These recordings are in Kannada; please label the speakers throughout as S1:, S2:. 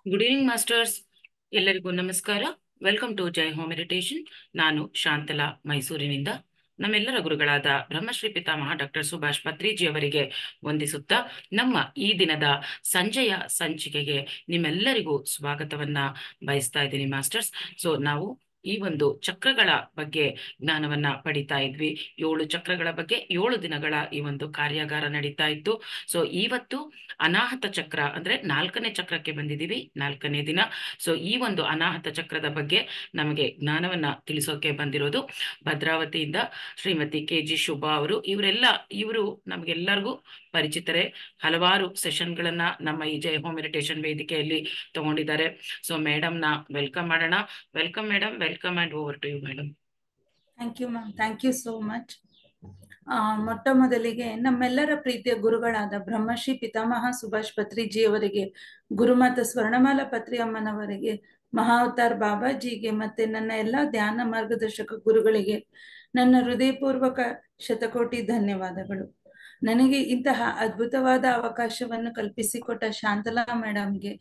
S1: ಗುಡ್ ಈವ್ನಿಂಗ್ ಮಾಸ್ಟರ್ಸ್, ಎಲ್ಲರಿಗೂ ನಮಸ್ಕಾರ. Welcome to Jai home meditation. ನಾನು ಶಾಂತಲಾ, ಮೈಸೂರಿನಿಂದ. ನಮ್ಮೆಲ್ಲರ ಗುರುಗಳಾದ ಬ್ರಹ್ಮಶ್ರೀ ಪಿತಾಮಹ ಡಾಕ್ಟರ್ ಸುಭಾಷ್ ಪತ್ರಿಜಿ ಅವರಿಗೆ ವಂದಿಸುತ್ತಾ ನಮ್ಮ ಈ ದಿನದ ಸಂಜೆಯ ಸಂಚಿಕೆಗೆ ನಿಮ್ಮೆಲ್ಲರಿಗೂ ಸ್ವಾಗತವನ್ನ ಬಯಸ್ತಾ ಇದ್ದೀನಿ ಮಾಸ್ಟರ್ಸ್. ಸೊ ನಾವು ಈ ಒಂದು ಚಕ್ರಗಳ ಬಗ್ಗೆ ಜ್ಞಾನವನ್ನ ಪಡಿತಾ ಇದ್ವಿ. 7 ಚಕ್ರಗಳ ಬಗ್ಗೆ 7 ದಿನಗಳ ಈ ಒಂದು ಕಾರ್ಯಾಗಾರ ನಡೀತಾ ಇತ್ತು. ಸೊ ಇವತ್ತು ಅನಾಹತ ಚಕ್ರ ಅಂದ್ರೆ 4ನೇ ಚಕ್ರಕ್ಕೆ ಬಂದಿದ್ದೀವಿ, 4ನೇ ದಿನ. ಸೊ ಈ ಒಂದು ಅನಾಹತ ಚಕ್ರದ ಬಗ್ಗೆ ನಮಗೆ ಜ್ಞಾನವನ್ನ ತಿಳಿಸೋಕೆ ಬಂದಿರೋದು ಭದ್ರಾವತಿಯಿಂದ ಶ್ರೀಮತಿ KG ಶುಭಾ ಅವರು. ಇವರು ನಮಗೆಲ್ಲರಿಗೂ ಪರಿಚಿತರೇ. ಹಲವಾರು ಸೆಷನ್ಗಳನ್ನ ನಮ್ಮ ಈ ಜೈ ಹೋಮ್ ಮೆಡಿಟೇಷನ್ ವೇದಿಕೆಯಲ್ಲಿ ತಗೊಂಡಿದ್ದಾರೆ. ಸೊ ಮೇಡಮ್ನ ವೆಲ್ಕಮ್ ಮಾಡೋಣ. Welcome madam, welcome and over to you madam.
S2: Thank you ma'am, thank you so much. ಮೊಟ್ಟ ಮೊದಲಿಗೆ ನಮ್ಮೆಲ್ಲರ ಪ್ರೀತಿಯ ಗುರುಗಳಾದ ಬ್ರಹ್ಮಶ್ರೀ ಪಿತಾಮಹ ಸುಭಾಷ್ ಪತ್ರಿಜಿ ಅವರಿಗೆ, ಗುರುಮಾತ ಸ್ವರ್ಣಮಾಲಾ ಪತ್ರಿ ಅಮ್ಮನವರಿಗೆ, ಮಹಾವತಾರ್ ಬಾಬಾಜಿಗೆ ಮತ್ತೆ ನನ್ನ ಎಲ್ಲ ಧ್ಯಾನ ಮಾರ್ಗದರ್ಶಕ ಗುರುಗಳಿಗೆ ನನ್ನ ಹೃದಯಪೂರ್ವಕ ಶತಕೋಟಿ ಧನ್ಯವಾದಗಳು. ನನಗೆ ಇಂತಹ ಅದ್ಭುತವಾದ ಅವಕಾಶವನ್ನು ಕಲ್ಪಿಸಿಕೊಟ್ಟ ಶಾಂತಲಾ ಮೇಡಮ್ಗೆ,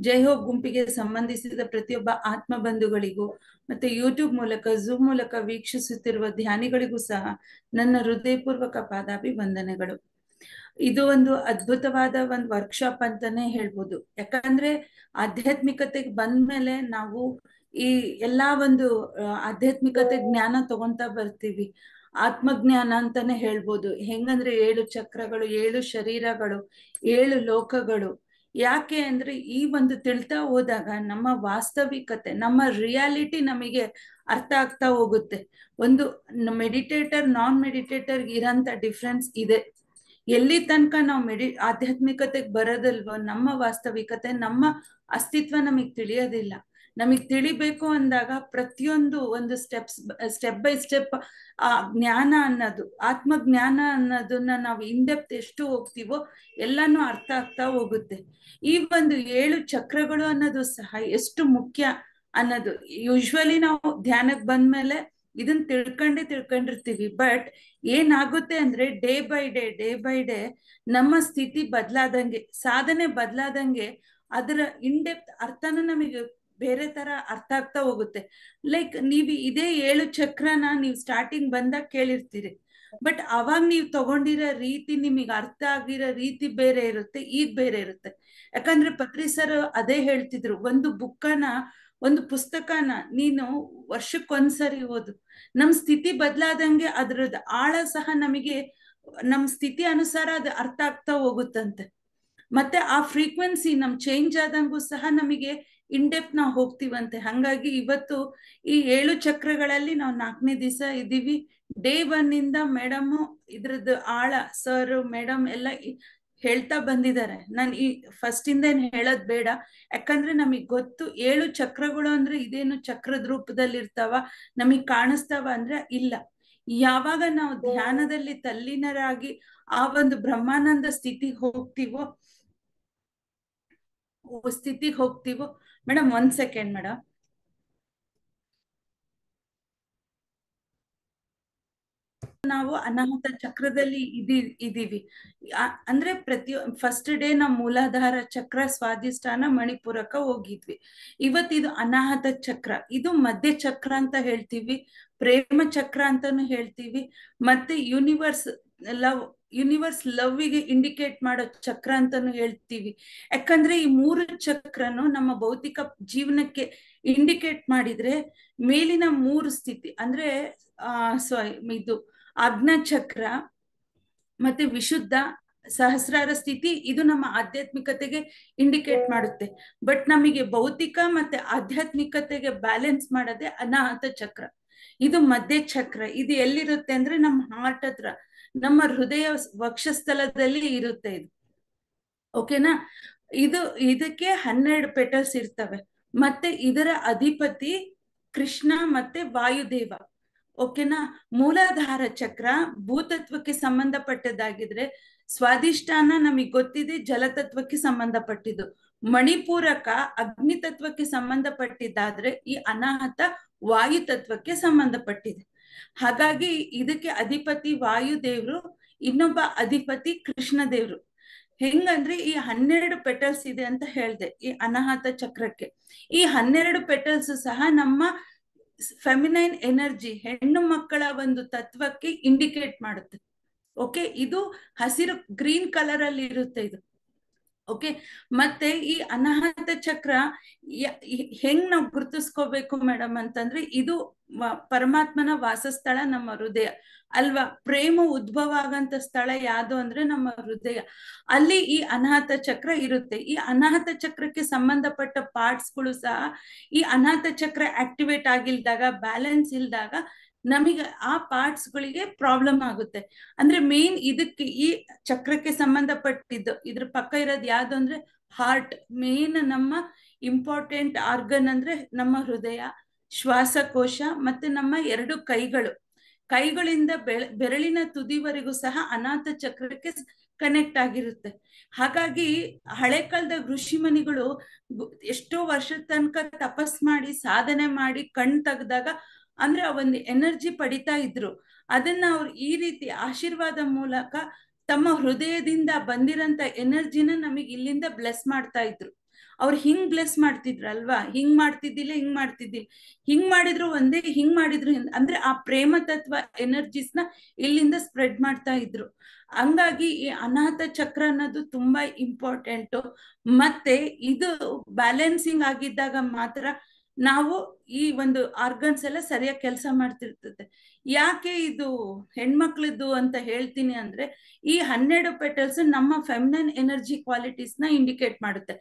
S2: ಜೈ ಹೋಪ್ ಗುಂಪಿಗೆ ಸಂಬಂಧಿಸಿದ ಪ್ರತಿಯೊಬ್ಬ ಆತ್ಮ ಬಂಧುಗಳಿಗೂ ಮತ್ತೆ ಯೂಟ್ಯೂಬ್ ಮೂಲಕ ಝೂಮ್ ಮೂಲಕ ವೀಕ್ಷಿಸುತ್ತಿರುವ ಧ್ಯಾನಿಗಳಿಗೂ ಸಹ ನನ್ನ ಹೃದಯಪೂರ್ವಕ ಪಾದಾಭಿವಂದನೆಗಳು. ಇದು ಒಂದು ಅದ್ಭುತವಾದ ಒಂದು ವರ್ಕ್ಶಾಪ್ ಅಂತಾನೆ ಹೇಳ್ಬೋದು. ಯಾಕಂದ್ರೆ ಆಧ್ಯಾತ್ಮಿಕತೆಗೆ ಬಂದ್ಮೇಲೆ ನಾವು ಈ ಎಲ್ಲಾ ಒಂದು ಆಧ್ಯಾತ್ಮಿಕತೆ ಜ್ಞಾನ ತಗೊಂತಾ ಬರ್ತೀವಿ. ಆತ್ಮಜ್ಞಾನ ಅಂತಾನೆ ಹೇಳ್ಬೋದು. ಹೆಂಗಂದ್ರೆ 7 ಚಕ್ರಗಳು, 7 ಶರೀರಗಳು, 7 ಲೋಕಗಳು. ಯಾಕೆ ಅಂದ್ರೆ ಈ ಒಂದು ತಿಳ್ತಾ ಹೋದಾಗ ನಮ್ಮ ವಾಸ್ತವಿಕತೆ, ನಮ್ಮ ರಿಯಾಲಿಟಿ ನಮಗೆ ಅರ್ಥ ಆಗ್ತಾ ಹೋಗುತ್ತೆ. ಒಂದು ಮೆಡಿಟೇಟರ್, ನಾನ್ ಮೆಡಿಟೇಟರ್ ಇರೋಂಥ ಡಿಫ್ರೆನ್ಸ್ ಇದೆ. ಎಲ್ಲಿ ತನಕ ನಾವು ಆಧ್ಯಾತ್ಮಿಕತೆಗೆ ಬರೋದಲ್ವೋ ನಮ್ಮ ವಾಸ್ತವಿಕತೆ, ನಮ್ಮ ಅಸ್ತಿತ್ವ ನಮಗ್ ತಿಳಿಯೋದಿಲ್ಲ. ನಮಗ್ ತಿಳಿಬೇಕು ಅಂದಾಗ ಪ್ರತಿಯೊಂದು ಒಂದು ಸ್ಟೆಪ್ ಬೈ ಸ್ಟೆಪ್ ಆ ಜ್ಞಾನ ಅನ್ನೋದು, ಆತ್ಮಜ್ಞಾನ ಅನ್ನೋದನ್ನ ನಾವು ಇನ್ಡೆಪ್ತ್ ಎಷ್ಟು ಹೋಗ್ತೀವೋ ಎಲ್ಲಾನು ಅರ್ಥ ಆಗ್ತಾ ಹೋಗುತ್ತೆ. ಈ ಒಂದು 7 ಚಕ್ರಗಳು ಅನ್ನೋದು ಸಹ ಎಷ್ಟು ಮುಖ್ಯ ಅನ್ನೋದು ಯೂಶ್ವಲಿ ನಾವು ಧ್ಯಾನಕ್ಕೆ ಬಂದ್ಮೇಲೆ ಇದನ್ನ ತಿಳ್ಕೊಂಡಿರ್ತೀವಿ. ಬಟ್ ಏನಾಗುತ್ತೆ ಅಂದ್ರೆ ಡೇ ಬೈ ಡೇ ನಮ್ಮ ಸ್ಥಿತಿ ಬದಲಾದಂಗೆ, ಸಾಧನೆ ಬದಲಾದಂಗೆ ಅದರ ಇನ್ಡೆಪ್ತ್ ಅರ್ಥನೂ ನಮಗೆ ಬೇರೆ ತರ ಅರ್ಥ ಆಗ್ತಾ ಹೋಗುತ್ತೆ. ಲೈಕ್ ನೀವು ಇದೇ 7 ಚಕ್ರನ ನೀವು ಸ್ಟಾರ್ಟಿಂಗ್ ಬಂದಾಗ ಕೇಳಿರ್ತೀರಿ, ಬಟ್ ಅವಾಗ ನೀವು ತಗೊಂಡಿರೋ ರೀತಿ, ನಿಮಗೆ ಅರ್ಥ ಆಗಿರೋ ರೀತಿ ಬೇರೆ ಇರುತ್ತೆ, ಈಗ ಬೇರೆ ಇರುತ್ತೆ. ಯಾಕಂದ್ರೆ ಪತ್ರಿ ಸರ್ ಅದೇ ಹೇಳ್ತಿದ್ರು, ಒಂದು ಪುಸ್ತಕನ ನೀನು ವರ್ಷಕ್ಕೊಂದ್ಸರಿ ಓದು. ನಮ್ ಸ್ಥಿತಿ ಬದಲಾದಂಗೆ ಅದ್ರದ್ದು ಆಳ ಸಹ ನಮಗೆ ನಮ್ ಸ್ಥಿತಿ ಅನುಸಾರ ಅದು ಅರ್ಥ ಆಗ್ತಾ ಹೋಗುತ್ತಂತೆ. ಮತ್ತೆ ಆ ಫ್ರೀಕ್ವೆನ್ಸಿ ನಮ್ ಚೇಂಜ್ ಆದಂಗೂ ಸಹ ನಮಗೆ ಇನ್ಡೆಪ್ತ್ ನಾವು ಹೋಗ್ತೀವಂತೆ. ಹಂಗಾಗಿ ಇವತ್ತು ಈ 7 ಚಕ್ರಗಳಲ್ಲಿ ನಾವು 4ನೇ ದಿವಸ ಇದ್ದೀವಿ. ಡೇ 1 ಇಂದ ಮೇಡಮ್ ಇದ್ರದ್ದು ಆಳ ಸರ್ ಮೇಡಮ್ ಎಲ್ಲ ಹೇಳ್ತಾ ಬಂದಿದ್ದಾರೆ. ನಾನು ಈ ಫಸ್ಟ್ ಇಂದ ಏನ್ ಹೇಳೋದ್ ಬೇಡ, ಯಾಕಂದ್ರೆ ನಮಗ್ ಗೊತ್ತು 7 ಚಕ್ರಗಳು ಅಂದ್ರೆ ಇದೇನು ಚಕ್ರದ ರೂಪದಲ್ಲಿ ಇರ್ತಾವ, ನಮಗ್ ಕಾಣಿಸ್ತಾವ ಅಂದ್ರೆ ಇಲ್ಲ. ಯಾವಾಗ ನಾವು ಧ್ಯಾನದಲ್ಲಿ ತಲ್ಲೀನರಾಗಿ ಆ ಒಂದು ಬ್ರಹ್ಮಾನಂದ ಸ್ಥಿತಿಗೆ ಹೋಗ್ತೀವೋ ಮೇಡಮ್, 1 ಸೆಕೆಂಡ್ ಮೇಡಮ್. ನಾವು ಅನಾಹುತ ಚಕ್ರದಲ್ಲಿ ಇದೀವಿ. ಅಂದ್ರೆ ಫಸ್ಟ್ ಡೇ ನಾವು ಮೂಲಾಧಾರ ಚಕ್ರ, ಸ್ವಾಧಿಷ್ಠಾನ, ಮಣಿಪುರಕ ಹೋಗಿದ್ವಿ. ಇವತ್ತಿದು ಅನಾಹತ ಚಕ್ರ. ಇದು ಮಧ್ಯ ಚಕ್ರ ಅಂತ ಹೇಳ್ತೀವಿ, ಪ್ರೇಮ ಚಕ್ರ ಅಂತಾನು ಹೇಳ್ತೀವಿ, ಮತ್ತೆ ಯೂನಿವರ್ಸ್ ಲವ್ಗೆ ಇಂಡಿಕೇಟ್ ಮಾಡೋ ಚಕ್ರ ಅಂತಾನು ಹೇಳ್ತೀವಿ. ಯಾಕಂದ್ರೆ ಈ 3 ಚಕ್ರನು ನಮ್ಮ ಭೌತಿಕ ಜೀವನಕ್ಕೆ ಇಂಡಿಕೇಟ್ ಮಾಡಿದ್ರೆ ಮೇಲಿನ 3 ಸ್ಥಿತಿ ಅಂದ್ರೆ ಇದು ಅಗ್ನ ಚಕ್ರ ಮತ್ತೆ ವಿಶುದ್ಧ ಸಹಸ್ರಾರ ಸ್ಥಿತಿ, ಇದು ನಮ್ಮ ಆಧ್ಯಾತ್ಮಿಕತೆಗೆ ಇಂಡಿಕೇಟ್ ಮಾಡುತ್ತೆ. ಬಟ್ ನಮಗೆ ಭೌತಿಕ ಮತ್ತೆ ಆಧ್ಯಾತ್ಮಿಕತೆಗೆ ಬ್ಯಾಲೆನ್ಸ್ ಮಾಡೋದೇ ಅನಾಹತ ಚಕ್ರ. ಇದು ಮಧ್ಯ ಚಕ್ರ. ಇದು ಎಲ್ಲಿರುತ್ತೆ ಅಂದ್ರೆ ನಮ್ಮ ಹಾರ್ಟ್ ಹತ್ರ, ನಮ್ಮ ಹೃದಯ ವಕ್ಷಸ್ಥಲದಲ್ಲಿ ಇರುತ್ತೆ ಇದು. ಓಕೆನಾ? ಇದಕ್ಕೆ 12 ಪೆಟಲ್ಸ್ ಇರ್ತವೆ. ಮತ್ತೆ ಇದರ ಅಧಿಪತಿ ಕೃಷ್ಣ ಮತ್ತೆ ವಾಯುದೇವ. ಓಕೆನಾ? ಮೂಲಾಧಾರ ಚಕ್ರ ಭೂತತ್ವಕ್ಕೆ ಸಂಬಂಧಪಟ್ಟದ್ದಾಗಿದ್ರೆ, ಸ್ವಾಧಿಷ್ಠಾನ ನಮಗೆ ಗೊತ್ತಿದೆ ಜಲತತ್ವಕ್ಕೆ ಸಂಬಂಧಪಟ್ಟಿದ್ದು, ಮಣಿಪೂರಕ ಅಗ್ನಿ ತತ್ವಕ್ಕೆ ಸಂಬಂಧಪಟ್ಟಿದ್ದಾದ್ರೆ ಈ ಅನಾಹತ ವಾಯು ತತ್ವಕ್ಕೆ ಸಂಬಂಧಪಟ್ಟಿದೆ. ಹಾಗಾಗಿ ಇದಕ್ಕೆ ಅಧಿಪತಿ ವಾಯುದೇವ್ರು, ಇನ್ನೊಬ್ಬ ಅಧಿಪತಿ ಕೃಷ್ಣ ದೇವ್ರು. ಹೆಂಗಂದ್ರೆ ಈ 12 ಪೆಟಲ್ಸ್ ಇದೆ ಅಂತ ಹೇಳ್ದೆ ಈ ಅನಾಹತ ಚಕ್ರಕ್ಕೆ. ಈ 12 ಪೆಟಲ್ಸ್ ಸಹ ನಮ್ಮ ಫೆಮಿನೈನ್ ಎನರ್ಜಿ, ಹೆಣ್ಣು ಮಕ್ಕಳ ಒಂದು ತತ್ವಕ್ಕೆ ಇಂಡಿಕೇಟ್ ಮಾಡುತ್ತೆ. ಓಕೆ, ಇದು ಹಸಿರು ಗ್ರೀನ್ ಕಲರ್ ಅಲ್ಲಿ ಇರುತ್ತೆ ಇದು. ಓಕೆ, ಮತ್ತೆ ಈ ಅನಾಹತ ಚಕ್ರ ಹೆಂಗ್ ನಾವು ಗುರುತಿಸ್ಕೋಬೇಕು ಮೇಡಮ್ ಅಂತಂದ್ರೆ, ಇದು ಪರಮಾತ್ಮನ ವಾಸಸ್ಥಳ ನಮ್ಮ ಹೃದಯ ಅಲ್ವಾ. ಪ್ರೇಮ ಉದ್ಭವ ಆಗಂತ ಸ್ಥಳ ಯಾವುದು ಅಂದ್ರೆ ನಮ್ಮ ಹೃದಯ. ಅಲ್ಲಿ ಈ ಅನಾಹತ ಚಕ್ರ ಇರುತ್ತೆ. ಈ ಅನಾಹತ ಚಕ್ರಕ್ಕೆ ಸಂಬಂಧಪಟ್ಟ ಪಾರ್ಟ್ಸ್ಗಳು ಸಹ ಈ ಅನಾಹತ ಚಕ್ರ ಆಕ್ಟಿವೇಟ್ ಆಗಿಲ್ದಾಗ, ಬ್ಯಾಲೆನ್ಸ್ ಇಲ್ದಾಗ ನಮಗೆ ಆ ಪಾರ್ಟ್ಸ್ ಗಳಿಗೆ ಪ್ರಾಬ್ಲಮ್ ಆಗುತ್ತೆ. ಅಂದ್ರೆ ಮೇನ್ ಇದಕ್ಕೆ ಈ ಚಕ್ರಕ್ಕೆ ಸಂಬಂಧಪಟ್ಟಿದ್ದು ಇದ್ರ ಪಕ್ಕ ಇರೋದು ಯಾವ್ದು ಅಂದ್ರೆ ಹಾರ್ಟ್. ಮೇನ್ ನಮ್ಮ ಇಂಪಾರ್ಟೆಂಟ್ ಆರ್ಗನ್ ಅಂದ್ರೆ ನಮ್ಮ ಹೃದಯ, ಶ್ವಾಸಕೋಶ ಮತ್ತೆ ನಮ್ಮ 2 ಕೈಗಳಿಂದ ಬೆರಳಿನ ತುದಿವರೆಗೂ ಸಹ ಅನಾಹತ ಚಕ್ರಕ್ಕೆ ಕನೆಕ್ಟ್ ಆಗಿರುತ್ತೆ. ಹಾಗಾಗಿ ಹಳೆ ಕಾಲದ ಋಷಿ ಮುನಿಗಳು ಎಷ್ಟೋ ವರ್ಷದ ತನಕ ತಪಸ್ ಮಾಡಿ ಸಾಧನೆ ಮಾಡಿ ಕಣ್ ತೆಗ್ದಾಗ ಅಂದ್ರೆ ಒಂದು ಎನರ್ಜಿ ಪಡಿತಾ ಇದ್ರು. ಅದನ್ನ ಅವ್ರು ಈ ರೀತಿ ಆಶೀರ್ವಾದ ಮೂಲಕ ತಮ್ಮ ಹೃದಯದಿಂದ ಬಂದಿರಂತ ಎನರ್ಜಿನ ನಮಗೆ ಇಲ್ಲಿಂದ ಬ್ಲೆಸ್ ಮಾಡ್ತಾ ಇದ್ರು. ಅವ್ರು ಹಿಂಗ್ ಬ್ಲೆಸ್ ಮಾಡ್ತಿದ್ರಲ್ವಾ, ಹಿಂಗ್ ಮಾಡ್ತಿದ್ದಿಲ್ಲ, ಹಿಂಗ್ ಮಾಡಿದ್ರು ಒಂದೇ, ಹಿಂಗ್ ಮಾಡಿದ್ರು ಅಂದ್ರೆ ಆ ಪ್ರೇಮ ತತ್ವ ಎನರ್ಜಿಸ್ನ ಇಲ್ಲಿಂದ ಸ್ಪ್ರೆಡ್ ಮಾಡ್ತಾ ಇದ್ರು. ಹಂಗಾಗಿ ಈ ಅನಾಹತ ಚಕ್ರ ಅನ್ನೋದು ತುಂಬಾ ಇಂಪಾರ್ಟೆಂಟ್. ಮತ್ತೆ ಇದು ಬ್ಯಾಲೆನ್ಸಿಂಗ್ ಆಗಿದ್ದಾಗ ಮಾತ್ರ ನಾವು ಈ ಒಂದು ಆರ್ಗನ್ಸ್ ಎಲ್ಲ ಸರಿಯಾಗಿ ಕೆಲಸ ಮಾಡ್ತಿರ್ತದೆ. ಯಾಕೆ ಇದು ಹೆಣ್ಮಕ್ಳದ್ದು ಅಂತ ಹೇಳ್ತೀನಿ ಅಂದ್ರೆ, ಈ 12 ಪೆಟಲ್ಸ್ ನಮ್ಮ ಫೆಮಿನೈನ್ ಎನರ್ಜಿ ಕ್ವಾಲಿಟೀಸ್ ನ ಇಂಡಿಕೇಟ್ ಮಾಡುತ್ತೆ.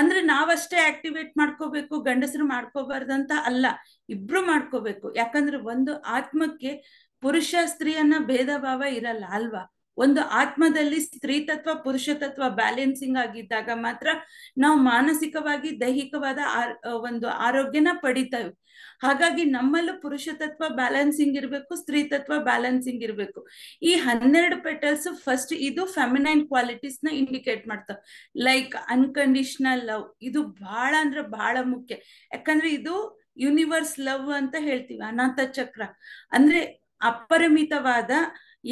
S2: ಅಂದ್ರೆ ನಾವಷ್ಟೇ ಆಕ್ಟಿವೇಟ್ ಮಾಡ್ಕೋಬೇಕು, ಗಂಡಸರು ಮಾಡ್ಕೋಬಾರ್ದಂತ ಅಲ್ಲ, ಇಬ್ರು ಮಾಡ್ಕೋಬೇಕು. ಯಾಕಂದ್ರೆ ಒಂದು ಆತ್ಮಕ್ಕೆ ಪುರುಷ ಸ್ತ್ರೀಯನ್ನ ಭೇದ ಭಾವ ಇರಲ್ಲ ಅಲ್ವಾ. ಒಂದು ಆತ್ಮದಲ್ಲಿ ಸ್ತ್ರೀ ತತ್ವ ಪುರುಷ ತತ್ವ ಬ್ಯಾಲೆನ್ಸಿಂಗ್ ಆಗಿದ್ದಾಗ ಮಾತ್ರ ನಾವು ಮಾನಸಿಕವಾಗಿ ದೈಹಿಕವಾದ ಒಂದು ಆರೋಗ್ಯನ ಪಡಿತೇವೆ. ಹಾಗಾಗಿ ನಮ್ಮಲ್ಲೂ ಪುರುಷ ತತ್ವ ಬ್ಯಾಲೆನ್ಸಿಂಗ್ ಇರಬೇಕು, ಸ್ತ್ರೀ ತತ್ವ ಬ್ಯಾಲೆನ್ಸಿಂಗ್ ಇರಬೇಕು. ಈ 12 ಪೆಟಲ್ಸ್ ಫಸ್ಟ್ ಇದು ಫೆಮಿನೈನ್ ಕ್ವಾಲಿಟೀಸ್ ನ ಇಂಡಿಕೇಟ್ ಮಾಡ್ತಾವ. ಲೈಕ್ ಅನ್ಕಂಡೀಷನಲ್ ಲವ್, ಇದು ಬಹಳ ಅಂದ್ರೆ ಬಹಳ ಮುಖ್ಯ. ಯಾಕಂದ್ರೆ ಇದು ಯೂನಿವರ್ಸ್ ಲವ್ ಅಂತ ಹೇಳ್ತೀವಿ. ಅನಾಥ ಚಕ್ರ ಅಂದ್ರೆ ಅಪರಿಮಿತವಾದ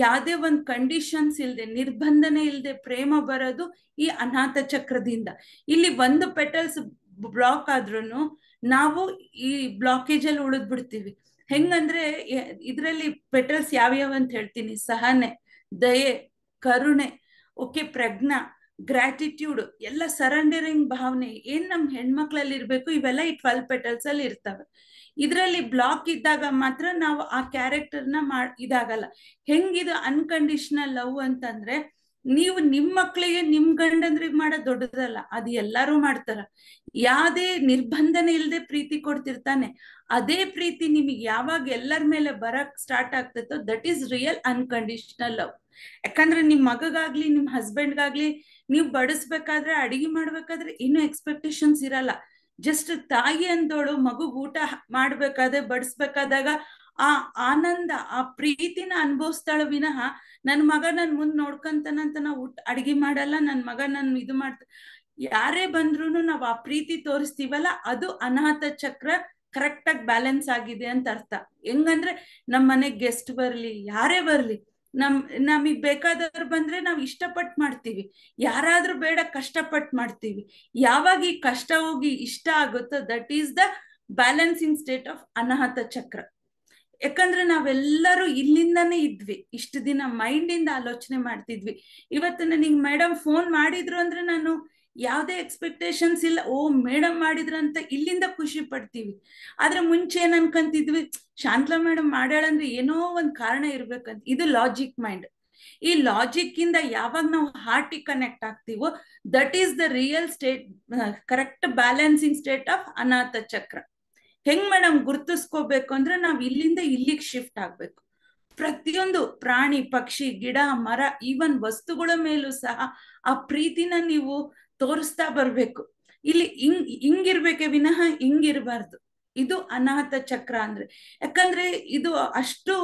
S2: ಯಾವುದೇ ಒಂದು ಕಂಡೀಷನ್ಸ್ ಇಲ್ಲದೆ, ನಿರ್ಬಂಧನೆ ಇಲ್ಲದೆ ಪ್ರೇಮ ಬರೋದು ಈ ಅನಾಥ ಚಕ್ರದಿಂದ. ಇಲ್ಲಿ ಒಂದು ಪೆಟಲ್ಸ್ ಬ್ಲಾಕ್ ಆದ್ರೂ ನಾವು ಈ ಬ್ಲಾಕೇಜ್ ಅಲ್ಲಿ ಉಳಿದ್ ಬಿಡ್ತೀವಿ. ಹೆಂಗಂದ್ರೆ ಇದ್ರಲ್ಲಿ ಪೆಟಲ್ಸ್ ಯಾವ್ಯಾವ ಅಂತ ಹೇಳ್ತೀನಿ: ಸಹನೆ, ದಯೆ, ಕರುಣೆ, ಓಕೆ, ಪ್ರಜ್ಞಾ, ಗ್ರಾಟಿಟ್ಯೂಡ್, ಎಲ್ಲ ಸರೆಂಡರಿಂಗ್ ಭಾವನೆ ಏನ್ ನಮ್ ಹೆಣ್ಮಕ್ಳಲ್ಲಿ ಇರ್ಬೇಕು, ಇವೆಲ್ಲ ಈ 12 ಪೆಟಲ್ಸ್ ಅಲ್ಲಿ ಇರ್ತವೆ. ಇದರಲ್ಲಿ ಬ್ಲಾಕ್ ಇದ್ದಾಗ ಮಾತ್ರ ನಾವು ಆ ಕ್ಯಾರೆಕ್ಟರ್ನ ಇದಾಗಲ್ಲ. ಹೆಂಗಿದು ಅನ್ಕಂಡೀಷನಲ್ ಲವ್ ಅಂತಂದ್ರೆ, ನೀವು ನಿಮ್ ಮಕ್ಳಿಗೆ ನಿಮ್ ಗಂಡಂದ್ರಿಗೆ ಮಾಡೋದು ದೊಡ್ಡದಲ್ಲ, ಅದು ಎಲ್ಲಾರು ಮಾಡ್ತಾರ. ಯಾವ್ದೇ ನಿರ್ಬಂಧನೆ ಇಲ್ಲದೆ ಪ್ರೀತಿ ಕೊಡ್ತಿರ್ತಾನೆ. ಅದೇ ಪ್ರೀತಿ ನಿಮಗೆ ಯಾವಾಗ ಎಲ್ಲರ ಮೇಲೆ ಬರಕ್ ಸ್ಟಾರ್ಟ್ ಆಗ್ತೈತೋ that is real unconditional love. ಯಾಕಂದ್ರೆ ನಿಮ್ ಮಗಗಾಗ್ಲಿ ನಿಮ್ ಹಸ್ಬೆಂಡ್ಗಾಗ್ಲಿ ನೀವು ಬಡಿಸ್ಬೇಕಾದ್ರೆ, ಅಡಿಗೆ ಮಾಡ್ಬೇಕಾದ್ರೆ ಇನ್ನೂ ಎಕ್ಸ್ಪೆಕ್ಟೇಷನ್ಸ್ ಇರಲ್ಲ. ಜಸ್ಟ್ ತಾಯಿ ಅಂದೋಳು ಮಗುಗ್ ಊಟ ಮಾಡ್ಬೇಕಾದ್ರೆ ಬಡಿಸ್ಬೇಕಾದಾಗ ಆ ಆನಂದ, ಆ ಪ್ರೀತಿನ ಅನುಭವಿಸ್ತಾಳ ವಿನಃ ನನ್ ಮಗ ನನ್ ಮುಂದ್ ನೋಡ್ಕಂತಾನಂತ ನಾವು ಅಡಿಗೆ ಮಾಡಲ್ಲ, ನನ್ ಮಗ ನನ್ ಇದು ಮಾಡ್ತ ಯಾರೇ ಬಂದ್ರು ನಾವ್ ಆ ಪ್ರೀತಿ ತೋರಿಸ್ತೀವಲ್ಲ, ಅದು ಅನಾಹತ ಚಕ್ರ ಕರೆಕ್ಟ್ ಆಗಿ ಬ್ಯಾಲೆನ್ಸ್ ಆಗಿದೆ ಅಂತ ಅರ್ಥ. ಹೆಂಗಂದ್ರೆ ನಮ್ ಮನೆಗ್ ಗೆಸ್ಟ್ ಬರ್ಲಿ, ಯಾರೇ ಬರ್ಲಿ, ನಮಗ್ ಬೇಕಾದವ್ರು ಬಂದ್ರೆ ನಾವ್ ಇಷ್ಟಪಟ್ಟು ಮಾಡ್ತೀವಿ, ಯಾರಾದ್ರೂ ಬೇಡ ಕಷ್ಟಪಟ್ಟು ಮಾಡ್ತೀವಿ. ಯಾವಾಗ ಈ ಕಷ್ಟ ಹೋಗಿ ಇಷ್ಟ ಆಗುತ್ತೋ that is the balancing state of anahata chakra. ಯಾಕಂದ್ರೆ ನಾವೆಲ್ಲರೂ ಇಲ್ಲಿಂದಾನೇ ಇದ್ವಿ, ಇಷ್ಟು ದಿನ ಮೈಂಡ್ ಇಂದ ಆಲೋಚನೆ ಮಾಡ್ತಿದ್ವಿ. ಇವತ್ತು ನನಗೆ ಮೇಡಮ್ ಫೋನ್ ಮಾಡಿದ್ರು ಅಂದ್ರೆ ನಾನು ಯಾವ್ದೇ ಎಕ್ಸ್ಪೆಕ್ಟೇಷನ್ಸ್ ಇಲ್ಲ, ಓ ಮೇಡಮ್ ಮಾಡಿದ್ರಂತ ಇಲ್ಲಿಂದ ಖುಷಿ ಪಡ್ತೀವಿ. ಆದ್ರೆ ಮುಂಚೆ ಏನ್ ಅನ್ಕಂತಿದ್ವಿ, ಶಾಂತಲಾ ಮೇಡಮ್ ಮಾಡ್ಯಾಳಂದ್ರೆ ಏನೋ ಒಂದ್ ಕಾರಣ ಇರ್ಬೇಕಂತ. ಇದು ಲಾಜಿಕ್ ಮೈಂಡ್. ಈ ಲಾಜಿಕ್ ಇಂದ ಯಾವಾಗ ನಾವು ಹಾರ್ಟಿಗೆ ಕನೆಕ್ಟ್ ಆಗ್ತೀವೋ that is the real state, correct balancing state of anahata chakra. ಹೆಂಗ್ ಮೇಡಮ್ ಗುರ್ತಿಸ್ಕೋಬೇಕು ಅಂದ್ರೆ, ನಾವ್ ಇಲ್ಲಿಂದ ಇಲ್ಲಿಗೆ ಶಿಫ್ಟ್ ಆಗ್ಬೇಕು. ಪ್ರತಿಯೊಂದು ಪ್ರಾಣಿ, ಪಕ್ಷಿ, ಗಿಡ, ಮರ, ಈವನ್ ವಸ್ತುಗಳ ಮೇಲೂ ಸಹ ಆ ಪ್ರೀತಿನ ನೀವು ತೋರಿಸ್ತಾ ಬರ್ಬೇಕು. ಇಲ್ಲಿ ಹಿಂಗಿರ್ಬೇಕೆ ವಿನಃ ಹಿಂಗಿರ್ಬಾರ್ದು. ಇದು ಅನಾಹತ ಚಕ್ರ ಅಂದ್ರೆ. ಯಾಕಂದ್ರೆ ಇದು ಅಷ್ಟು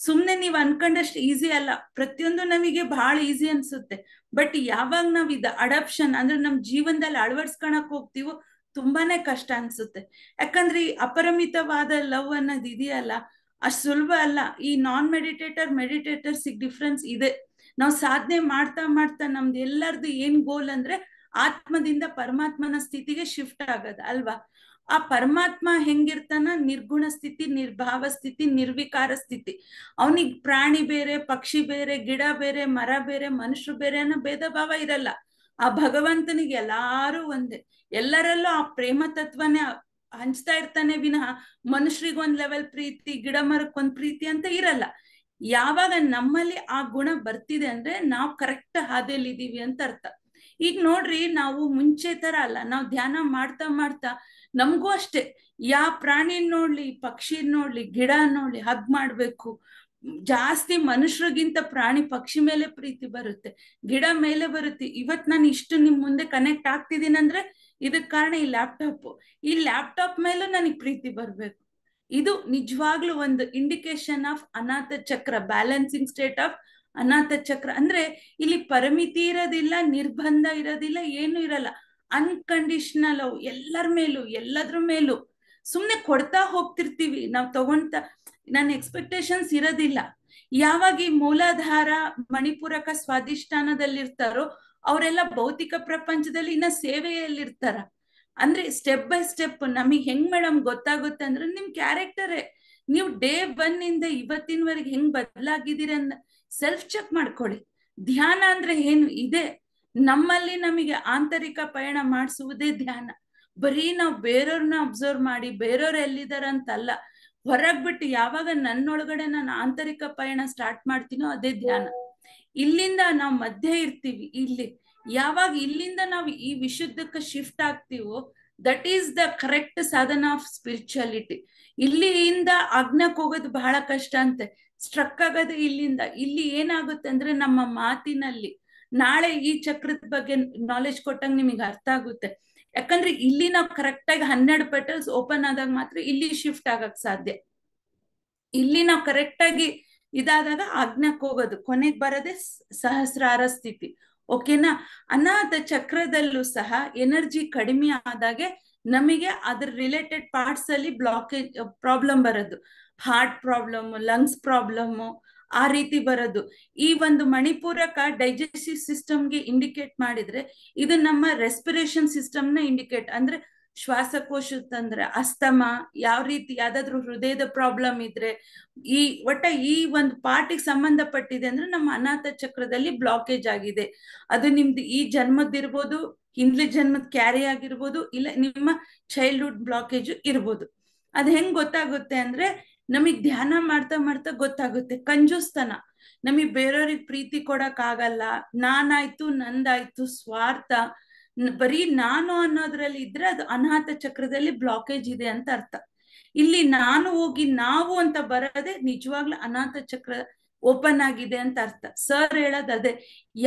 S2: ಸುಮ್ನೆ ನೀವು ಅನ್ಕೊಂಡಷ್ಟು ಈಸಿ ಅಲ್ಲ. ಪ್ರತಿಯೊಂದು ನಮಗೆ ಬಹಳ ಈಸಿ ಅನ್ಸುತ್ತೆ, ಬಟ್ ಯಾವಾಗ ನಾವ್ ಇದು ಅಡಾಪ್ಷನ್ ಅಂದ್ರೆ ನಮ್ ಜೀವನದಲ್ಲಿ ಅಳವಡಿಸ್ಕೊಳಕ್ ಹೋಗ್ತೀವೋ ತುಂಬಾನೇ ಕಷ್ಟ ಅನ್ಸುತ್ತೆ. ಯಾಕಂದ್ರೆ ಈ ಅಪರಿಮಿತವಾದ ಲವ್ ಅನ್ನೋದು ಇದೆಯಲ್ಲ, ಅಷ್ಟು ಸುಲಭ ಅಲ್ಲ. ಈ ನಾನ್ ಮೆಡಿಟೇಟರ್ಸ್ ಡಿಫ್ರೆನ್ಸ್ ಇದೆ. ನಾವು ಸಾಧನೆ ಮಾಡ್ತಾ ಮಾಡ್ತಾ ನಮ್ದು ಎಲ್ಲರದು ಏನ್ ಗೋಲ್ ಅಂದ್ರೆ ಆತ್ಮದಿಂದ ಪರಮಾತ್ಮನ ಸ್ಥಿತಿಗೆ ಶಿಫ್ಟ್ ಆಗದ ಅಲ್ವಾ. ಆ ಪರಮಾತ್ಮ ಹೆಂಗಿರ್ತಾನ, ನಿರ್ಗುಣ ಸ್ಥಿತಿ, ನಿರ್ಭಾವ ಸ್ಥಿತಿ, ನಿರ್ವಿಕಾರ ಸ್ಥಿತಿ. ಅವನಿಗೆ ಪ್ರಾಣಿ ಬೇರೆ, ಪಕ್ಷಿ ಬೇರೆ, ಗಿಡ ಬೇರೆ, ಮರ ಬೇರೆ, ಮನುಷ್ಯರು ಬೇರೆ ಅನ್ನೋ ಭೇದ ಭಾವ ಇರಲ್ಲ. ಆ ಭಗವಂತನಿಗೆ ಎಲ್ಲಾರು ಒಂದೇ, ಎಲ್ಲರಲ್ಲೂ ಆ ಪ್ರೇಮ ತತ್ವನೇ ಹಂಚ್ತಾ ಇರ್ತಾನೆ ವಿನಃ ಮನುಷ್ಯರಿಗೊಂದ್ ಲೆವೆಲ್ ಪ್ರೀತಿ, ಗಿಡ ಮರಕ್ಕೊಂದ್ ಪ್ರೀತಿ ಅಂತ ಇರಲ್ಲ. ಯಾವಾಗ ನಮ್ಮಲ್ಲಿ ಆ ಗುಣ ಬರ್ತಿದೆ ಅಂದ್ರೆ ನಾವು ಕರೆಕ್ಟ್ ಹಾದಿಯಲ್ಲಿ ಇದೀವಿ ಅಂತ ಅರ್ಥ. ಈಗ ನೋಡ್ರಿ, ನಾವು ಮುಂಚೆ ತರ ಅಲ್ಲ, ನಾವು ಧ್ಯಾನ ಮಾಡ್ತಾ ಮಾಡ್ತಾ ನಮಗೂ ಅಷ್ಟೇ, ಯಾವ ಪ್ರಾಣಿ ನೋಡ್ಲಿ, ಪಕ್ಷಿ ನೋಡ್ಲಿ, ಗಿಡ ನೋಡ್ಲಿ ಹಗ್ ಮಾಡ್ಬೇಕು. ಜಾಸ್ತಿ ಮನುಷ್ಯರಿಗಿಂತ ಪ್ರಾಣಿ ಪಕ್ಷಿ ಮೇಲೆ ಪ್ರೀತಿ ಬರುತ್ತೆ, ಗಿಡ ಮೇಲೆ ಬರುತ್ತೆ. ಇವತ್ ನಾನು ಇಷ್ಟು ನಿಮ್ ಮುಂದೆ ಕನೆಕ್ಟ್ ಆಗ್ತಿದ್ದೀನಿ ಅಂದ್ರೆ ಇದಕ್ ಕಾರಣ ಈ ಲ್ಯಾಪ್ಟಾಪ್. ಈ ಲ್ಯಾಪ್ಟಾಪ್ ಮೇಲೂ ನನಗೆ ಪ್ರೀತಿ ಬರ್ಬೇಕು. ಇದು ನಿಜವಾಗ್ಲೂ ಒಂದು ಇಂಡಿಕೇಶನ್ ಆಫ್ ಅನಾಥ ಚಕ್ರ, ಬ್ಯಾಲೆನ್ಸಿಂಗ್ ಸ್ಟೇಟ್ ಆಫ್ ಅನಾಥ ಚಕ್ರ. ಅಂದ್ರೆ ಇಲ್ಲಿ ಪರಿಮಿತಿ ಇರೋದಿಲ್ಲ, ನಿರ್ಬಂಧ ಇರೋದಿಲ್ಲ, ಏನು ಇರಲ್ಲ. ಅನ್ಕಂಡೀಷನಲ್ ಅವು ಎಲ್ಲರ ಮೇಲೂ, ಎಲ್ಲದ್ರ ಮೇಲೂ ಸುಮ್ನೆ ಕೊಡ್ತಾ ಹೋಗ್ತಿರ್ತೀವಿ ನಾವು ತಗೊಂತ. ನನ್ನ ಎಕ್ಸ್ಪೆಕ್ಟೇಷನ್ಸ್ ಇರೋದಿಲ್ಲ. ಯಾವಾಗ ಈ ಮೂಲಾಧಾರ ಮಣಿಪೂರಕ ಸ್ವಾಧಿಷ್ಠಾನದಲ್ಲಿರ್ತಾರೋ ಅವರೆಲ್ಲ ಭೌತಿಕ ಪ್ರಪಂಚದಲ್ಲಿ ಇನ್ನ ಸೇವೆಯಲ್ಲಿರ್ತಾರ. ಅಂದ್ರೆ ಸ್ಟೆಪ್ ಬೈ ಸ್ಟೆಪ್ ನಮಗ್ ಹೆಂಗ್ ಮೇಡಮ್ ಗೊತ್ತಾಗುತ್ತೆ ಅಂದ್ರೆ ನಿಮ್ ಕ್ಯಾರೆಕ್ಟರೇ, ನೀವು ಡೇ 1 ಇಂದ ಇವತ್ತಿನವರೆಗೆ ಹೆಂಗ್ ಬದಲಾಗಿದ್ದೀರಿ ಅಂತ ಸೆಲ್ಫ್ ಚೆಕ್ ಮಾಡ್ಕೊಳ್ಳಿ. ಧ್ಯಾನ ಅಂದ್ರೆ ಏನು ಇದೆ, ನಮ್ಮಲ್ಲಿ ನಮಗೆ ಆಂತರಿಕ ಪಯಣ ಮಾಡಿಸುವುದೇ ಧ್ಯಾನ. ಬರೀ ನಾವು ಬೇರೆಯವ್ರನ್ನ ಅಬ್ಸರ್ವ್ ಮಾಡಿ ಬೇರೆಯವ್ರು ಎಲ್ಲಿದಾರ ಅಂತಲ್ಲ, ಹೊರಗ್ ಬಿಟ್ಟು ಯಾವಾಗ ನನ್ನೊಳಗಡೆ ನಾನು ಆಂತರಿಕ ಪಯಣ ಸ್ಟಾರ್ಟ್ ಮಾಡ್ತೀನೋ ಅದೇ ಧ್ಯಾನ. ಇಲ್ಲಿಂದ ನಾವು ಮಧ್ಯೆ ಇರ್ತೀವಿ. ಇಲ್ಲಿ ಯಾವಾಗ ಇಲ್ಲಿಂದ ನಾವು ಈ ವಿಶುದ್ಧಕ್ಕೆ ಶಿಫ್ಟ್ ಆಗ್ತೀವೋ that is the correct sadhana of spirituality. ಇಲ್ಲಿಂದ ಅಗ್ನಕ್ಕೆ ಹೋಗೋದು ಬಹಳ ಕಷ್ಟ ಅಂತೆ, ಸ್ಟ್ರಕ್ ಆಗೋದು ಇಲ್ಲಿಂದ. ಇಲ್ಲಿ ಏನಾಗುತ್ತೆ ಅಂದ್ರೆ ನಮ್ಮ ಮಾತಿನಲ್ಲಿ ನಾಳೆ ಈ ಚಕ್ರದ ಬಗ್ಗೆ ನಾಲೆಜ್ ಕೊಟ್ಟಂಗೆ ನಿಮಗೆ ಅರ್ಥ ಆಗುತ್ತೆ. ಯಾಕಂದ್ರೆ ಇಲ್ಲಿ ನಾವು ಕರೆಕ್ಟ್ ಆಗಿ 12 ಪೆಟಲ್ಸ್ ಓಪನ್ ಆದಾಗ ಮಾತ್ರ ಇಲ್ಲಿ ಶಿಫ್ಟ್ ಆಗಕ್ ಸಾಧ್ಯ. ಇಲ್ಲಿ ನಾವು ಕರೆಕ್ಟ್ ಆಗಿ ಇದಾದಾಗ ಆಜ್ಞಕ್ಕೆ ಹೋಗೋದು, ಕೊನೆಗೆ ಬರೋದೇ ಸಹಸ್ರಾರ ಸ್ಥಿತಿ. ಓಕೆನಾ. ಅನಾಥ ಚಕ್ರದಲ್ಲೂ ಸಹ ಎನರ್ಜಿ ಕಡಿಮೆ ಆದಾಗೆ ನಮಗೆ ಅದ್ರ ರಿಲೇಟೆಡ್ ಪಾರ್ಟ್ಸ್ ಅಲ್ಲಿ ಬ್ಲಾಕೇಜ್ ಪ್ರಾಬ್ಲಮ್ ಬರೋದು, ಹಾರ್ಟ್ ಪ್ರಾಬ್ಲಮ್, ಲಂಗ್ಸ್ ಪ್ರಾಬ್ಲಮ್, ಆ ರೀತಿ ಬರೋದು. ಈ ಒಂದು ಮಣಿಪೂರಕ ಡೈಜೆಸ್ಟಿವ್ ಸಿಸ್ಟಮ್ಗೆ ಇಂಡಿಕೇಟ್ ಮಾಡಿದ್ರೆ ಇದು ನಮ್ಮ ರೆಸ್ಪಿರೇಷನ್ ಸಿಸ್ಟಮ್ನ ಇಂಡಿಕೇಟ್. ಅಂದ್ರೆ ಶ್ವಾಸಕೋಶ ತಂದ್ರೆ ಅಸ್ತಮ, ಯಾವ ರೀತಿ ಯಾವ್ದಾದ್ರು ಹೃದಯದ ಪ್ರಾಬ್ಲಮ್ ಇದ್ರೆ ಈ ಈ ಒಂದು ಪಾರ್ಟಿಗೆ ಸಂಬಂಧಪಟ್ಟಿದೆ ಅಂದ್ರೆ ನಮ್ಮ ಅನಾಥ ಚಕ್ರದಲ್ಲಿ ಬ್ಲಾಕೇಜ್ ಆಗಿದೆ. ಅದು ನಿಮ್ದು ಈ ಜನ್ಮದ್ದಿರ್ಬೋದು, ಹಿಂದ್ಲಿ ಜನ್ಮದ ಕ್ಯಾರಿ ಆಗಿರ್ಬೋದು, ಇಲ್ಲ ನಿಮ್ಮ ಚೈಲ್ಡ್ಹುಡ್ ಬ್ಲಾಕೇಜ್ ಇರ್ಬೋದು. ಅದ್ ಹೆಂಗ್ ಗೊತ್ತಾಗುತ್ತೆ ಅಂದ್ರೆ ನಮಗ್ ಧ್ಯಾನ ಮಾಡ್ತಾ ಮಾಡ್ತಾ ಗೊತ್ತಾಗುತ್ತೆ. ಕಂಜೂಸ್ತನ, ನಮಗ್ ಬೇರೆಯವ್ರಿಗೆ ಪ್ರೀತಿ ಕೊಡಕ್ ಆಗಲ್ಲ, ನಾನಾಯ್ತು ನಂದಾಯ್ತು ಸ್ವಾರ್ಥ, ಬರೀ ನಾನು ಅನ್ನೋದ್ರಲ್ಲಿ ಇದ್ರೆ ಅದು ಅನಾಥ ಚಕ್ರದಲ್ಲಿ ಬ್ಲಾಕೇಜ್ ಇದೆ ಅಂತ ಅರ್ಥ. ಇಲ್ಲಿ ನಾನು ಹೋಗಿ ನಾವು ಅಂತ ಬರೋದೇ ನಿಜವಾಗ್ಲೂ ಅನಾಥ ಚಕ್ರ ಓಪನ್ ಆಗಿದೆ ಅಂತ ಅರ್ಥ. ಸರ್ ಹೇಳೋದ್ ಅದೇ,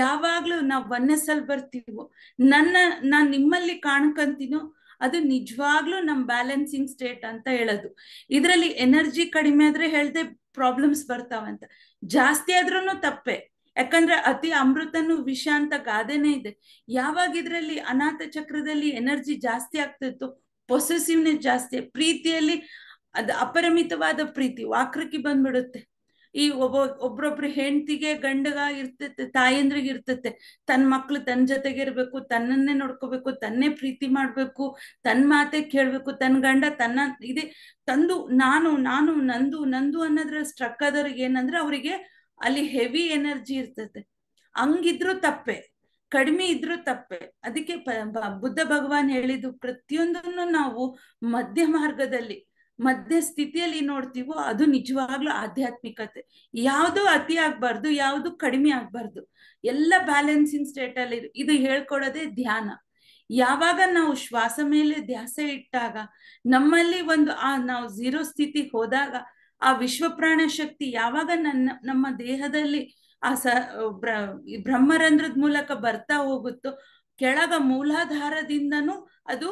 S2: ಯಾವಾಗ್ಲೂ ನಾವು ಒನ್ನೆಸ್ಸಲ್ಲಿ ಬರ್ತೀವೋ, ನಾನ್ ನಿಮ್ಮಲ್ಲಿ ಕಾಣ್ಕಂತೀನೋ ಅದು ನಿಜವಾಗ್ಲೂ ನಮ್ ಬ್ಯಾಲೆನ್ಸಿಂಗ್ ಸ್ಟೇಟ್ ಅಂತ ಹೇಳೋದು. ಇದರಲ್ಲಿ ಎನರ್ಜಿ ಕಡಿಮೆ ಆದ್ರೆ ಹೇಳ್ದೆ ಪ್ರಾಬ್ಲಮ್ಸ್ ಬರ್ತಾವಂತ, ಜಾಸ್ತಿ ಆದ್ರೂ ತಪ್ಪೆ. ಯಾಕಂದ್ರೆ ಅತಿ ಅಮೃತನು ವಿಷ ಅಂತ ಗಾದೆನೇ ಇದೆ. ಯಾವಾಗ ಇದ್ರಲ್ಲಿ ಅನಾಥ ಚಕ್ರದಲ್ಲಿ ಎನರ್ಜಿ ಜಾಸ್ತಿ ಆಗ್ತಿತ್ತು, ಪೊಸೆಸಿವ್ನೆಸ್ ಜಾಸ್ತಿ, ಪ್ರೀತಿಯಲ್ಲಿ ಅದು ಅಪರಿಮಿತವಾದ ಪ್ರೀತಿ ವಾಕ್ರಕ್ಕೆ ಬಂದ್ಬಿಡುತ್ತೆ. ಈ ಒಬ್ರೊಬ್ರು ಹೆಂಡತಿಗೆ ಗಂಡಗ ಇರ್ತೈತೆ, ತಾಯಂದ್ರಿಗೆ ಇರ್ತೈತೆ, ತನ್ನ ಮಕ್ಳು ತನ್ನ ಜೊತೆಗೆ ಇರ್ಬೇಕು, ತನ್ನನ್ನೇ ನೋಡ್ಕೋಬೇಕು, ತನ್ನೇ ಪ್ರೀತಿ ಮಾಡ್ಬೇಕು, ತನ್ನ ಮಾತೆ ಕೇಳ್ಬೇಕು, ತನ್ನ ಗಂಡ ತನ್ನ ಇದೆ ತಂದು ನಾನು ನಾನು ನಂದು ನಂದು ಅನ್ನೋದ್ರ ಸ್ಟ್ರಕ್ ಆದವ್ರಿಗೆ ಏನಂದ್ರೆ ಅವರಿಗೆ ಅಲ್ಲಿ ಹೆವಿ ಎನರ್ಜಿ ಇರ್ತೈತೆ. ಹಂಗಿದ್ರು ತಪ್ಪೆ, ಕಡಿಮೆ ಇದ್ರು ತಪ್ಪೆ. ಅದಕ್ಕೆ ಬುದ್ಧ ಭಗವಾನ್ ಹೇಳಿದ್ದು ಪ್ರತಿಯೊಂದನ್ನು ನಾವು ಮಧ್ಯ ಮಾರ್ಗದಲ್ಲಿ, ಮಧ್ಯ ಸ್ಥಿತಿಯಲ್ಲಿ ನೋಡ್ತೀವೋ ಅದು ನಿಜವಾಗ್ಲೂ ಆಧ್ಯಾತ್ಮಿಕತೆ. ಯಾವುದು ಅತಿ ಆಗ್ಬಾರ್ದು, ಯಾವುದು ಕಡಿಮೆ ಆಗ್ಬಾರ್ದು, ಎಲ್ಲ ಬ್ಯಾಲೆನ್ಸಿಂಗ್ ಸ್ಟೇಟ್ ಅಲ್ಲಿ ಇದು ಹೇಳ್ಕೊಡೋದೇ ಧ್ಯಾನ. ಯಾವಾಗ ನಾವು ಶ್ವಾಸ ಮೇಲೆ ಧ್ಯಾಸ ಇಟ್ಟಾಗ, ನಮ್ಮಲ್ಲಿ ಒಂದು ನಾವು ಝೀರೋ ಸ್ಥಿತಿಗೆ ಹೋದಾಗ ಆ ವಿಶ್ವಪ್ರಾಣ ಶಕ್ತಿ ಯಾವಾಗ ನಮ್ಮ ದೇಹದಲ್ಲಿ ಆ ಬ್ರಹ್ಮರಂಧ್ರದ ಮೂಲಕ ಬರ್ತಾ ಹೋಗುತ್ತೋ, ಕೆಳಗ ಮೂಲಾಧಾರದಿಂದನೂ ಅದು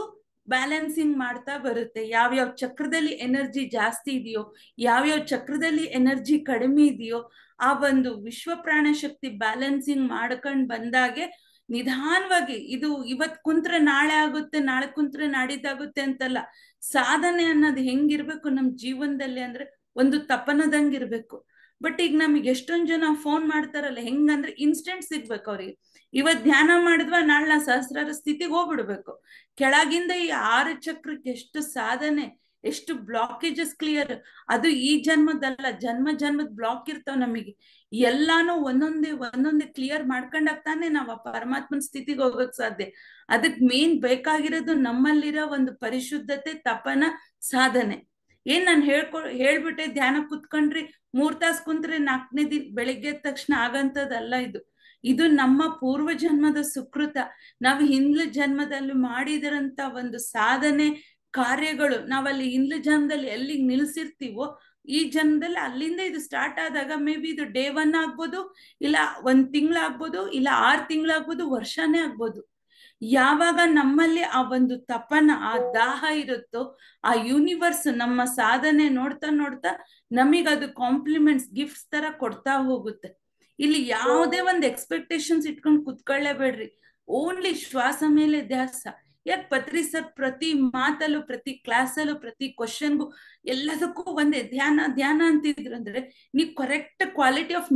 S2: ಬ್ಯಾಲೆನ್ಸಿಂಗ್ ಮಾಡ್ತಾ ಬರುತ್ತೆ. ಯಾವ್ಯಾವ ಚಕ್ರದಲ್ಲಿ ಎನರ್ಜಿ ಜಾಸ್ತಿ ಇದೆಯೋ, ಯಾವ್ಯಾವ ಚಕ್ರದಲ್ಲಿ ಎನರ್ಜಿ ಕಡಿಮೆ ಇದೆಯೋ, ಆ ಒಂದು ವಿಶ್ವಪ್ರಾಣ ಶಕ್ತಿ ಬ್ಯಾಲೆನ್ಸಿಂಗ್ ಮಾಡ್ಕೊಂಡ್ ಬಂದಾಗೆ ನಿಧಾನವಾಗಿ, ಇದು ಇವತ್ ಕುಂತ್ರೆ ನಾಳೆ ಆಗುತ್ತೆ, ನಾಳೆ ಕುಂತ್ರೆ ನಾಡಿದ್ದಾಗುತ್ತೆ ಅಂತಲ್ಲ. ಸಾಧನೆ ಅನ್ನೋದು ಹೆಂಗಿರ್ಬೇಕು ನಮ್ ಜೀವನದಲ್ಲಿ ಅಂದ್ರೆ ಒಂದು ತಪನದಂಗಿರ್ಬೇಕು. ಬಟ್ ಈಗ ನಮಗೆ ಎಷ್ಟೊಂದ್ ಜನ ಫೋನ್ ಮಾಡ್ತಾರಲ್ಲ, ಹೆಂಗಂದ್ರೆ ಇನ್ಸ್ಟೆಂಟ್ ಸಿಗ್ಬೇಕು ಅವ್ರಿಗೆ. ಇವತ್ ಧ್ಯಾನ ಮಾಡಿದ್ವಾ ನಾಳೆ ನಾ ಸಹಸ್ರಾರ ಸ್ಥಿತಿಗೆ ಹೋಗ್ಬಿಡ್ಬೇಕು. ಕೆಳಗಿಂದ ಈ 6 ಚಕ್ರಕ್ಕೆ ಎಷ್ಟು ಸಾಧನೆ, ಎಷ್ಟು ಬ್ಲಾಕೇಜಸ್ ಕ್ಲಿಯರ್. ಅದು ಈ ಜನ್ಮದಲ್ಲ, ಜನ್ಮದ ಬ್ಲಾಕ್ ಇರ್ತಾವ ನಮಗೆ. ಎಲ್ಲಾನು ಒಂದೊಂದೇ ಕ್ಲಿಯರ್ ಮಾಡ್ಕೊಂಡಾಗ್ತಾನೆ ನಾವ್ ಆ ಪರಮಾತ್ಮನ ಸ್ಥಿತಿಗೆ ಹೋಗಕ್ ಸಾಧ್ಯ. ಅದಕ್ ಮೇನ್ ಬೇಕಾಗಿರೋದು ನಮ್ಮಲ್ಲಿರೋ ಒಂದು ಪರಿಶುದ್ಧತೆ, ತಪನ, ಸಾಧನೆ. ನಾನು ಹೇಳ್ಬಿಟ್ಟೆ ಧ್ಯಾನ ಕುತ್ಕೊಂಡ್ರಿ 3 ತಾಸು ಕುಂತ್ರೆ 4ನೇ ಬೆಳಿಗ್ಗೆ ಎದ್ದ ತಕ್ಷಣ ಆಗಂತದಲ್ಲ ಇದು. ಇದು ನಮ್ಮ ಪೂರ್ವ ಜನ್ಮದ ಸುಕೃತ. ನಾವು ಹಿಂದ್ಲ ಜನ್ಮದಲ್ಲಿ ಮಾಡಿದಿರಂತ ಒಂದು ಸಾಧನೆ ಕಾರ್ಯಗಳು ನಾವಲ್ಲಿ ಹಿಂದ್ಲ ಜನ್ಮದಲ್ಲಿ ಎಲ್ಲಿಗೆ ನಿಲ್ಸಿರ್ತೀವೋ, ಈ ಜನ್ಮದಲ್ಲಿ ಅಲ್ಲಿಂದ ಇದು ಸ್ಟಾರ್ಟ್ ಆದಾಗ ಮೇ ಬಿ ಇದು ಡೇ 1 ಆಗ್ಬೋದು, ಇಲ್ಲ 1 ತಿಂಗಳಾಗ್ಬೋದು, ಇಲ್ಲ 6 ತಿಂಗಳಾಗ್ಬೋದು, ವರ್ಷನೇ ಆಗ್ಬೋದು. ಯಾವಾಗ ನಮ್ಮಲ್ಲಿ ಆ ಒಂದು ತಪನ, ಆ ದಾಹ ಇರುತ್ತೋ, ಆ ಯೂನಿವರ್ಸ್ ನಮ್ಮ ಸಾಧನೆ ನೋಡ್ತಾ ನೋಡ್ತಾ ನಮಗದು ಕಾಂಪ್ಲಿಮೆಂಟ್ಸ್, ಗಿಫ್ಟ್ಸ್ ತರ ಕೊಡ್ತಾ ಹೋಗುತ್ತೆ. ಇಲ್ಲಿ ಯಾವುದೇ ಒಂದು ಎಕ್ಸ್ಪೆಕ್ಟೇಷನ್ಸ್ ಇಟ್ಕೊಂಡು ಕುತ್ಕೊಳ್ಳೇಬೇಡ್ರಿ. ಓನ್ಲಿ ಶ್ವಾಸ ಮೇಲೆ ಧ್ಯಾಸ. ಯಾಕೆ ಪತ್ರಿ ಸರ್ ಪ್ರತಿ ಮಾತಲ್ಲೂ, ಪ್ರತಿ ಕ್ಲಾಸಲ್ಲೂ, ಪ್ರತಿ ಕ್ವಶನ್ಗೂ ಎಲ್ಲದಕ್ಕೂ ಒಂದೇ ಧ್ಯಾನ ಅಂತಿದ್ರು ಅಂದ್ರೆ, ನೀವು ಕರೆಕ್ಟ್ ಕ್ವಾಲಿಟಿ ಆಫ್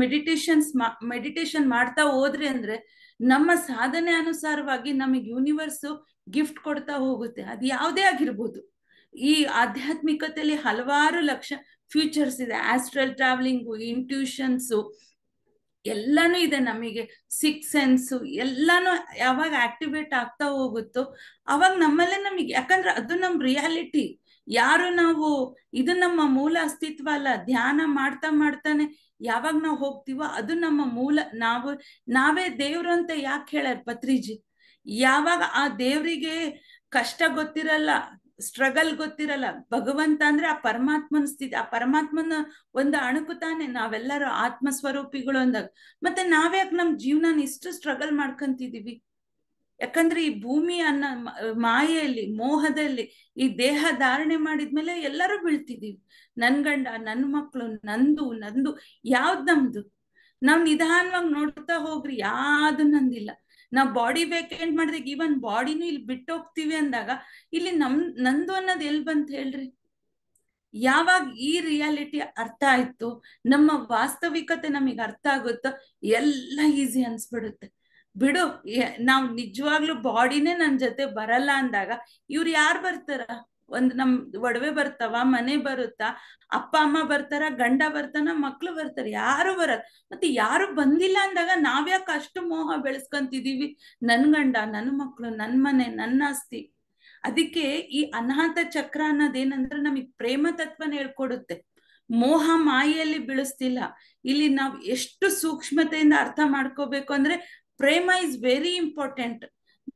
S2: ಮೆಡಿಟೇಷನ್ ಮಾಡ್ತಾ ಹೋದ್ರಿ ಅಂದ್ರೆ ನಮ್ಮ ಸಾಧನೆ ಅನುಸಾರವಾಗಿ ನಮಗೆ ಯೂನಿವರ್ಸ್ ಗಿಫ್ಟ್ ಕೊಡ್ತಾ ಹೋಗುತ್ತೆ. ಅದು ಯಾವುದೇ ಆಗಿರ್ಬೋದು. ಈ ಆಧ್ಯಾತ್ಮಿಕತೆಯಲ್ಲಿ ಹಲವಾರು ಲಕ್ಷ ಫ್ಯೂಚರ್ಸ್ ಇದೆ. ಆಸ್ಟ್ರಲ್ ಟ್ರಾವೆಲಿಂಗು, ಇಂಟ್ಯೂಷನ್ಸು ಎಲ್ಲಾನು ಇದೆ ನಮಗೆ. 6 ಸೆನ್ಸು ಎಲ್ಲಾನು ಯಾವಾಗ ಆಕ್ಟಿವೇಟ್ ಆಗ್ತಾ ಹೋಗುತ್ತೋ ಅವಾಗ ನಮ್ಮಲ್ಲೇ ನಮಗೆ, ಯಾಕಂದ್ರೆ ಅದು ನಮ್ ರಿಯಾಲಿಟಿ. ಯಾರು ನಾವು, ಇದು ನಮ್ಮ ಮೂಲ ಅಸ್ತಿತ್ವ ಅಲ್ಲ. ಧ್ಯಾನ ಮಾಡ್ತಾನೆ ಯಾವಾಗ ನಾವು ಹೋಗ್ತೀವೋ ಅದು ನಮ್ಮ ಮೂಲ. ನಾವೇ ದೇವ್ರು ಅಂತ ಯಾಕೆ ಹೇಳ್ಯಾರ ಪತ್ರಿಜಿ? ಯಾವಾಗ ಆ ದೇವ್ರಿಗೆ ಕಷ್ಟ ಗೊತ್ತಿರಲ್ಲ, ಸ್ಟ್ರಗಲ್ ಗೊತ್ತಿರಲ್ಲ. ಭಗವಂತ ಅಂದ್ರೆ ಆ ಪರಮಾತ್ಮನ ಸ್ಥಿತಿ, ಆ ಪರಮಾತ್ಮನ ಒಂದು ಅಣುಕು ತಾನೆ. ನಾವೆಲ್ಲರೂ ಆತ್ಮ ಸ್ವರೂಪಿಗಳು ಅಂದಾಗ ಮತ್ತೆ ನಾವ್ಯಾಕೆ ನಮ್ ಜೀವನ ಇಷ್ಟು ಸ್ಟ್ರಗಲ್ ಮಾಡ್ಕೊಂತಿದೀವಿ? ಯಾಕಂದ್ರೆ ಈ ಭೂಮಿ ಅನ್ನ ಮಾಯೆಯಲ್ಲಿ, ಮೋಹದಲ್ಲಿ ಈ ದೇಹ ಧಾರಣೆ ಮಾಡಿದ್ಮೇಲೆ ಎಲ್ಲರೂ ಬೀಳ್ತಿದೀವಿ. ನನ್ ಗಂಡ, ನನ್ ಮಕ್ಳು, ನಂದು ಯಾವ್ದು ನಮ್ದು? ನಾವ್ ನಿಧಾನವಾಗಿ ನೋಡ್ತಾ ಹೋಗ್ರಿ, ಯಾವ್ದು ನಂದಿಲ್ಲ. ನಾವ್ ಬಾಡಿ ವೇಕೆಂಟ್ ಮಾಡಿದಾಗ ಈವನ್ ಬಾಡಿನೂ ಇಲ್ಲಿ ಬಿಟ್ಟು ಹೋಗ್ತೀವಿ ಅಂದಾಗ ಇಲ್ಲಿ ನಂದು ಅನ್ನೋದು ಎಲ್ ಬಂತ ಹೇಳ್ರಿ? ಯಾವಾಗ ಈ ರಿಯಾಲಿಟಿ ಅರ್ಥ ಆಯ್ತು, ನಮ್ಮ ವಾಸ್ತವಿಕತೆ ನಮಗೆ ಅರ್ಥ ಆಗುತ್ತೋ ಎಲ್ಲ ಈಸಿ ಅನ್ಸ್ಬಿಡುತ್ತೆ. ಬಿಡು, ನಾವ್ ನಿಜವಾಗ್ಲೂ ಬಾಡಿನೇ ನನ್ ಜೊತೆ ಬರಲ್ಲ ಅಂದಾಗ ಇವ್ರು ಯಾರು ಬರ್ತಾರ? ನಮ್ ಒಡವೆ ಬರ್ತಾವ, ಮನೆ ಬರುತ್ತಾ, ಅಪ್ಪ ಅಮ್ಮ ಬರ್ತಾರ, ಗಂಡ ಬರ್ತಾನ, ಮಕ್ಳು ಬರ್ತಾರ? ಯಾರು ಬರಲ್ಲ. ಮತ್ತೆ ಯಾರು ಬಂದಿಲ್ಲ ಅಂದಾಗ ನಾವ್ಯಾಕೆ ಅಷ್ಟು ಮೋಹ ಬೆಳೆಸ್ಕೊಂತಿದೀವಿ? ನನ್ ಗಂಡ, ನನ್ ಮಕ್ಳು, ನನ್ ಮನೆ, ನನ್ನ ಆಸ್ತಿ. ಅದಕ್ಕೆ ಈ ಅನಾಥ ಚಕ್ರ ಅನ್ನೋದೇನಂದ್ರೆ ನಮಗ್ ಪ್ರೇಮ ತತ್ವನ ಹೇಳ್ಕೊಡುತ್ತೆ. ಮೋಹ ಮಾಯೆಯಲ್ಲಿ ಬೀಳಿಸ್ತಿಲ್ಲ. ಇಲ್ಲಿ ನಾವು ಎಷ್ಟು ಸೂಕ್ಷ್ಮತೆಯಿಂದ ಅರ್ಥ ಮಾಡ್ಕೋಬೇಕು ಅಂದ್ರೆ, ಪ್ರೇಮ ಇಸ್ ವೆರಿ ಇಂಪಾರ್ಟೆಂಟ್.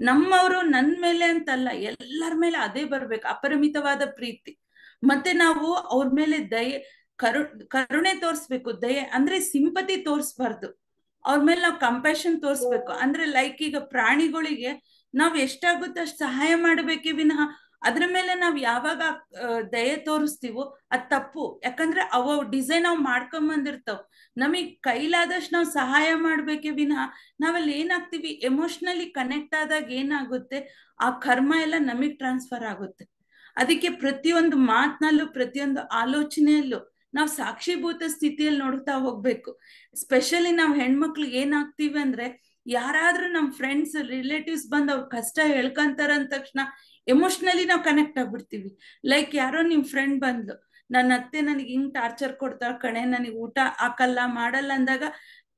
S2: ನಮ್ಮವರು ನನ್ ಮೇಲೆ ಅಂತಲ್ಲ, ಎಲ್ಲರ ಮೇಲೆ ಅದೇ ಬರ್ಬೇಕು, ಅಪರಿಮಿತವಾದ ಪ್ರೀತಿ. ಮತ್ತೆ ನಾವು ಅವ್ರ ಮೇಲೆ ಕರುಣೆ ತೋರಿಸ್ಬೇಕು. ದಯೆ ಅಂದ್ರೆ ಸಿಂಪತಿ ತೋರಿಸ್ಬಾರ್ದು. ಅವ್ರ ಮೇಲೆ ನಾವು ಕಂಪ್ಯಾಷನ್ ತೋರಿಸ್ಬೇಕು. ಅಂದ್ರೆ ಲೈಕ್ ಈಗ ಪ್ರಾಣಿಗಳಿಗೆ ನಾವ್ ಎಷ್ಟಾಗುತ್ತೋ ಅಷ್ಟು ಸಹಾಯ ಮಾಡ್ಬೇಕೇ ವಿನಃ ಅದ್ರ ಮೇಲೆ ನಾವ್ ಯಾವಾಗ ದಯೆ ತೋರಿಸ್ತೀವೋ ಅದ್ ತಪ್ಪು. ಯಾಕಂದ್ರೆ ಅವ ಡಿಸೈನ್ ನಾವ್ ಮಾಡ್ಕೊಂಡ್ ಬಂದಿರ್ತಾವ್. ನಮಗ್ ಕೈಲಾದಷ್ಟು ನಾವ್ ಸಹಾಯ ಮಾಡ್ಬೇಕೇ ವಿನಃ ನಾವಲ್ಲಿ ಏನಾಗ್ತೀವಿ, ಎಮೋಷನಲಿ ಕನೆಕ್ಟ್ ಆದಾಗ ಏನಾಗುತ್ತೆ, ಆ ಕರ್ಮ ಎಲ್ಲ ನಮಗ್ ಟ್ರಾನ್ಸ್ಫರ್ ಆಗುತ್ತೆ. ಅದಕ್ಕೆ ಪ್ರತಿಯೊಂದು ಮಾತಿನಲ್ಲೂ, ಪ್ರತಿಯೊಂದು ಆಲೋಚನೆಯಲ್ಲೂ ನಾವು ಸಾಕ್ಷೀಭೂತ ಸ್ಥಿತಿಯಲ್ಲಿ ನೋಡ್ತಾ ಹೋಗ್ಬೇಕು. ಸ್ಪೆಷಲಿ ನಾವ್ ಹೆಣ್ಮಕ್ಳಿಗೆ ಏನಾಗ್ತೀವಿ ಅಂದ್ರೆ, ಯಾರಾದ್ರೂ ನಮ್ ಫ್ರೆಂಡ್ಸ್, ರಿಲೇಟಿವ್ಸ್ ಬಂದ್ ಅವ್ರ ಕಷ್ಟ ಹೇಳ್ಕೊಂತಾರ ಅಂದ ತಕ್ಷಣ ಎಮೋಷನಲಿ ನಾವು ಕನೆಕ್ಟ್ ಆಗ್ಬಿಡ್ತೀವಿ. ಲೈಕ್ ಯಾರೋ ನಿಮ್ ಫ್ರೆಂಡ್ ಬಂದು, ನನ್ನ ಅತ್ತೆ ನನಗೆ ಹಿಂಗ್ ಟಾರ್ಚರ್ ಕೊಡ್ತಾಳ ಕಣೆ, ನನಗೆ ಊಟ ಹಾಕಲ್ಲ, ಮಾಡಲ್ಲ ಅಂದಾಗ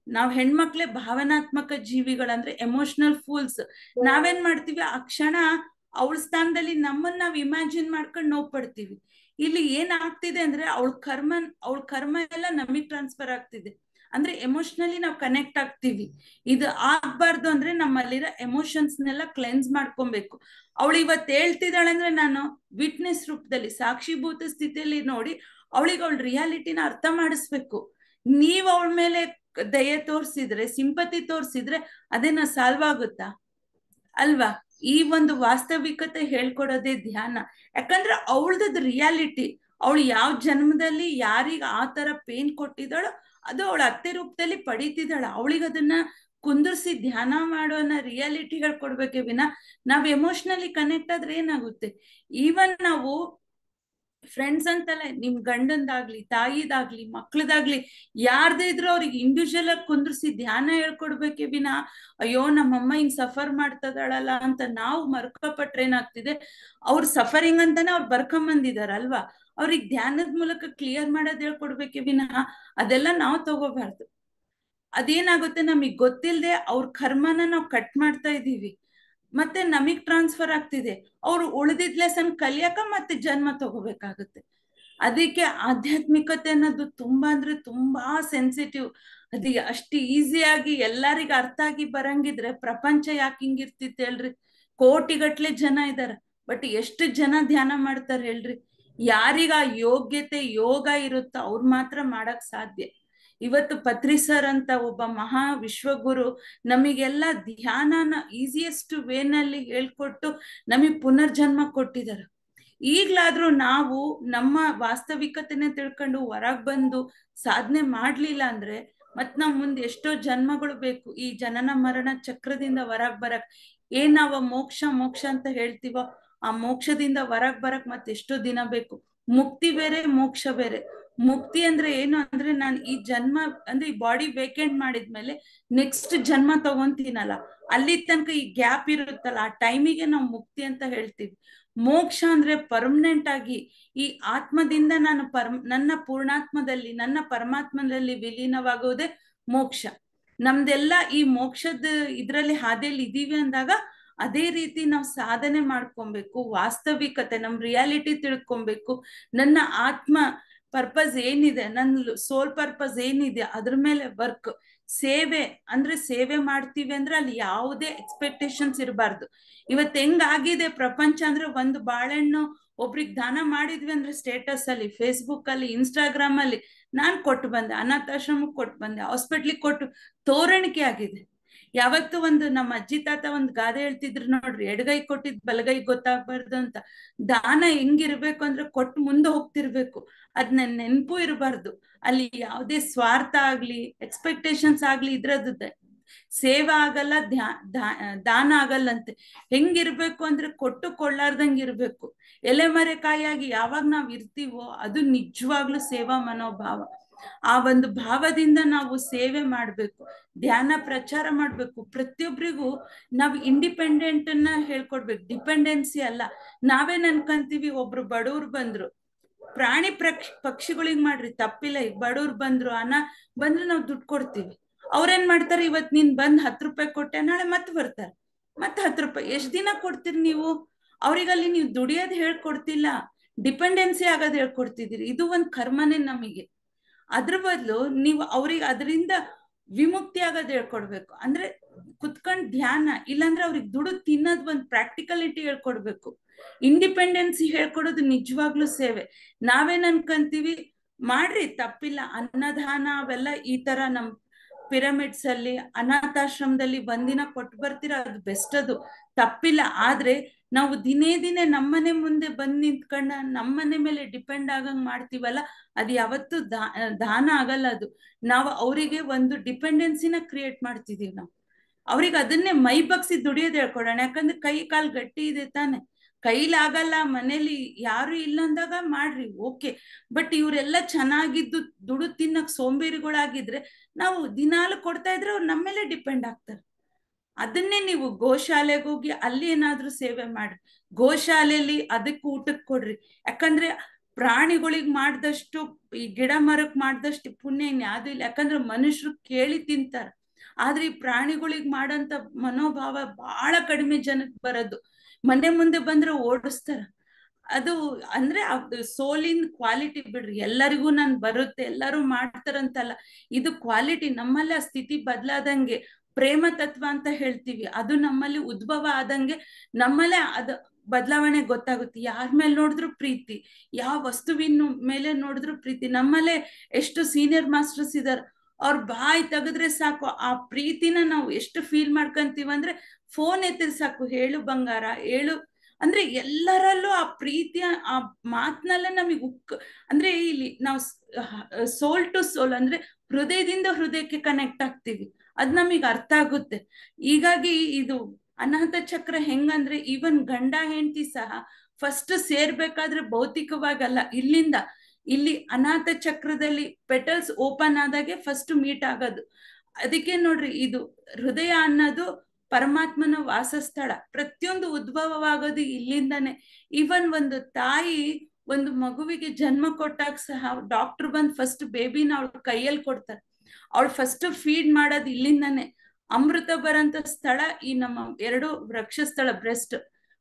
S2: ನಾವ್ ಹೆಣ್ಮಕ್ಳೇ ಭಾವನಾತ್ಮಕ ಜೀವಿಗಳಂದ್ರೆ ಎಮೋಷನಲ್ ಫೂಲ್ಸ್. ನಾವೇನ್ ಮಾಡ್ತೀವಿ, ಆ ಕ್ಷಣ ಅವಳ ಸ್ಥಾನದಲ್ಲಿ ನಮ್ಮನ್ನ ನಾವ್ ಇಮ್ಯಾಜಿನ್ ಮಾಡ್ಕೊಂಡು ನೋವು ಪಡ್ತೀವಿ. ಇಲ್ಲಿ ಏನಾಗ್ತಿದೆ ಅಂದ್ರೆ ಅವಳ ಕರ್ಮ ಎಲ್ಲ ನಮಗ್ ಟ್ರಾನ್ಸ್ಫರ್ ಆಗ್ತಿದೆ. ಅಂದ್ರೆ ಎಮೋಷನಲಿ ನಾವು ಕನೆಕ್ಟ್ ಆಗ್ತೀವಿ. ಇದು ಆಗ್ಬಾರ್ದು ಅಂದ್ರೆ ನಮ್ಮಲ್ಲಿರೋ ಎಮೋಷನ್ಸ್ನೆಲ್ಲ ಕ್ಲೆನ್ಸ್ ಮಾಡ್ಕೊಬೇಕು. ಅವಳು ಇವತ್ತು ಹೇಳ್ತಿದ್ದಾಳೆ ಅಂದ್ರೆ ನಾನು ವಿಟ್ನೆಸ್ ರೂಪದಲ್ಲಿ, ಸಾಕ್ಷೀಭೂತ ಸ್ಥಿತಿಯಲ್ಲಿ ನೋಡಿ ಅವಳಿಗೆ ಅವಳ ರಿಯಾಲಿಟಿನ ಅರ್ಥ ಮಾಡಿಸ್ಬೇಕು. ನೀವ್ ಅವಳ ಮೇಲೆ ದಯೆ ತೋರಿಸಿದ್ರೆ, ಸಿಂಪತಿ ತೋರಿಸಿದ್ರೆ ಅದೇನ ಸಾಲ್ವ್ ಆಗುತ್ತಾ? ಅಲ್ವಾ? ಈ ಒಂದು ವಾಸ್ತವಿಕತೆ ಹೇಳ್ಕೊಡೋದೇ ಧ್ಯಾನ. ಯಾಕಂದ್ರೆ ಅವಳದ್ ರಿಯಾಲಿಟಿ. ಅವಳು ಯಾವ ಜನ್ಮದಲ್ಲಿ ಯಾರಿಗ ಆ ತರ ಪೇನ್ ಕೊಟ್ಟಿದ್ದಾಳೋ ಅದು ಅವಳ ಅತ್ತೆ ರೂಪದಲ್ಲಿ ಪಡೀತಿದ್ದಾಳ. ಅವಳಿಗೆ ಅದನ್ನ ಕುಂದಿರ್ಸಿ ಧ್ಯಾನ ಮಾಡೋನ ರಿಯಾಲಿಟಿ ಹೇಳ್ಕೊಡ್ಬೇಕೆ ವಿನ ನಾವ್ ಎಮೋಷನಲಿ ಕನೆಕ್ಟ್ ಆದ್ರೆ ಏನಾಗುತ್ತೆ? ಈವನ್ ನಾವು ಫ್ರೆಂಡ್ಸ್ ಅಂತಲ್ಲ, ನಿಮ್ ಗಂಡಂದಾಗ್ಲಿ, ತಾಯಿದಾಗ್ಲಿ, ಮಕ್ಳದಾಗ್ಲಿ, ಯಾರ್ದೇ ಇದ್ರು ಅವ್ರಿಗೆ ಇಂಡಿವಿಜುವಲ್ ಆಗಿ ಕುಂದ್ರಿಸಿ ಧ್ಯಾನ ಹೇಳ್ಕೊಡ್ಬೇಕೆ ವಿನ ಅಯ್ಯೋ ನಮ್ಮಮ್ಮ ಹಿಂಗ್ ಸಫರ್ ಮಾಡ್ತದಾಳಲ್ಲ ಅಂತ ನಾವು ಮರ್ಕಪಟ್ರೆ ಏನಾಗ್ತಿದೆ, ಅವ್ರ ಸಫರಿಂಗ್ ಅಂತಾನೆ ಅವ್ರು ಬರ್ಕೊಂಬಂದಿದಾರಲ್ವಾ, ಅವ್ರಿಗೆ ಧ್ಯಾನದ ಮೂಲಕ ಕ್ಲಿಯರ್ ಮಾಡೋದ್ ಹೇಳ್ಕೊಡ್ಬೇಕೆ ವಿನ ಅದೆಲ್ಲ ನಾವು ತಗೋಬಾರ್ದು. ಅದೇನಾಗುತ್ತೆ, ನಮಗ್ ಗೊತ್ತಿಲ್ಲದೆ ಅವ್ರ ಕರ್ಮನ ನಾವು ಕಟ್ ಮಾಡ್ತಾ ಇದೀವಿ, ಮತ್ತೆ ನಮಗ್ ಟ್ರಾನ್ಸ್ಫರ್ ಆಗ್ತಿದೆ. ಅವ್ರು ಉಳಿದಿದ್ ಲೆಸನ್ ಕಲಿಯಕ ಮತ್ತೆ ಜನ್ಮ ತಗೋಬೇಕಾಗುತ್ತೆ. ಅದಕ್ಕೆ ಆಧ್ಯಾತ್ಮಿಕತೆ ಅನ್ನೋದು ತುಂಬಾ ಅಂದ್ರೆ ತುಂಬಾ ಸೆನ್ಸಿಟಿವ್. ಅದು ಅಷ್ಟು ಈಸಿಯಾಗಿ ಎಲ್ಲರಿಗ ಅರ್ಥ ಆಗಿ ಬರಂಗಿದ್ರೆ ಪ್ರಪಂಚ ಯಾಕೆ ಹಿಂಗಿರ್ತಿತ್ತು ಹೇಳ್ರಿ. ಕೋಟಿಗಟ್ಲೆ ಜನ ಇದಾರೆ, ಬಟ್ ಎಷ್ಟು ಜನ ಧ್ಯಾನ ಮಾಡ್ತಾರೆ ಹೇಳ್ರಿ. ಯಾರಿಗ ಆ ಯೋಗ್ಯತೆ ಯೋಗ ಇರುತ್ತೋ ಅವ್ರು ಮಾತ್ರ ಮಾಡಕ್ ಸಾಧ್ಯ. ಇವತ್ತು ಪತ್ರಿ ಸರ್ ಅಂತ ಒಬ್ಬ ಮಹಾ ವಿಶ್ವಗುರು ನಮಗೆಲ್ಲ ಧ್ಯಾನನ ಈಸಿಯೆಸ್ಟ್ ವೇನಲ್ಲಿ ಹೇಳ್ಕೊಟ್ಟು ನಮಗ್ ಪುನರ್ಜನ್ಮ ಕೊಟ್ಟಿದ್ದಾರೆ. ಈಗ್ಲಾದ್ರೂ ನಾವು ನಮ್ಮ ವಾಸ್ತವಿಕತೆನೆ ತಿಳ್ಕೊಂಡು ಹೊರಗ್ ಬಂದು ಸಾಧನೆ ಮಾಡ್ಲಿಲ್ಲ ಅಂದ್ರೆ ಮತ್ ನಾವ್ ಮುಂದೆ ಎಷ್ಟೋ ಜನ್ಮಗಳು ಬೇಕು ಈ ಜನನ ಮರಣ ಚಕ್ರದಿಂದ ಹೊರಗ್ ಬರಕ್. ಏನ್ ನಾವ ಮೋಕ್ಷ ಮೋಕ್ಷ ಅಂತ ಹೇಳ್ತೀವೋ ಆ ಮೋಕ್ಷದಿಂದ ಹೊರಗ್ ಬರಕ್ ಮತ್ತೆ ಎಷ್ಟೋ ದಿನ ಬೇಕು. ಮುಕ್ತಿ ಬೇರೆ, ಮೋಕ್ಷ ಬೇರೆ. ಮುಕ್ತಿ ಅಂದ್ರೆ ಏನು ಅಂದ್ರೆ ನಾನು ಈ ಜನ್ಮ ಅಂದ್ರೆ ಈ ಬಾಡಿ ವೇಕೆಂಟ್ ಮಾಡಿದ್ಮೇಲೆ ನೆಕ್ಸ್ಟ್ ಜನ್ಮ ತಗೊಂತೀನಲ್ಲ, ಅಲ್ಲಿ ತನಕ ಈ ಗ್ಯಾಪ್ ಇರುತ್ತಲ್ಲ, ಆ ಟೈಮಿಗೆ ನಾವು ಮುಕ್ತಿ ಅಂತ ಹೇಳ್ತೀವಿ. ಮೋಕ್ಷ ಅಂದ್ರೆ ಪರ್ಮನೆಂಟ್ ಆಗಿ ಈ ಆತ್ಮದಿಂದ ನಾನು ನನ್ನ ಪೂರ್ಣಾತ್ಮದಲ್ಲಿ, ನನ್ನ ಪರಮಾತ್ಮದಲ್ಲಿ ವಿಲೀನವಾಗುವುದೇ ಮೋಕ್ಷ. ನಮ್ದೆಲ್ಲ ಈ ಮೋಕ್ಷದ ಇದ್ರಲ್ಲಿ ಹಾದಿಯಲ್ಲಿ ಇದೀವಿ ಅಂದಾಗ ಅದೇ ರೀತಿ ನಾವು ಸಾಧನೆ ಮಾಡ್ಕೊಬೇಕು. ವಾಸ್ತವಿಕತೆ, ನಮ್ ರಿಯಾಲಿಟಿ ತಿಳ್ಕೊಬೇಕು. ನನ್ನ ಆತ್ಮ ಪರ್ಪಸ್ ಏನಿದೆ, ನನ್ನ ಸೋಲ್ ಪರ್ಪಸ್ ಏನಿದೆ ಅದ್ರ ಮೇಲೆ ವರ್ಕ್. ಸೇವೆ ಅಂದ್ರೆ ಸೇವೆ ಮಾಡ್ತೀವಿ ಅಂದ್ರೆ ಅಲ್ಲಿ ಯಾವುದೇ ಎಕ್ಸ್ಪೆಕ್ಟೇಷನ್ಸ್ ಇರಬಾರ್ದು. ಇವತ್ತು ಹೆಂಗಾಗಿದೆ ಪ್ರಪಂಚ ಅಂದ್ರೆ, ಒಂದು ಬಾಳೆಹಣ್ಣು ಒಬ್ರಿಗೆ ದಾನ ಮಾಡಿದ್ವಿ ಅಂದ್ರೆ ಸ್ಟೇಟಸ್ ಅಲ್ಲಿ, ಫೇಸ್ಬುಕ್ ಅಲ್ಲಿ, ಇನ್ಸ್ಟಾಗ್ರಾಮ್ ಅಲ್ಲಿ ನಾನ್ ಕೊಟ್ಟು ಬಂದೆ, ಅನಾಥಾಶ್ರಮಕ್ಕೆ ಕೊಟ್ಟು ಬಂದೆ, ಹಾಸ್ಪಿಟ್ಲಿಗೆ ಕೊಟ್ಟು ತೋರಣಿಕೆ ಆಗಿದೆ. ಯಾವತ್ತು ಒಂದು ನಮ್ಮ ಅಜ್ಜಿ ತಾತ ಒಂದ್ ಗಾದೆ ಹೇಳ್ತಿದ್ರು ನೋಡ್ರಿ, ಎಡಗೈ ಕೊಟ್ಟಿದ್ ಬಲಗೈ ಗೊತ್ತಾಗ್ಬಾರ್ದು ಅಂತ. ದಾನ ಹೆಂಗಿರ್ಬೇಕು ಅಂದ್ರೆ ಕೊಟ್ಟು ಮುಂದೆ ಹೋಗ್ತಿರ್ಬೇಕು, ಅದ್ನ ನೆನಪು ಇರಬಾರ್ದು. ಅಲ್ಲಿ ಯಾವುದೇ ಸ್ವಾರ್ಥ ಆಗ್ಲಿ ಎಕ್ಸ್ಪೆಕ್ಟೇಷನ್ಸ್ ಆಗ್ಲಿ ಇದ್ರದ್ದು ಸೇವೆ ಆಗಲ್ಲ, ದಾನ ಆಗಲ್ಲಂತೆ. ಹೆಂಗಿರ್ಬೇಕು ಅಂದ್ರೆ ಕೊಟ್ಟು ಕೊಳ್ಳಾರ್ದಂಗ್ ಇರ್ಬೇಕು. ಎಲೆಮರೆಕಾಯಾಗಿ ಯಾವಾಗ ನಾವ್ ಇರ್ತೀವೋ ಅದು ನಿಜವಾಗ್ಲೂ ಸೇವಾ ಮನೋಭಾವ. ಆ ಒಂದು ಭಾವದಿಂದ ನಾವು ಸೇವೆ ಮಾಡ್ಬೇಕು, ಧ್ಯಾನ ಪ್ರಚಾರ ಮಾಡ್ಬೇಕು. ಪ್ರತಿಯೊಬ್ಬರಿಗೂ ನಾವು ಇಂಡಿಪೆಂಡೆಂಟ್ ಅನ್ನ ಹೇಳ್ಕೊಡ್ಬೇಕು, ಡಿಪೆಂಡೆನ್ಸಿ ಅಲ್ಲ. ನಾವೇನ್ ಅನ್ಕಂತೀವಿ, ಒಬ್ರು ಬಡವ್ರು ಬಂದ್ರು, ಪ್ರಾಣಿ ಪಕ್ಷಿಗಳಿಗೆ ಮಾಡ್ರಿ ತಪ್ಪಿಲ್ಲ, ಈಗ ಬಡವ್ರು ಬಂದ್ರು ಬಂದ್ರೆ ನಾವು ದುಡ್ಡು ಕೊಡ್ತೀವಿ. ಅವ್ರೇನ್ ಮಾಡ್ತಾರೆ, ಇವತ್ ನೀನ್ ಬಂದ್ 10 ರೂಪಾಯಿ ಕೊಟ್ಟೆ, ನಾಳೆ ಮತ್ತೆ ಬರ್ತಾರೆ, ಮತ್ತೆ 10 ರೂಪಾಯಿ. ಎಷ್ಟ್ ದಿನ ಕೊಡ್ತೀರಿ ನೀವು ಅವ್ರಿಗಲ್ಲಿ? ನೀವು ದುಡಿಯೋದ್ ಹೇಳ್ಕೊಡ್ತಿಲ್ಲ, ಡಿಪೆಂಡೆನ್ಸಿ ಆಗೋದ್ ಹೇಳ್ಕೊಡ್ತಿದ್ದೀರಿ. ಇದು ಒಂದ್ ಕರ್ಮನೇ ನಮಗೆ. ಅದ್ರ ಬದಲು ನೀವು ಅವ್ರಿಗೆ ಅದರಿಂದ ವಿಮುಕ್ತಿ ಆಗೋದ್ ಹೇಳ್ಕೊಡ್ಬೇಕು. ಅಂದ್ರೆ ಕುತ್ಕೊಂಡ್ ಧ್ಯಾನ, ಇಲ್ಲಾಂದ್ರೆ ಅವ್ರಿಗೆ ದುಡ್ಡು ತಿನ್ನೋದ್ ಒಂದ್ ಪ್ರಾಕ್ಟಿಕಲಿಟಿ ಹೇಳ್ಕೊಡ್ಬೇಕು. ಇಂಡಿಪೆಂಡೆನ್ಸಿ ಹೇಳ್ಕೊಡೋದು ನಿಜವಾಗ್ಲೂ ಸೇವೆ. ನಾವೇನ್ ಅನ್ಕಂತೀವಿ, ಮಾಡ್ರಿ ತಪ್ಪಿಲ್ಲ, ಅನ್ನದಾನ ಅವೆಲ್ಲ ಈ ತರ ನಮ್ ಪಿರಮಿಡ್ಸ್ ಅಲ್ಲಿ, ಅನಾಥಾಶ್ರಮದಲ್ಲಿ ಒಂದಿನ ಕೊಟ್ಟು ಬರ್ತೀರಾ, ಅದು ಬೆಸ್ಟ್, ಅದು ತಪ್ಪಿಲ್ಲ. ಆದ್ರೆ ನಾವು ದಿನೇ ದಿನೇ ನಮ್ಮನೆ ಮುಂದೆ ಬಂದ್ ನಿಂತ್ಕೊಂಡ ನಮ್ಮನೆ ಮೇಲೆ ಡಿಪೆಂಡ್ ಆಗಂಗ್ ಮಾಡ್ತೀವಲ್ಲ, ಅದು ಯಾವತ್ತೂ ದಾನ ಆಗಲ್ಲ. ಅದು ನಾವು ಅವರಿಗೆ ಒಂದು ಡಿಪೆಂಡೆನ್ಸಿನ ಕ್ರಿಯೇಟ್ ಮಾಡ್ತಿದೀವಿ. ನಾವು ಅವ್ರಿಗೆ ಅದನ್ನೇ ಮೈ ಬಗ್ಸಿ ದುಡಿಯೋದ್ ಹೇಳ್ಕೊಡೋಣ. ಯಾಕಂದ್ರೆ ಕೈ ಕಾಲ್ ಗಟ್ಟಿ ಇದೆ ತಾನೆ, ಕೈಲಾಗಲ್ಲ, ಮನೇಲಿ ಯಾರು ಇಲ್ಲ ಅಂದಾಗ ಮಾಡ್ರಿ, ಓಕೆ. ಬಟ್ ಇವರೆಲ್ಲ ಚೆನ್ನಾಗಿದ್ದು ದುಡು ತಿನ್ನಕ್ ಸೋಂಬೇರಿಗಳಾಗಿದ್ರೆ ನಾವು ದಿನಾಲು ಕೊಡ್ತಾ ಇದ್ರೆ ಅವ್ರು ನಮ್ಮ ಮೇಲೆ ಡಿಪೆಂಡ್ ಆಗ್ತಾರೆ. ಅದನ್ನೇ ನೀವು ಗೋಶಾಲೆಗೆ ಹೋಗಿ ಅಲ್ಲಿ ಏನಾದ್ರೂ ಸೇವೆ ಮಾಡ್ರಿ, ಗೋಶಾಲೆಯಲ್ಲಿ ಅದಕ್ಕೆ ಊಟಕ್ಕೆ ಕೊಡ್ರಿ. ಯಾಕಂದ್ರೆ ಪ್ರಾಣಿಗಳಿಗೆ ಮಾಡ್ದಷ್ಟು ಈ ಗಿಡ ಮರಕ್ ಮಾಡ್ದಷ್ಟು ಪುಣ್ಯ ಇನ್ಯಾವುದೂ ಇಲ್ಲ. ಯಾಕಂದ್ರೆ ಮನುಷ್ಯರು ಕೇಳಿ ತಿಂತಾರ, ಆದ್ರೆ ಈ ಪ್ರಾಣಿಗಳಿಗೆ ಮಾಡಂತ ಮನೋಭಾವ ಬಹಳ ಕಡಿಮೆ ಜನಕ್ಕೆ ಬರೋದು. ಮನೆ ಮುಂದೆ ಬಂದ್ರೆ ಓಡಿಸ್ತಾರ. ಅದು ಅಂದ್ರೆ ಸೋಲಿನ ಕ್ವಾಲಿಟಿ ಬಿಡ್ರಿ, ಎಲ್ಲರಿಗೂ ನಾನ್ ಬರುತ್ತೆ ಎಲ್ಲರೂ ಮಾಡ್ತಾರಂತಲ್ಲ, ಇದು ಕ್ವಾಲಿಟಿ. ನಮ್ಮಲ್ಲಿ ಆ ಸ್ಥಿತಿ ಬದಲಾದಂಗೆ ಪ್ರೇಮ ತತ್ವ ಅಂತ ಹೇಳ್ತೀವಿ, ಅದು ನಮ್ಮಲ್ಲಿ ಉದ್ಭವ ಆದಂಗೆ ನಮ್ಮಲ್ಲೇ ಅದು ಬದಲಾವಣೆ ಗೊತ್ತಾಗುತ್ತೆ. ಯಾರ ಮೇಲೆ ನೋಡಿದ್ರು ಪ್ರೀತಿ, ಯಾವ ವಸ್ತುವಿನ ಮೇಲೆ ನೋಡಿದ್ರು ಪ್ರೀತಿ. ನಮ್ಮಲ್ಲೇ ಎಷ್ಟು ಸೀನಿಯರ್ ಮಾಸ್ಟರ್ಸ್ ಇದಾರೆ, ಅವ್ರ ಬಾಯಿ ತೆಗೆದ್ರೆ ಸಾಕು ಆ ಪ್ರೀತಿನ ನಾವು ಎಷ್ಟು ಫೀಲ್ ಮಾಡ್ಕೊಂತೀವಿ ಅಂದ್ರೆ, ಫೋನ್ ಎತ್ತಿದ್ರೆ ಸಾಕು, ಹೇಳು ಬಂಗಾರ ಹೇಳು ಅಂದ್ರೆ ಎಲ್ಲರಲ್ಲೂ ಆ ಪ್ರೀತಿಯ ಆ ಮಾತ್ನಲ್ಲೇ ನಮಗೆ ಅಂದ್ರೆ ಇಲ್ಲಿ ನಾವು ಸೋಲ್ ಟು ಸೋಲ್ ಅಂದ್ರೆ ಹೃದಯದಿಂದ ಹೃದಯಕ್ಕೆ ಕನೆಕ್ಟ್ ಆಗ್ತೀವಿ, ಅದ್ ನಮಗೆ ಅರ್ಥ ಆಗುತ್ತೆ. ಹೀಗಾಗಿ ಇದು ಅನಾಥ ಚಕ್ರ ಹೆಂಗಂದ್ರೆ ಈವನ್ ಗಂಡ ಹೆಂಡತಿ ಸಹ ಫಸ್ಟ್ ಸೇರ್ಬೇಕಾದ್ರೆ ಭೌತಿಕವಾಗಲ್ಲ, ಇಲ್ಲಿಂದ ಇಲ್ಲಿ ಅನಾಥ ಚಕ್ರದಲ್ಲಿ ಪೆಟಲ್ಸ್ ಓಪನ್ ಆದಾಗೆ ಫಸ್ಟ್ ಮೀಟ್ ಆಗೋದು. ಅದಕ್ಕೆ ನೋಡ್ರಿ, ಇದು ಹೃದಯ ಅನ್ನೋದು ಪರಮಾತ್ಮನ ವಾಸಸ್ಥಳ. ಪ್ರತಿಯೊಂದು ಉದ್ಭವವಾಗೋದು ಇಲ್ಲಿಂದಾನೆ. ಈವನ್ ಒಂದು ತಾಯಿ ಒಂದು ಮಗುವಿಗೆ ಜನ್ಮ ಕೊಟ್ಟಾಗ ಸಹ ಡಾಕ್ಟರ್ ಬಂದ್ ಫಸ್ಟ್ ಬೇಬಿನ ಅವಳ ಕೈಯಲ್ಲಿ ಕೊಡ್ತಾರೆ. ಅವಳು ಫಸ್ಟ್ ಫೀಡ್ ಮಾಡೋದು ಇಲ್ಲಿಂದಾನೆ. ಅಮೃತ ಬರಂತ ಸ್ಥಳ ಈ ನಮ್ಮ ಎರಡು ವೃಕ್ಷಸ್ಥಳ ಬ್ರೆಸ್ಟ್.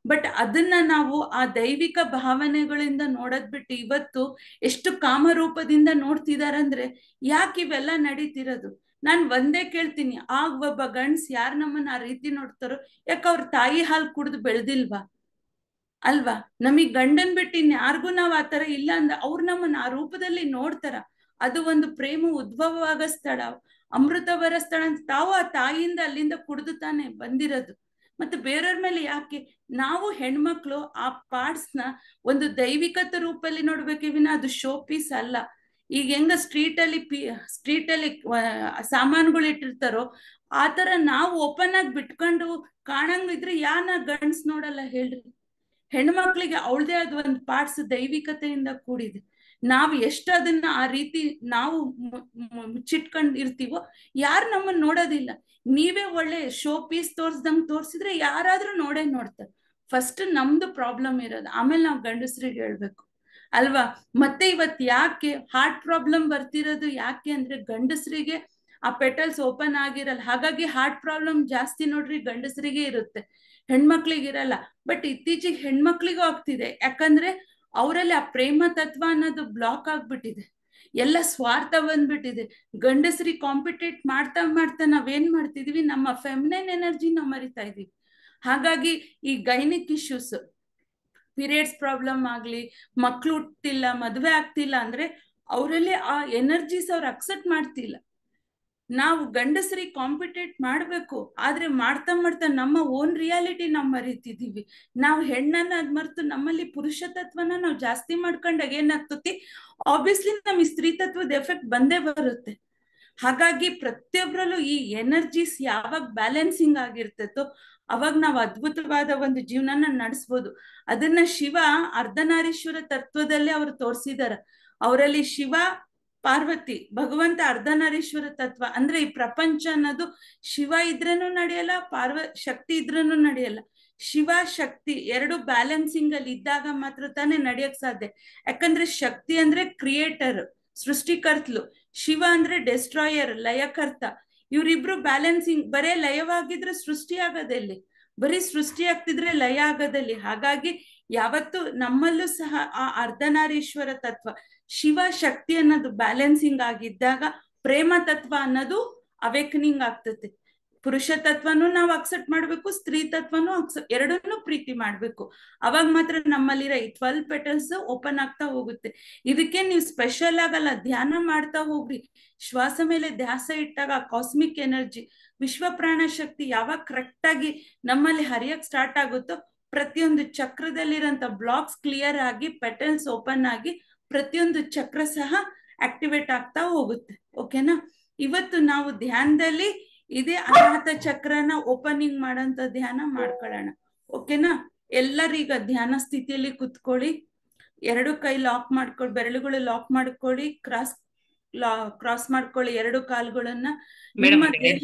S2: ಬಟ್ ಅದನ್ನ ನಾವು ಆ ದೈವಿಕ ಭಾವನೆಗಳಿಂದ ನೋಡೋದ್ ಬಿಟ್ಟು ಇವತ್ತು ಎಷ್ಟು ಕಾಮರೂಪದಿಂದ ನೋಡ್ತಿದಾರಂದ್ರೆ ಯಾಕೆ ಇವೆಲ್ಲ ನಡೀತಿರೋದು? ನಾನ್ ಒಂದೇ ಕೇಳ್ತೀನಿ, ಆಗ ಒಬ್ಬ ಗಂಡ್ಸ್ ಯಾರ್ ನಮ್ಮನ್ನ ಆ ರೀತಿ ನೋಡ್ತಾರೋ, ಯಾಕೆ ಅವ್ರ ತಾಯಿ ಹಾಲು ಕುಡ್ದು ಬೆಳ್ದಿಲ್ವಾ? ಅಲ್ವಾ? ನಮಗ್ ಗಂಡನ್ ಬಿಟ್ಟು ಇನ್ಯಾರಿಗೂ ನಾವ್ ಆತರ ಇಲ್ಲ ಅಂದ ಅವ್ರು ನಮ್ಮನ್ನ ಆ ರೂಪದಲ್ಲಿ ನೋಡ್ತಾರ. ಅದು ಒಂದು ಪ್ರೇಮ ಉದ್ಭವವಾಗ ಸ್ಥಳ, ಅಮೃತವರ ಸ್ಥಳ ಅಂತ ತಾವು ಆ ತಾಯಿಯಿಂದ ಅಲ್ಲಿಂದ ಕುಡ್ದು ತಾನೆ ಬಂದಿರೋದು. ಮತ್ತೆ ಬೇರೆಯವ್ರ ಮೇಲೆ ಯಾಕೆ? ನಾವು ಹೆಣ್ಮಕ್ಳು ಆ ಪಾರ್ಟ್ಸ್ ನ ಒಂದು ದೈವಿಕತೆ ರೂಪದಲ್ಲಿ ನೋಡ್ಬೇಕೆ ವಿನ ಅದು ಶೋ ಪೀಸ್ ಅಲ್ಲ. ಈಗ ಹೆಂಗ ಸ್ಟ್ರೀಟಲ್ಲಿ ಸಾಮಾನುಗಳು ಇಟ್ಟಿರ್ತಾರೋ ಆತರ ನಾವು ಓಪನ್ ಆಗಿ ಬಿಟ್ಕೊಂಡು ಕಾಣಂಗಿದ್ರೆ ಯಾನ ಗಂಡ್ಸ್ ನೋಡಲ್ಲ ಹೇಳ್ರಿ? ಹೆಣ್ಮಕ್ಳಿಗೆ ಅವಳದೇ ಆದ ಒಂದು ಪಾರ್ಟ್ಸ್ ದೈವಿಕತೆಯಿಂದ ಕೂಡಿದೆ. ನಾವು ಎಷ್ಟು ಅದನ್ನ ಆ ರೀತಿ ನಾವು ಮುಚ್ಚಿಟ್ಕೊಂಡ್ ಇರ್ತೀವೋ ಯಾರು ನಮ್ಮನ್ನ ನೋಡೋದಿಲ್ಲ. ನೀವೇ ಒಳ್ಳೆ ಶೋ ಪೀಸ್ ತೋರ್ಸ್ದಂಗ್ ತೋರ್ಸಿದ್ರೆ ಯಾರಾದ್ರೂ ನೋಡೇ ನೋಡ್ತಾರೆ. ಫಸ್ಟ್ ನಮ್ದು ಪ್ರಾಬ್ಲಮ್ ಇರೋದು, ಆಮೇಲೆ ನಾವು ಗಂಡಸ್ರಿಗೆ ಹೇಳ್ಬೇಕು ಅಲ್ವಾ? ಮತ್ತೆ ಇವತ್ ಯಾಕೆ ಹಾರ್ಟ್ ಪ್ರಾಬ್ಲಮ್ ಬರ್ತಿರೋದು? ಯಾಕೆ ಅಂದ್ರೆ ಗಂಡಸರಿಗೆ ಆ ಪೆಟಲ್ಸ್ ಓಪನ್ ಆಗಿರಲ್ಲ. ಹಾಗಾಗಿ ಹಾರ್ಟ್ ಪ್ರಾಬ್ಲಮ್ ಜಾಸ್ತಿ ನೋಡ್ರಿ ಗಂಡಸರಿಗೆ ಇರುತ್ತೆ, ಹೆಣ್ಮಕ್ಳಿಗೆ ಇರಲ್ಲ. ಬಟ್ ಇತ್ತೀಚೆಗೆ ಹೆಣ್ಮಕ್ಳಿಗೂ ಆಗ್ತಿದೆ. ಯಾಕಂದ್ರೆ ಅವರಲ್ಲಿ ಆ ಪ್ರೇಮ ತತ್ವ ಅನ್ನೋದು ಬ್ಲಾಕ್ ಆಗ್ಬಿಟ್ಟಿದೆ. ಎಲ್ಲ ಸ್ವಾರ್ಥ ಬಂದ್ಬಿಟ್ಟಿದೆ. ಗಂಡಸರಿಗೆ ಕಾಂಪಿಟೇಟ್ ಮಾಡ್ತಾ ಮಾಡ್ತಾ ನಾವೇನ್ ಮಾಡ್ತಿದೀವಿ, ನಮ್ಮ ಫೆಮಿನೈನ್ ಎನರ್ಜಿ ನಾವು ಮರಿತಾ ಇದೀವಿ. ಹಾಗಾಗಿ ಈ ಗೈನಿಕ್ ಇಶ್ಯೂಸ್, ಪೀರಿಯಡ್ಸ್ ಪ್ರಾಬ್ಲಮ್ ಆಗ್ಲಿ, ಮಕ್ಳು ಹುಟ್ಟಿಲ್ಲ, ಮದ್ವೆ ಆಗ್ತಿಲ್ಲ ಅಂದ್ರೆ ಅವರಲ್ಲಿ ಆ ಎನರ್ಜೀಸ್ ಅವ್ರು ಅಕ್ಸೆಪ್ಟ್ ಮಾಡ್ತಿಲ್ಲ. ನಾವು ಗಂಡಸರಿಗೆ ಕಾಂಪಿಟೇಟ್ ಮಾಡ್ಬೇಕು, ಆದ್ರೆ ಮಾಡ್ತಾ ಮಾಡ್ತಾ ನಮ್ಮ ಓನ್ ರಿಯಾಲಿಟಿ ನಾವು ಮರಿತಿದೀವಿ. ನಾವು ಹೆಣ್ಣನ್ನ ಅದ್ ಮರ್ತು ನಮ್ಮಲ್ಲಿ ಪುರುಷ ತತ್ವನ ನಾವು ಜಾಸ್ತಿ ಮಾಡ್ಕೊಂಡಾಗ ಏನಾಗ್ತತಿ, ಆಬ್ವಿಯಸ್ಲಿ ನಮಗೆ ಸ್ತ್ರೀ ತತ್ವದ ಎಫೆಕ್ಟ್ ಬಂದೇ ಬರುತ್ತೆ. ಹಾಗಾಗಿ ಪ್ರತಿಯೊಬ್ಬರಲ್ಲೂ ಈ ಎನರ್ಜೀಸ್ ಯಾವಾಗ ಬ್ಯಾಲೆನ್ಸಿಂಗ್ ಆಗಿರ್ತೈತೋ ಅವಾಗ ನಾವು ಅದ್ಭುತವಾದ ಒಂದು ಜೀವನನ ನಡೆಸ್ಬೋದು. ಅದನ್ನ ಶಿವ ಅರ್ಧನಾರೀಶ್ವರ ತತ್ವದಲ್ಲೇ ಅವ್ರು ತೋರ್ಸಿದಾರ. ಅವರಲ್ಲಿ ಶಿವ ಪಾರ್ವತಿ ಭಗವಂತ ಅರ್ಧನಾರೀಶ್ವರ ತತ್ವ ಅಂದ್ರೆ ಈ ಪ್ರಪಂಚ ಅನ್ನೋದು ಶಿವ ಇದ್ರೇನು ನಡೆಯಲ್ಲ, ಶಕ್ತಿ ಇದ್ರೇನು ನಡೆಯಲ್ಲ. ಶಿವ ಶಕ್ತಿ ಎರಡು ಬ್ಯಾಲೆನ್ಸಿಂಗ್ ಅಲ್ಲಿ ಇದ್ದಾಗ ಮಾತ್ರ ತಾನೇ ನಡೆಯಕ್ ಸಾಧ್ಯ. ಯಾಕಂದ್ರೆ ಶಕ್ತಿ ಅಂದ್ರೆ ಕ್ರಿಯೇಟರ್, ಸೃಷ್ಟಿಕರ್ತಲು. ಶಿವ ಅಂದ್ರೆ ಡೆಸ್ಟ್ರಾಯರ್, ಲಯಕರ್ತ. ಇವ್ರಿಬ್ರು ಬ್ಯಾಲೆನ್ಸಿಂಗ್. ಬರೇ ಲಯವಾಗಿದ್ರೆ ಸೃಷ್ಟಿ ಆಗೋದಲ್ಲಿ, ಬರೀ ಸೃಷ್ಟಿ ಆಗ್ತಿದ್ರೆ ಲಯ ಆಗೋದಲ್ಲಿ. ಹಾಗಾಗಿ ಯಾವತ್ತು ನಮ್ಮಲ್ಲೂ ಸಹ ಆ ಅರ್ಧನಾರೀಶ್ವರ ತತ್ವ ಶಿವ ಶಕ್ತಿ ಅನ್ನೋದು ಬ್ಯಾಲೆನ್ಸಿಂಗ್ ಆಗಿದ್ದಾಗ ಪ್ರೇಮ ತತ್ವ ಅನ್ನೋದು ಅವೇಕನಿಂಗ್ ಆಗ್ತದೆ. ಪುರುಷ ತತ್ವನು ನಾವು ಅಕ್ಸೆಪ್ಟ್ ಮಾಡ್ಬೇಕು, ಸ್ತ್ರೀ ತತ್ವನು ಎರಡನ್ನೂ ಪ್ರೀತಿ ಮಾಡ್ಬೇಕು. ಅವಾಗ ಮಾತ್ರ ನಮ್ಮಲ್ಲಿರೋ ಈ 12 ಪೆಟಲ್ಸ್ ಓಪನ್ ಆಗ್ತಾ ಹೋಗುತ್ತೆ. ಇದಕ್ಕೆ ನೀವು ಸ್ಪೆಷಲ್ ಆಗಲ್ಲ, ಧ್ಯಾನ ಮಾಡ್ತಾ ಹೋಗ್ರಿ. ಶ್ವಾಸ ಮೇಲೆ ಧ್ಯಾಸ ಇಟ್ಟಾಗ ಕಾಸ್ಮಿಕ್ ಎನರ್ಜಿ, ವಿಶ್ವ ಪ್ರಾಣ ಶಕ್ತಿ ಯಾವಾಗ ಕರೆಕ್ಟ್ ಆಗಿ ನಮ್ಮಲ್ಲಿ ಹರಿಯಕ್ ಸ್ಟಾರ್ಟ್ ಆಗುತ್ತೋ ಪ್ರತಿಯೊಂದು ಚಕ್ರದಲ್ಲಿರೋಂಥ ಬ್ಲಾಕ್ಸ್ ಕ್ಲಿಯರ್ ಆಗಿ ಪೆಟಲ್ಸ್ ಓಪನ್ ಆಗಿ ಪ್ರತಿಯೊಂದು ಚಕ್ರ ಸಹ ಆಕ್ಟಿವೇಟ್ ಆಗ್ತಾ ಹೋಗುತ್ತೆ. ಓಕೆನಾ? ಇವತ್ತು ನಾವು ಧ್ಯಾನದಲ್ಲಿ ಇದೇ ಅನಾಥ ಚಕ್ರನ ಓಪನಿಂಗ್ ಮಾಡೋಂಥ ಧ್ಯಾನ ಮಾಡ್ಕೊಳ್ಳೋಣ. ಓಕೆನಾ? ಎಲ್ಲರೀಗ ಧ್ಯಾನ ಸ್ಥಿತಿಯಲ್ಲಿ ಕುತ್ಕೊಳ್ಳಿ. ಎರಡು ಕೈ ಲಾಕ್ ಮಾಡ್ಕೊಳ್ಳಿ, ಬೆರಳುಗಳು ಲಾಕ್ ಮಾಡ್ಕೊಳ್ಳಿ, ಕ್ರಾಸ್ ಮಾಡ್ಕೊಳ್ಳಿ ಎರಡು ಕಾಲುಗಳನ್ನ.
S1: ಮೇಡಮ್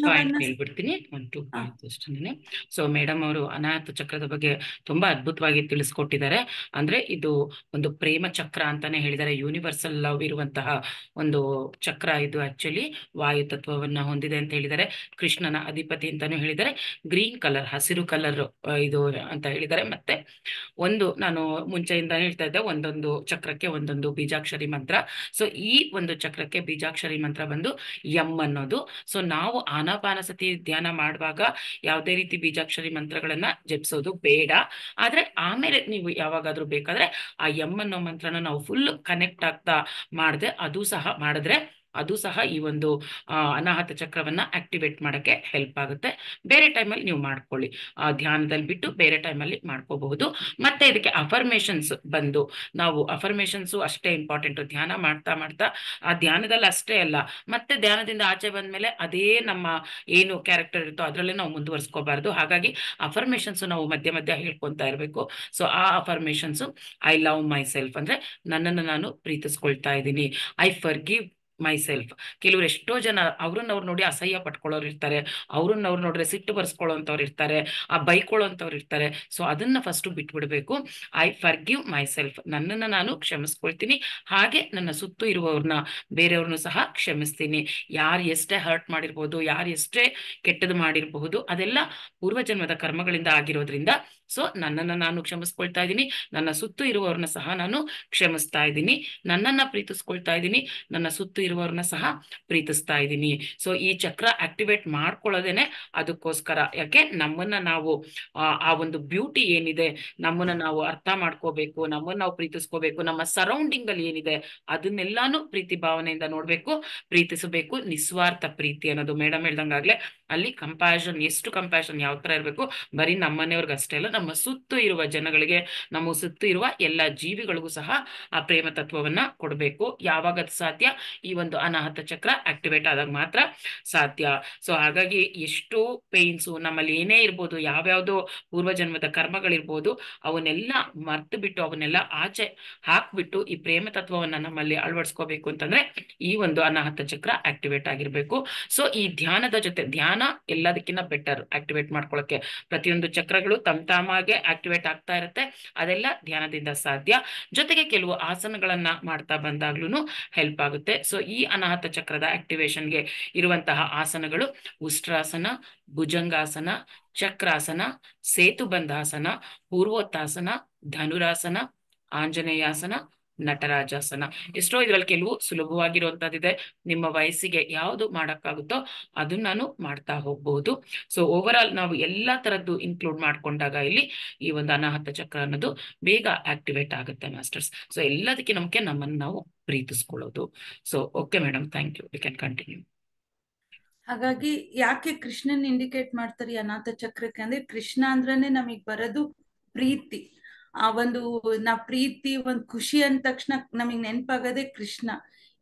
S1: ಹೇಳ್ಬಿಡ್ತೀನಿ, 1-2 ಪಾಯಿಂಟ್ಸ್ ಅಷ್ಟೇ. ಸೊ ಮೇಡಮ್ ಅವರು ಅನಾಥ ಚಕ್ರದ ಬಗ್ಗೆ ತುಂಬಾ ಅದ್ಭುತವಾಗಿ ತಿಳಿಸ್ಕೊಟ್ಟಿದ್ದಾರೆ. ಅಂದ್ರೆ ಇದು ಒಂದು ಪ್ರೇಮ ಚಕ್ರ ಅಂತಾನೆ ಹೇಳಿದ್ದಾರೆ. ಯೂನಿವರ್ಸಲ್ ಲವ್ ಇರುವಂತಹ ಒಂದು ಚಕ್ರ ಇದು. ಆಕ್ಚುಲಿ ವಾಯು ತತ್ವವನ್ನ ಹೊಂದಿದೆ ಅಂತ ಹೇಳಿದ್ದಾರೆ. ಕೃಷ್ಣನ ಅಧಿಪತಿ ಅಂತಾನು ಹೇಳಿದ್ದಾರೆ. ಗ್ರೀನ್ ಕಲರ್, ಹಸಿರು ಕಲರ್ ಇದು ಅಂತ ಹೇಳಿದ್ದಾರೆ. ಮತ್ತೆ ಒಂದು ನಾನು ಮುಂಚೆಯಿಂದ ಹೇಳ್ತಾ ಇದ್ದೆ, ಒಂದೊಂದು ಚಕ್ರಕ್ಕೆ ಒಂದೊಂದು ಬೀಜಾಕ್ಷರಿ ಮಂತ್ರ. ಸೊ ಈ ಒಂದು ಚಕ್ರಕ್ಕೆ ಬೀಜಾಕ್ಷರಿ ಮಂತ್ರ ಬಂದು ಎಂ ಅನ್ನೋದು. ಸೊ ನಾವು ಆನಾಪಾನಸತಿ ಧ್ಯಾನ ಮಾಡುವಾಗ ಯಾವುದೇ ರೀತಿ ಬೀಜಾಕ್ಷರಿ ಮಂತ್ರಗಳನ್ನ ಜಪಿಸೋದು ಬೇಡ. ಆದ್ರೆ ಆಮೇಲೆ ನೀವು ಯಾವಾಗಾದ್ರೂ ಬೇಕಾದ್ರೆ ಆ ಎಂ ಅನ್ನೋ ಮಂತ್ರನ ನಾವು ಫುಲ್ ಕನೆಕ್ಟ್ ಆಗ್ತಾ ಮಾಡಿದ್ರೆ, ಅದು ಸಹ ಮಾಡಿದ್ರೆ ಅದು ಸಹ ಈ ಒಂದು ಅನಾಹತ ಚಕ್ರವನ್ನ ಆಕ್ಟಿವೇಟ್ ಮಾಡಕ್ಕೆ ಹೆಲ್ಪ್ ಆಗುತ್ತೆ. ಬೇರೆ ಟೈಮಲ್ಲಿ ನೀವು ಮಾಡ್ಕೊಳ್ಳಿ, ಧ್ಯಾನದಲ್ಲಿ ಬಿಟ್ಟು ಬೇರೆ ಟೈಮಲ್ಲಿ ಮಾಡ್ಕೋಬಹುದು. ಮತ್ತೆ ಇದಕ್ಕೆ ಅಫರ್ಮೇಷನ್ಸ್ ಬಂದು, ನಾವು ಅಫರ್ಮೇಷನ್ಸು ಅಷ್ಟೇ ಇಂಪಾರ್ಟೆಂಟ್. ಧ್ಯಾನ ಮಾಡ್ತಾ ಮಾಡ್ತಾ ಆ ಧ್ಯಾನದಲ್ಲಿ ಅಷ್ಟೇ ಅಲ್ಲ, ಮತ್ತೆ ಧ್ಯಾನದಿಂದ ಆಚೆ ಬಂದ್ಮೇಲೆ ಅದೇ ನಮ್ಮ ಏನು ಕ್ಯಾರೆಕ್ಟರ್ ಇರುತ್ತೋ ಅದರಲ್ಲೇ ನಾವು ಮುಂದುವರಿಸ್ಕೋಬಾರ್ದು. ಹಾಗಾಗಿ ಅಫರ್ಮೇಷನ್ಸ್ ನಾವು ಮಧ್ಯ ಮಧ್ಯ ಹೇಳ್ಕೊಂತಾ ಇರಬೇಕು. ಸೊ ಆ affirmations, I love my self ಅಂದ್ರೆ ನನ್ನನ್ನು ನಾನು ಪ್ರೀತಿಸ್ಕೊಳ್ತಾ ಇದ್ದೀನಿ, ಐ ಫರ್ಗಿವ್ ಮೈ ಸೆಲ್ಫ್. ಕೆಲವ್ರು ಎಷ್ಟೋ ಜನ ಅವ್ರನ್ನವ್ರು ನೋಡಿ ಅಸಹ್ಯ ಪಟ್ಕೊಳ್ಳೋರು ಇರ್ತಾರೆ, ಅವ್ರನ್ನವ್ರು ನೋಡ್ರೆ ಸಿಟ್ಟು ಬರ್ಸ್ಕೊಳ್ಳೋಂಥವ್ರು ಇರ್ತಾರೆ, ಆ ಬೈಕೊಳ್ಳೋಂಥವ್ರು ಇರ್ತಾರೆ. ಸೊ ಅದನ್ನ ಫಸ್ಟ್ ಬಿಟ್ಬಿಡ್ಬೇಕು. ಐ ಫರ್ಗಿವ್ ಮೈ ಸೆಲ್ಫ್, ನನ್ನನ್ನು ನಾನು ಕ್ಷಮಿಸ್ಕೊಳ್ತೀನಿ, ಹಾಗೆ ನನ್ನ ಸುತ್ತು ಇರುವವ್ರನ್ನ, ಬೇರೆಯವ್ರನ್ನು ಸಹ ಕ್ಷಮಿಸ್ತೀನಿ. ಯಾರು ಎಷ್ಟೇ ಹರ್ಟ್ ಮಾಡಿರ್ಬೋದು, ಯಾರು ಎಷ್ಟೇ ಕೆಟ್ಟದ್ದು ಮಾಡಿರಬಹುದು, ಅದೆಲ್ಲ ಪೂರ್ವಜನ್ಮದ ಕರ್ಮಗಳಿಂದ ಆಗಿರೋದ್ರಿಂದ ಸೊ ನನ್ನನ್ನು ನಾನು ಕ್ಷಮಿಸ್ಕೊಳ್ತಾ ಇದ್ದೀನಿ, ನನ್ನ ಸುತ್ತು ಇರುವವ್ರನ್ನ ಸಹ ನಾನು ಕ್ಷಮಿಸ್ತಾ ಇದ್ದೀನಿ, ನನ್ನನ್ನ ಪ್ರೀತಿಸ್ಕೊಳ್ತಾ ಇದ್ದೀನಿ, ನನ್ನ ಸುತ್ತು ಇರುವವ್ರನ್ನ ಸಹ ಪ್ರೀತಿಸ್ತಾ ಇದ್ದೀನಿ. ಸೊ ಈ ಚಕ್ರ ಆಕ್ಟಿವೇಟ್ ಮಾಡ್ಕೊಳ್ಳೋದೇನೆ ಅದಕ್ಕೋಸ್ಕರ. ಯಾಕೆ ನಮ್ಮನ್ನ ನಾವು ಆ ಒಂದು ಬ್ಯೂಟಿ ಏನಿದೆ, ನಮ್ಮನ್ನ ನಾವು ಅರ್ಥ ಮಾಡ್ಕೋಬೇಕು, ನಮ್ಮನ್ನ ನಾವು ಪ್ರೀತಿಸ್ಕೋಬೇಕು, ನಮ್ಮ ಸರೌಂಡಿಂಗ್ ಅಲ್ಲಿ ಏನಿದೆ ಅದನ್ನೆಲ್ಲಾನು ಪ್ರೀತಿ ಭಾವನೆಯಿಂದ ನೋಡ್ಬೇಕು, ಪ್ರೀತಿಸಬೇಕು. ನಿಸ್ವಾರ್ಥ ಪ್ರೀತಿ ಅನ್ನೋದು ಮೇಡಮ್ ಹೇಳ್ದಂಗಾಗ್ಲೆ ಅಲ್ಲಿ ಕಂಪ್ಯಾಷನ್, ಎಷ್ಟು ಕಂಪ್ಯಾಷನ್ ಯಾವ ತರ ಇರಬೇಕು, ಬರೀ ನಮ್ಮನೆಯವ್ರಿಗೆ ಅಷ್ಟೇ ಅಲ್ಲ, ನಮ್ಮ ಸುತ್ತು ಇರುವ ಜನಗಳಿಗೆ, ನಮ್ಮ ಸುತ್ತು ಇರುವ ಎಲ್ಲ ಜೀವಿಗಳಿಗೂ ಸಹ ಆ ಪ್ರೇಮ ತತ್ವವನ್ನ ಕೊಡಬೇಕು. ಯಾವಾಗ ಅದು ಸಾಧ್ಯ? ಈ ಒಂದು ಅನಾಹತ ಚಕ್ರ ಆಕ್ಟಿವೇಟ್ ಆದಾಗ ಮಾತ್ರ ಸಾಧ್ಯ. ಸೊ ಹಾಗಾಗಿ ಎಷ್ಟು ಪೇನ್ಸು ನಮ್ಮಲ್ಲಿ ಏನೇ ಇರ್ಬೋದು, ಯಾವ್ಯಾವ್ದೋ ಪೂರ್ವಜನ್ಮದ ಕರ್ಮಗಳಿರ್ಬೋದು, ಅವನ್ನೆಲ್ಲ ಮರ್ತು ಬಿಟ್ಟು, ಅವನ್ನೆಲ್ಲ ಆಚೆ ಹಾಕ್ಬಿಟ್ಟು ಈ ಪ್ರೇಮ ತತ್ವವನ್ನ ನಮ್ಮಲ್ಲಿ ಅಳವಡಿಸ್ಕೋಬೇಕು ಅಂತಂದ್ರೆ ಈ ಒಂದು ಅನಾಹತ ಚಕ್ರ ಆಕ್ಟಿವೇಟ್ ಆಗಿರ್ಬೇಕು. ಸೊ ಈ ಧ್ಯಾನದ ಜೊತೆ, ಧ್ಯಾನ ಎಲ್ಲದಕ್ಕಿಂತ ಬೆಟರ್ ಆಕ್ಟಿವೇಟ್ ಮಾಡ್ಕೊಳ್ಳೋಕೆ. ಪ್ರತಿಯೊಂದು ಚಕ್ರಗಳು ತಾಮಾಗೆ ಆಕ್ಟಿವೇಟ್ ಆಗ್ತಾ ಇರುತ್ತೆ, ಅದೆಲ್ಲ ಧ್ಯಾನದಿಂದ ಸಾಧ್ಯ. ಜೊತೆಗೆ ಕೆಲವು ಆಸನಗಳನ್ನ ಮಾಡ್ತಾ ಬಂದಾಗ್ಲೂ ಹೆಲ್ಪ್ ಆಗುತ್ತೆ. ಸೊ ಈ ಅನಾಹತ ಚಕ್ರದ ಆಕ್ಟಿವೇಶನ್ಗೆ ಇರುವಂತಹ ಆಸನಗಳು ಉಷ್ಟ್ರಾಸನ, ಭುಜಂಗಾಸನ, ಚಕ್ರಾಸನ, ಸೇತುಬಂಧಾಸನ, ಪೂರ್ವೋತ್ತಾಸನ, ಧನುರಾಸನ, ಆಂಜನೇಯಾಸನ, ನಟರಾಜಾಸನ. ಎಷ್ಟೋ ಇದ್ರಲ್ಲಿ ಕೆಲವು ಸುಲಭವಾಗಿರುವಂತದ್ದಿದೆ, ನಿಮ್ಮ ವಯಸ್ಸಿಗೆ ಯಾವುದು ಮಾಡಕ್ಕಾಗುತ್ತೋ ಅದನ್ನ ನಾನು ಮಾಡ್ತಾ ಹೋಗ್ಬಹುದು. ಸೊ ಓವರ್ ಆಲ್ ನಾವು ಎಲ್ಲಾ ತರದ್ದು ಇನ್ಕ್ಲೂಡ್ ಮಾಡ್ಕೊಂಡಾಗ ಇಲ್ಲಿ ಈ ಒಂದು ಅನಾಹತ ಚಕ್ರ ಅನ್ನೋದು ಬೇಗ ಆಕ್ಟಿವೇಟ್ ಆಗುತ್ತೆ ಮಾಸ್ಟರ್ಸ್. ಸೊ ಎಲ್ಲದಕ್ಕೆ ನಮಗೆ ನಮ್ಮನ್ನು ನಾವು ಪ್ರೀತಿಸ್ಕೊಳ್ಳೋದು. So okay madam, thank you, we can continue.
S2: ಹಾಗಾಗಿ ಯಾಕೆ ಕೃಷ್ಣನ್ ಇಂಡಿಕೇಟ್ ಮಾಡ್ತಾರೆ ಅನಾಥ ಚಕ್ರಕ್ಕೆ ಅಂದ್ರೆ, ಕೃಷ್ಣ ಅಂದ್ರೇನೆ ನಮಗ್ ಬರೋದು ಪ್ರೀತಿ. ಆ ಒಂದು ಪ್ರೀತಿ, ಒಂದ್ ಖುಷಿ ಅಂದ ತಕ್ಷಣ ನಮಗ್ ನೆನಪಾಗದೆ ಕೃಷ್ಣ.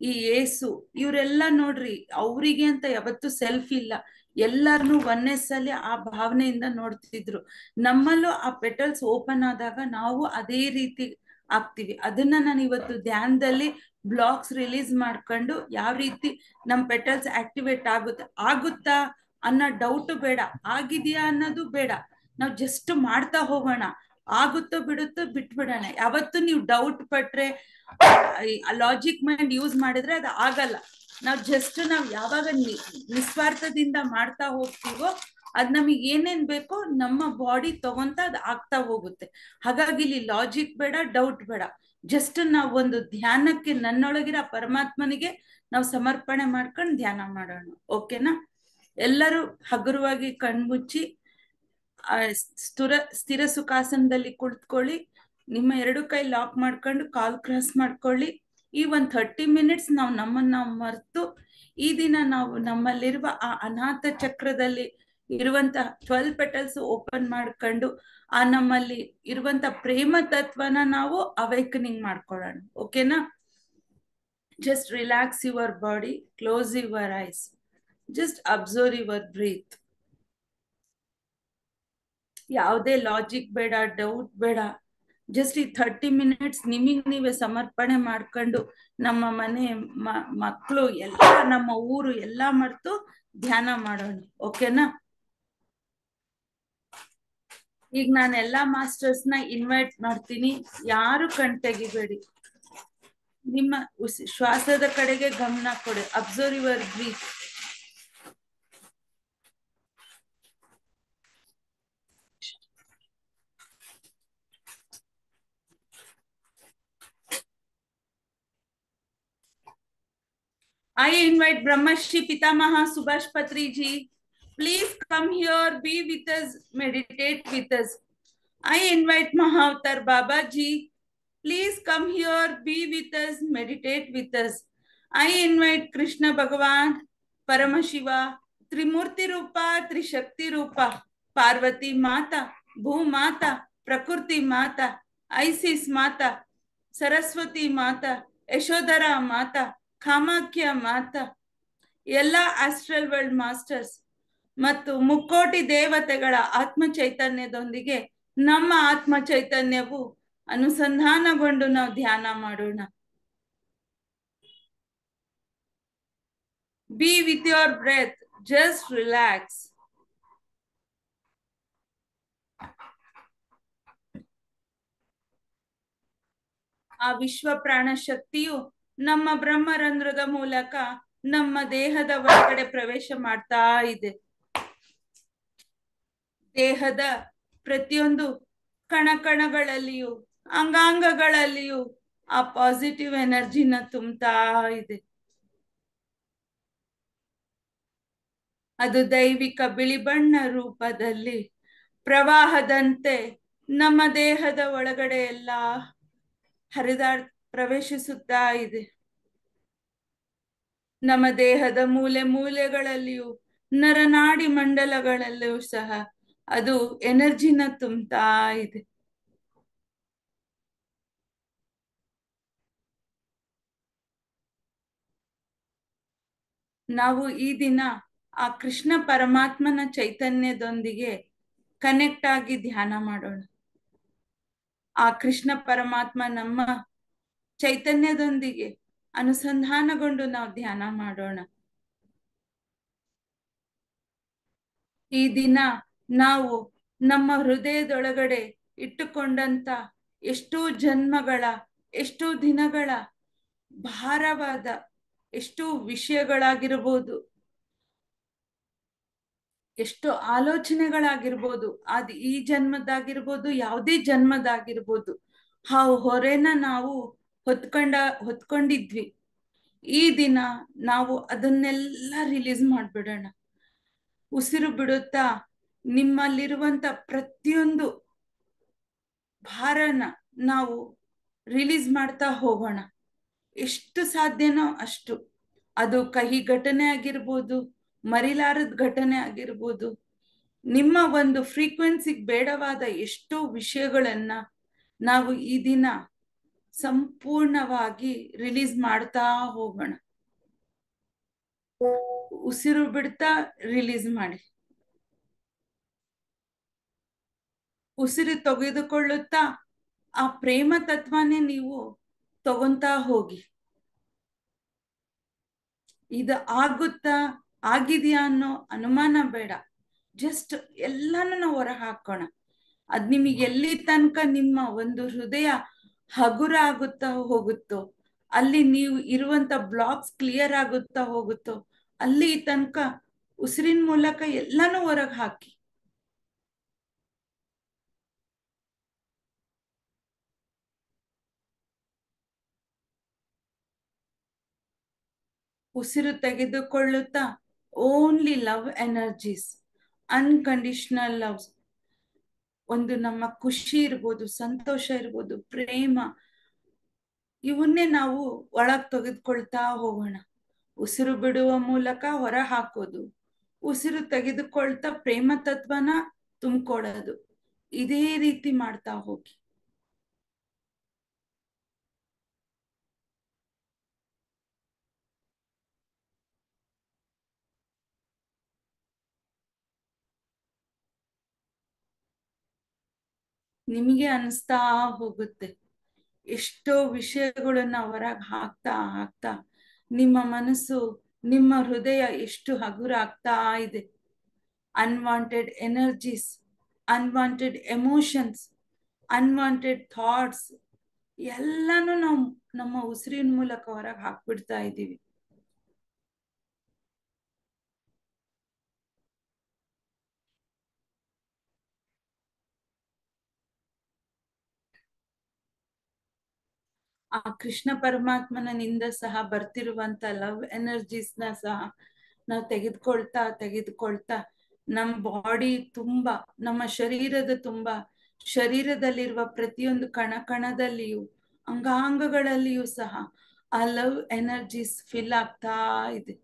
S2: ಈ ಏಸು ಇವರೆಲ್ಲ ನೋಡ್ರಿ, ಅವ್ರಿಗೆ ಅಂತ ಯಾವತ್ತೂ ಸೆಲ್ಫ್ ಇಲ್ಲ, ಎಲ್ಲಾರನು ಒನ್ನೆಸ್ ಅಲ್ಲಿ ಆ ಭಾವನೆಯಿಂದ ನೋಡ್ತಿದ್ರು. ನಮ್ಮಲ್ಲೂ ಆ ಪೆಟಲ್ಸ್ ಓಪನ್ ಆದಾಗ ನಾವು ಅದೇ ರೀತಿ ಆಗ್ತೀವಿ. ಅದನ್ನ ನಾನು ಇವತ್ತು ಧ್ಯಾನದಲ್ಲಿ ಬ್ಲಾಕ್ಸ್ ರಿಲೀಸ್ ಮಾಡ್ಕೊಂಡು ಯಾವ ರೀತಿ ನಮ್ ಪೆಟಲ್ಸ್ ಆಕ್ಟಿವೇಟ್ ಆಗುತ್ತಾ ಅನ್ನೋ ಡೌಟ್ ಬೇಡ, ಆಗಿದೆಯಾ ಅನ್ನೋದು ಬೇಡ, ನಾವು ಜಸ್ಟ್ ಮಾಡ್ತಾ ಹೋಗೋಣ. ಆಗುತ್ತೋ ಬಿಡುತ್ತೋ ಬಿಟ್ಬಿಡೋಣ. ಯಾವತ್ತು ನೀವು ಡೌಟ್ ಪಟ್ರೆ, ಲಾಜಿಕ್ ಮೈಂಡ್ ಯೂಸ್ ಮಾಡಿದ್ರೆ ಅದು ಆಗಲ್ಲ. ನಾವು ಯಾವಾಗ ನಿಸ್ವಾರ್ಥದಿಂದ ಮಾಡ್ತಾ ಹೋಗ್ತೀವೋ ಅದ್ ನಮಗೆ ಏನೇನ್ ಬೇಕೋ ನಮ್ಮ ಬಾಡಿ ತಗೊಂತ ಅದ್ ಆಗ್ತಾ ಹೋಗುತ್ತೆ. ಹಾಗಾಗಿ ಇಲ್ಲಿ ಲಾಜಿಕ್ ಬೇಡ, ಡೌಟ್ ಬೇಡ, ಜಸ್ಟ್ ನಾವು ಒಂದು ಧ್ಯಾನಕ್ಕೆ ನನ್ನೊಳಗಿರೋ ಪರಮಾತ್ಮನಿಗೆ ನಾವು ಸಮರ್ಪಣೆ ಮಾಡ್ಕೊಂಡು ಧ್ಯಾನ ಮಾಡೋಣ. ಓಕೆನಾ? ಎಲ್ಲರೂ ಹಗುರವಾಗಿ ಕಣ್ಮುಚ್ಚಿ ಸ್ಥಿರ ಸುಖಾಸನದಲ್ಲಿ ಕುಳಿತುಕೊಳ್ಳಿ. ನಿಮ್ಮ ಎರಡು ಕೈ ಲಾಕ್ ಮಾಡ್ಕೊಂಡು ಕಾಲ್ ಕ್ರಾಸ್ ಮಾಡ್ಕೊಳ್ಳಿ. ಈ 30 ಮಿನಿಟ್ಸ್ ನಾವು ನಮ್ಮನ್ನ ಮರೆತು ಈ ದಿನ ನಾವು ನಮ್ಮಲ್ಲಿರುವ ಆ ಅನಾಥ ಚಕ್ರದಲ್ಲಿ ಇರುವಂತ 12 ಪೆಟಲ್ಸ್ ಓಪನ್ ಮಾಡ್ಕೊಂಡು ಆ ನಮ್ಮಲ್ಲಿ ಇರುವಂತ ಪ್ರೇಮ ತತ್ವನ ನಾವು ಅವೇಕನಿಂಗ್ ಮಾಡ್ಕೊಳ್ಳೋಣ. ಓಕೆನಾ? Just relax your body, close your eyes, just observe your breath. ಯಾವುದೇ ಲಾಜಿಕ್ ಬೇಡ, ಡೌಟ್ ಬೇಡ, ಜಸ್ಟ್ ಈ 30 ಮಿನಿಟ್ಸ್ ನಿಮಗ್ ನೀವೇ ಸಮರ್ಪಣೆ ಮಾಡ್ಕೊಂಡು ನಮ್ಮ ಮನೆ ಮಕ್ಕಳು ಎಲ್ಲ, ನಮ್ಮ ಊರು ಎಲ್ಲ ಮರೆತು ಧ್ಯಾನ ಮಾಡೋಣ. ಓಕೆನಾ? ಈಗ ನಾನು ಎಲ್ಲಾ ಮಾಸ್ಟರ್ಸ್ ನ ಇನ್ವೈಟ್ ಮಾಡ್ತೀನಿ, ಯಾರು ಕಣ್ ತೆಗಿಬೇಡಿ, ನಿಮ್ಮ ಶ್ವಾಸದ ಕಡೆಗೆ ಗಮನ ಕೊಡಿ. Observe your breath. I invite Brahmarshi Pitamaha Subhash Patri ji. Please come here, be with us, meditate with us. I invite Mahavatar Baba ji. Please come here, be with us, meditate with us. I invite Krishna Bhagavan, Paramashiva, Trimurti Rupa, Trishakti Rupa, Parvati Mata, Bhu Mata, Prakriti Mata, Isis Mata, Saraswati Mata, Yashodhara Mata, Kamakya Mata, ಎಲ್ಲ ಆಸ್ಟ್ರಲ್ ವರ್ಲ್ಡ್ ಮಾಸ್ಟರ್ಸ್ ಮತ್ತು ಮುಕ್ಕೋಟಿ ದೇವತೆಗಳ ಆತ್ಮ ಚೈತನ್ಯದೊಂದಿಗೆ ನಮ್ಮ ಆತ್ಮ ಚೈತನ್ಯವು ಅನುಸಂಧಾನಗೊಂಡು ನಾವು ಧ್ಯಾನ ಮಾಡೋಣ. Be with your breath, just relax. ಆ ವಿಶ್ವ ಪ್ರಾಣ ಶಕ್ತಿಯು ನಮ್ಮ ಬ್ರಹ್ಮರಂಧ್ರದ ಮೂಲಕ ನಮ್ಮ ದೇಹದ ಒಳಗಡೆ ಪ್ರವೇಶ ಮಾಡ್ತಾ ಇದೆ. ದೇಹದ ಪ್ರತಿಯೊಂದು ಕಣಕಣಗಳಲ್ಲಿಯೂ ಅಂಗಾಂಗಗಳಲ್ಲಿಯೂ ಆ ಪಾಸಿಟಿವ್ ಎನರ್ಜಿನ ತುಂಬ್ತಾ ಇದೆ. ಅದು ದೈವಿಕ ಬಿಳಿ ಬಣ್ಣ ರೂಪದಲ್ಲಿ ಪ್ರವಾಹದಂತೆ ನಮ್ಮ ದೇಹದ ಒಳಗಡೆ ಎಲ್ಲ ಪ್ರವೇಶಿಸುತ್ತಾ ಇದೆ. ನಮ್ಮ ದೇಹದ ಮೂಲೆ ಮೂಲೆಗಳಲ್ಲಿಯೂ ನರನಾಡಿ ಮಂಡಲಗಳಲ್ಲಿಯೂ ಸಹ ಅದು ಎನರ್ಜಿನ ತುಂಬ್ತಾ ಇದೆ. ನಾವು ಈ ದಿನ ಆ ಕೃಷ್ಣ ಪರಮಾತ್ಮನ ಚೈತನ್ಯದೊಂದಿಗೆ ಕನೆಕ್ಟ್ ಆಗಿ ಧ್ಯಾನ ಮಾಡೋಣ. ಆ ಕೃಷ್ಣ ಪರಮಾತ್ಮ ನಮ್ಮ ಚೈತನ್ಯದೊಂದಿಗೆ ಅನುಸಂಧಾನಗೊಂಡು ನಾವು ಧ್ಯಾನ ಮಾಡೋಣ. ಈ ದಿನ ನಾವು ನಮ್ಮ ಹೃದಯದೊಳಗಡೆ ಇಟ್ಟುಕೊಂಡಂತ ಎಷ್ಟೋ ಜನ್ಮಗಳ, ಎಷ್ಟೋ ದಿನಗಳ ಭಾರವಾದ ಎಷ್ಟೋ ವಿಷಯಗಳಾಗಿರ್ಬೋದು, ಎಷ್ಟೋ ಆಲೋಚನೆಗಳಾಗಿರ್ಬೋದು, ಅದು ಈ ಜನ್ಮದಾಗಿರ್ಬೋದು, ಯಾವುದೇ ಜನ್ಮದಾಗಿರ್ಬೋದು, ಆ ಹೊರೆನ ನಾವು ಹೊತ್ಕೊಂಡಿದ್ವಿ. ಈ ದಿನ ನಾವು ಅದನ್ನೆಲ್ಲ ರಿಲೀಸ್ ಮಾಡ್ಬಿಡೋಣ. ಉಸಿರು ಬಿಡುತ್ತಾ ನಿಮ್ಮಲ್ಲಿರುವಂತ ಪ್ರತಿಯೊಂದು ಭಾರನ ನಾವು ರಿಲೀಸ್ ಮಾಡ್ತಾ ಹೋಗೋಣ. ಎಷ್ಟು ಸಾಧ್ಯನೋ ಅಷ್ಟು. ಅದು ಕಹಿ ಘಟನೆ ಆಗಿರ್ಬೋದು, ಮರಿಲಾರದ ಘಟನೆ ಆಗಿರ್ಬೋದು, ನಿಮ್ಮ ಒಂದು ಫ್ರೀಕ್ವೆನ್ಸಿಗೆ ಬೇಡವಾದ ಎಷ್ಟೋ ವಿಷಯಗಳನ್ನ ನಾವು ಈ ದಿನ ಸಂಪೂರ್ಣವಾಗಿ ರಿಲೀಸ್ ಮಾಡ್ತಾ ಹೋಗೋಣ. ಉಸಿರು ಬಿಡ್ತಾ ರಿಲೀಸ್ ಮಾಡಿ. ಉಸಿರು ತೆಗೆದುಕೊಳ್ಳುತ್ತಾ ಆ ಪ್ರೇಮ ತತ್ವನೇ ನೀವು ತಗೊಂತಾ ಹೋಗಿ. ಇದು ಆಗುತ್ತಾ, ಆಗಿದೆಯಾ ಅನ್ನೋ ಅನುಮಾನ ಬೇಡ. ಜಸ್ಟ್ ಎಲ್ಲಾನು ನಾವು ಹೊರ ಹಾಕೋಣ. ಅದ್ ನಿಮಗೆ ಎಲ್ಲಿ ತನಕ ನಿಮ್ಮ ಒಂದು ಹೃದಯ ಹಗುರ ಆಗುತ್ತಾ ಹೋಗುತ್ತೋ, ಅಲ್ಲಿ ನೀವು ಇರುವಂತ ಬ್ಲಾಕ್ಸ್ ಕ್ಲಿಯರ್ ಆಗುತ್ತಾ ಹೋಗುತ್ತೋ, ಅಲ್ಲಿ ತನಕ ಉಸಿರಿನ ಮೂಲಕ ಎಲ್ಲಾನು ಹೊರಗೆ ಹಾಕಿ. ಉಸಿರು ತೆಗೆದುಕೊಳ್ಳುತ್ತಾ only love energies, unconditional loves, ಒಂದು ನಮ್ಮ ಖುಷಿ ಇರ್ಬೋದು, ಸಂತೋಷ ಇರ್ಬೋದು, ಪ್ರೇಮ, ಇವನ್ನೇ ನಾವು ಒಳಗ್ ತೆಗೆದುಕೊಳ್ತಾ ಹೋಗೋಣ. ಉಸಿರು ಬಿಡುವ ಮೂಲಕ ಹೊರ ಹಾಕೋದು, ಉಸಿರು ತೆಗೆದುಕೊಳ್ತಾ ಪ್ರೇಮ ತತ್ವನ ತುಂಬಿಕೊಳ್ಳೋದು. ಇದೇ ರೀತಿ ಮಾಡ್ತಾ ಹೋಗಿ. ನಿಮಗೆ ಅನಿಸ್ತಾ ಹೋಗುತ್ತೆ ಎಷ್ಟೋ ವಿಷಯಗಳನ್ನ ಹೊರಗೆ ಹಾಕ್ತಾ ಹಾಕ್ತಾ ನಿಮ್ಮ ಮನಸ್ಸು, ನಿಮ್ಮ ಹೃದಯ ಎಷ್ಟು ಹಗುರ ಆಗ್ತಾ ಇದೆ. Unwanted energies, unwanted emotions, unwanted thoughts ಎಲ್ಲಾನು ನಾವು ನಮ್ಮ ಉಸಿರಿನ ಮೂಲಕ ಹೊರಗೆ ಹಾಕ್ಬಿಡ್ತಾ ಇದ್ದೀವಿ. ಆ ಕೃಷ್ಣ ಪರಮಾತ್ಮನಿಂದ ಸಹ ಬರ್ತಿರುವಂತ ಲವ್ ಎನರ್ಜೀಸ್ನ ಸಹ ನಾವು ತೆಗೆದುಕೊಳ್ತಾ ನಮ್ಮ ಬಾಡಿ ತುಂಬಾ, ನಮ್ಮ ಶರೀರದ ತುಂಬಾ, ಶರೀರದಲ್ಲಿರುವ ಪ್ರತಿಯೊಂದು ಕಣದಲ್ಲಿಯೂ, ಅಂಗಾಂಗಗಳಲ್ಲಿಯೂ ಸಹ ಆ ಲವ್ ಎನರ್ಜೀಸ್ ಫಿಲ್ ಆಗ್ತಾ ಇದೆ.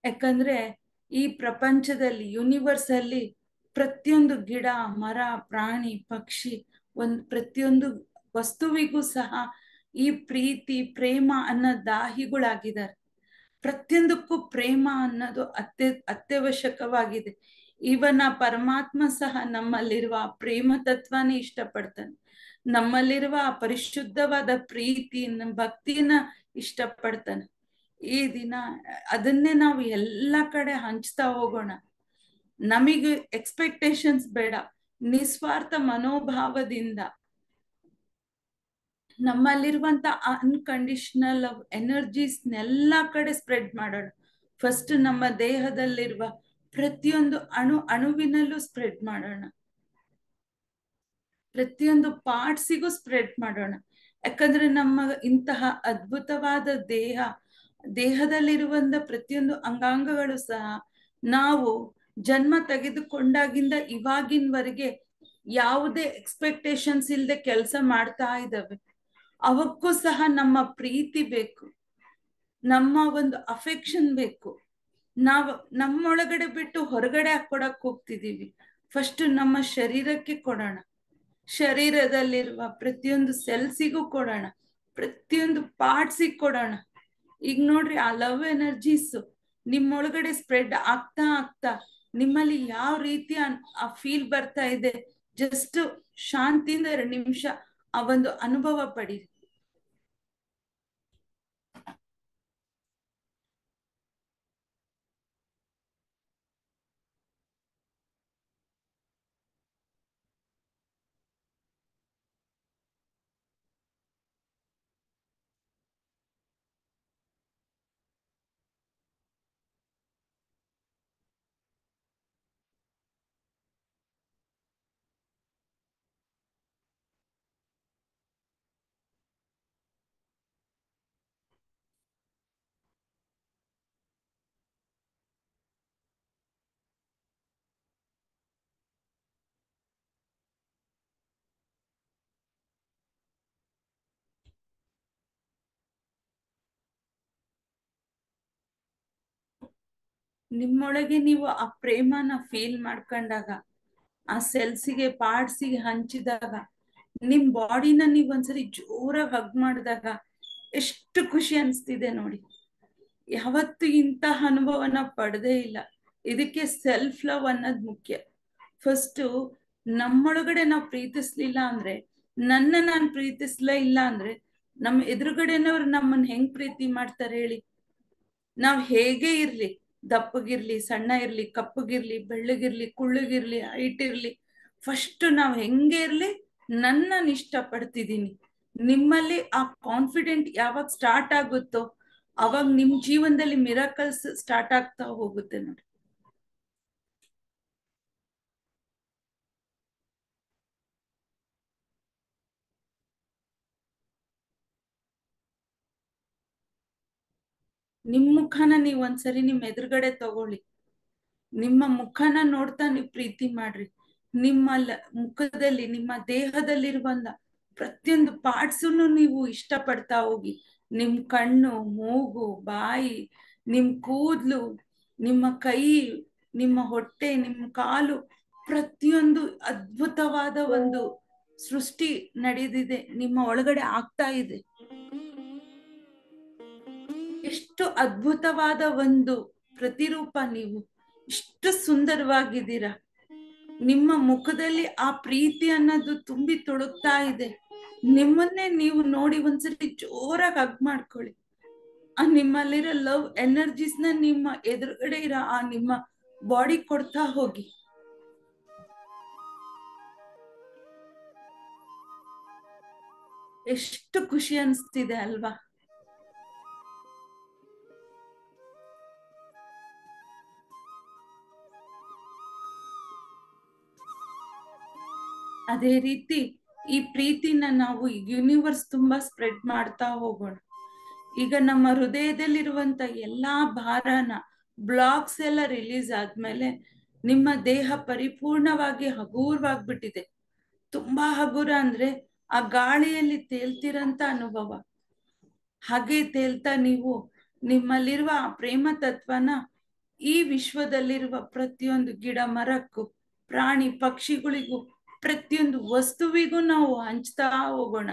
S2: ಯಾಕಂದ್ರೆ ಈ ಪ್ರಪಂಚದಲ್ಲಿ ಯೂನಿವರ್ಸ್ ಅಲ್ಲಿ ಪ್ರತಿಯೊಂದು ಗಿಡ, ಮರ, ಪ್ರಾಣಿ, ಪಕ್ಷಿ, ಪ್ರತಿಯೊಂದು ವಸ್ತುವಿಗೂ ಸಹ ಈ ಪ್ರೀತಿ, ಪ್ರೇಮ ಅನ್ನೋ ದಾಹಿಗಳಾಗಿದ್ದಾರೆ. ಪ್ರತಿಯೊಂದಕ್ಕೂ ಪ್ರೇಮ ಅನ್ನೋದು ಅತ್ಯವಶ್ಯಕವಾಗಿದೆ. ಇವನ ಪರಮಾತ್ಮ ಸಹ ನಮ್ಮಲ್ಲಿರುವ ಪ್ರೇಮ ತತ್ವನೇ ಇಷ್ಟಪಡ್ತಾನೆ. ನಮ್ಮಲ್ಲಿರುವ ಪರಿಶುದ್ಧವಾದ ಪ್ರೀತಿ, ಭಕ್ತಿನ ಇಷ್ಟಪಡ್ತಾನೆ. ಈ ದಿನ ಅದನ್ನೇ ನಾವು ಎಲ್ಲ ಕಡೆ ಹಂಚ್ತಾ ಹೋಗೋಣ. ನಮಗೆ ಎಕ್ಸ್ಪೆಕ್ಟೇಷನ್ಸ್ ಬೇಡ, ನಿಸ್ವಾರ್ಥ ಮನೋಭಾವದಿಂದ ನಮ್ಮಲ್ಲಿರುವಂತ ಅನ್ಕಂಡೀಷನಲ್ ಎನರ್ಜೀಸ್ನೆಲ್ಲ ಕಡೆ ಸ್ಪ್ರೆಡ್ ಮಾಡೋಣ. ಫಸ್ಟ್ ನಮ್ಮ ದೇಹದಲ್ಲಿರುವ ಪ್ರತಿಯೊಂದು ಅಣುವಿನಲ್ಲೂ ಸ್ಪ್ರೆಡ್ ಮಾಡೋಣ, ಪ್ರತಿಯೊಂದು ಪಾರ್ಟ್ಸಿಗೂ ಸ್ಪ್ರೆಡ್ ಮಾಡೋಣ. ಯಾಕಂದ್ರೆ ನಮ್ಮ ಇಂತಹ ಅದ್ಭುತವಾದ ದೇಹದಲ್ಲಿರುವಂತ ಪ್ರತಿಯೊಂದು ಅಂಗಾಂಗಗಳು ಸಹ ನಾವು ಜನ್ಮ ತೆಗೆದುಕೊಂಡಾಗಿಂದ ಇವಾಗಿನವರೆಗೆ ಯಾವುದೇ ಎಕ್ಸ್ಪೆಕ್ಟೇಷನ್ಸ್ ಇಲ್ಲದೆ ಕೆಲಸ ಮಾಡ್ತಾ ಇದ್ದಾವೆ. ಅವಕ್ಕೂ ಸಹ ನಮ್ಮ ಪ್ರೀತಿ ಬೇಕು, ನಮ್ಮ ಒಂದು ಅಫೆಕ್ಷನ್ ಬೇಕು. ನಾವು ನಮ್ಮೊಳಗಡೆ ಬಿಟ್ಟು ಹೊರಗಡೆ ಕೊಡಕ್ ಹೋಗ್ತಿದೀವಿ. ಫಸ್ಟ್ ನಮ್ಮ ಶರೀರಕ್ಕೆ ಕೊಡೋಣ, ಶರೀರದಲ್ಲಿರುವ ಪ್ರತಿಯೊಂದು ಸೆಲ್ಸಿಗೂ ಕೊಡೋಣ, ಪ್ರತಿಯೊಂದು ಪಾರ್ಟ್ಸಿಗೆ ಕೊಡೋಣ. ಈಗ ನೋಡ್ರಿ, ಆ ಲವ್ ಎನರ್ಜೀಸ್ ನಿಮ್ಮೊಳಗಡೆ ಸ್ಪ್ರೆಡ್ ಆಗ್ತಾ ಆಗ್ತಾ ನಿಮ್ಮಲ್ಲಿ ಯಾವ ರೀತಿ ಆ ಫೀಲ್ ಬರ್ತಾ ಇದೆ, ಜಸ್ಟ್ ಶಾಂತಿಯಿಂದ 2 ನಿಮಿಷ ಆ ಒಂದು ಅನುಭವ ಪಡಿ. ನಿಮ್ಮೊಳಗೆ ನೀವು ಆ ಪ್ರೇಮನ ಫೀಲ್ ಮಾಡ್ಕೊಂಡಾಗ, ಆ ಸೆಲ್ಸಿಗೆ, ಪಾರ್ಟ್ಸಿಗೆ ಹಂಚಿದಾಗ, ನಿಮ್ ಬಾಡಿನ ನೀವ್ ಒಂದ್ಸರಿ ಜೋರಾಗಿ ಹಗ್ ಮಾಡಿದಾಗ ಎಷ್ಟು ಖುಷಿ ಅನ್ಸ್ತಿದೆ ನೋಡಿ. ಯಾವತ್ತು ಇಂತಹ ಅನುಭವನ ಪಡೆದೇ ಇಲ್ಲ. ಇದಕ್ಕೆ ಸೆಲ್ಫ್ ಲವ್ ಅನ್ನೋದು ಮುಖ್ಯ. ಫಸ್ಟ್ ನಮ್ಮೊಳಗಡೆ ನಾವು ಪ್ರೀತಿಸ್ಲಿಲ್ಲ ಅಂದ್ರೆ, ನಾನು ಪ್ರೀತಿಸ್ಲೇ ಇಲ್ಲ ಅಂದ್ರೆ, ನಮ್ಮ ಎದುರುಗಡೆನವ್ರು ನಮ್ಮನ್ನ ಹೆಂಗ್ ಪ್ರೀತಿ ಮಾಡ್ತಾರೆ ಹೇಳಿ? ನಾವ್ ಹೇಗೆ ಇರ್ಲಿ, ದಪ್ಪಗಿರ್ಲಿ, ಸಣ್ಣ ಇರ್ಲಿ, ಕಪ್ಪಗಿರ್ಲಿ, ಬೆಳ್ಳಗಿರ್ಲಿ, ಕುಳ್ಳಗಿರ್ಲಿ, ಹೈಟ್ ಇರ್ಲಿ, ಫಸ್ಟ್ ನಾವ್ ಹೆಂಗೆ ಇರ್ಲಿ, ನಾನು ಇಷ್ಟಪಡ್ತಿದ್ದೀನಿ. ನಿಮ್ಮಲ್ಲಿ ಆ ಕಾನ್ಫಿಡೆಂಟ್ ಯಾವಾಗ ಸ್ಟಾರ್ಟ್ ಆಗುತ್ತೋ ಅವಾಗ ನಿಮ್ ಜೀವನದಲ್ಲಿ ಮಿರಾಕಲ್ಸ್ ಸ್ಟಾರ್ಟ್ ಆಗ್ತಾ ಹೋಗುತ್ತೆ ನೋಡಿ. ನಿಮ್ ಮುಖನ ನೀವ್ ಒಂದ್ಸರಿ ನಿಮ್ ಎದುರುಗಡೆ ತಗೊಳ್ಳಿ. ನಿಮ್ಮ ಮುಖನ ನೋಡ್ತಾ ನೀವು ಪ್ರೀತಿ ಮಾಡ್ರಿ. ನಿಮ್ಮ ಮುಖದಲ್ಲಿ, ನಿಮ್ಮ ದೇಹದಲ್ಲಿರುವಂತ ಪ್ರತಿಯೊಂದು ಪಾರ್ಟ್ಸನ್ನು ನೀವು ಇಷ್ಟಪಡ್ತಾ ಹೋಗಿ. ನಿಮ್ ಕಣ್ಣು, ಮೂಗು, ಬಾಯಿ, ನಿಮ್ ಕೂದ್ಲು, ನಿಮ್ಮ ಕೈ, ನಿಮ್ಮ ಹೊಟ್ಟೆ, ನಿಮ್ಮ ಕಾಲು, ಪ್ರತಿಯೊಂದು ಅದ್ಭುತವಾದ ಒಂದು ಸೃಷ್ಟಿ ನಡೆದಿದೆ, ನಿಮ್ಮ ಒಳಗಡೆ ಆಗ್ತಾ ಇದೆ. ಎಷ್ಟು ಅದ್ಭುತವಾದ ಒಂದು ಪ್ರತಿರೂಪ ನೀವು, ಇಷ್ಟು ಸುಂದರವಾಗಿದ್ದೀರಾ. ನಿಮ್ಮ ಮುಖದಲ್ಲಿ ಆ ಪ್ರೀತಿ ಅನ್ನೋದು ತುಂಬಿ ತುಳುಕ್ತಾ ಇದೆ. ನಿಮ್ಮನ್ನೇ ನೀವು ನೋಡಿ ಒಂದ್ಸರಿ ಜೋರಾಗಿ ಹಗ್ ಮಾಡ್ಕೊಳ್ಳಿ. ಆ ನಿಮ್ಮಲ್ಲಿರೋ ಲವ್ ಎನರ್ಜೀಸ್ನ ನಿಮ್ಮ ಎದುರುಗಡೆ ಇರೋ ಆ ನಿಮ್ಮ ಬಾಡಿ ಕೊಡ್ತಾ ಹೋಗಿ. ಎಷ್ಟು ಖುಷಿ ಅನಿಸ್ತಿದೆ ಅಲ್ವಾ? ಅದೇ ರೀತಿ ಈ ಪ್ರೀತಿನ ನಾವು ಯೂನಿವರ್ಸ್ ತುಂಬಾ ಸ್ಪ್ರೆಡ್ ಮಾಡ್ತಾ ಹೋಗೋಣ. ಈಗ ನಮ್ಮ ಹೃದಯದಲ್ಲಿರುವಂತ ಎಲ್ಲಾ ಭಾರನ ಬ್ಲಾಕ್ಸ್ ಎಲ್ಲ ರಿಲೀಸ್ ಆದ್ಮೇಲೆ ನಿಮ್ಮ ದೇಹ ಪರಿಪೂರ್ಣವಾಗಿ ಹಗೂರವಾಗ್ಬಿಟ್ಟಿದೆ. ತುಂಬಾ ಹಗುರ ಅಂದ್ರೆ ಆ ಗಾಳಿಯಲ್ಲಿ ತೇಲ್ತಿರಂತ ಅನುಭವ. ಹಾಗೆ ತೇಲ್ತಾ ನೀವು ನಿಮ್ಮಲ್ಲಿರುವ ಆ ಪ್ರೇಮ ತತ್ವನ ಈ ವಿಶ್ವದಲ್ಲಿರುವ ಪ್ರತಿಯೊಂದು ಗಿಡ ಮರಕ್ಕೂ, ಪ್ರಾಣಿ ಪಕ್ಷಿಗಳಿಗೂ, ಪ್ರತಿಯೊಂದು ವಸ್ತುವಿಗೂ ನಾವು ಹಂಚ್ತಾ ಹೋಗೋಣ.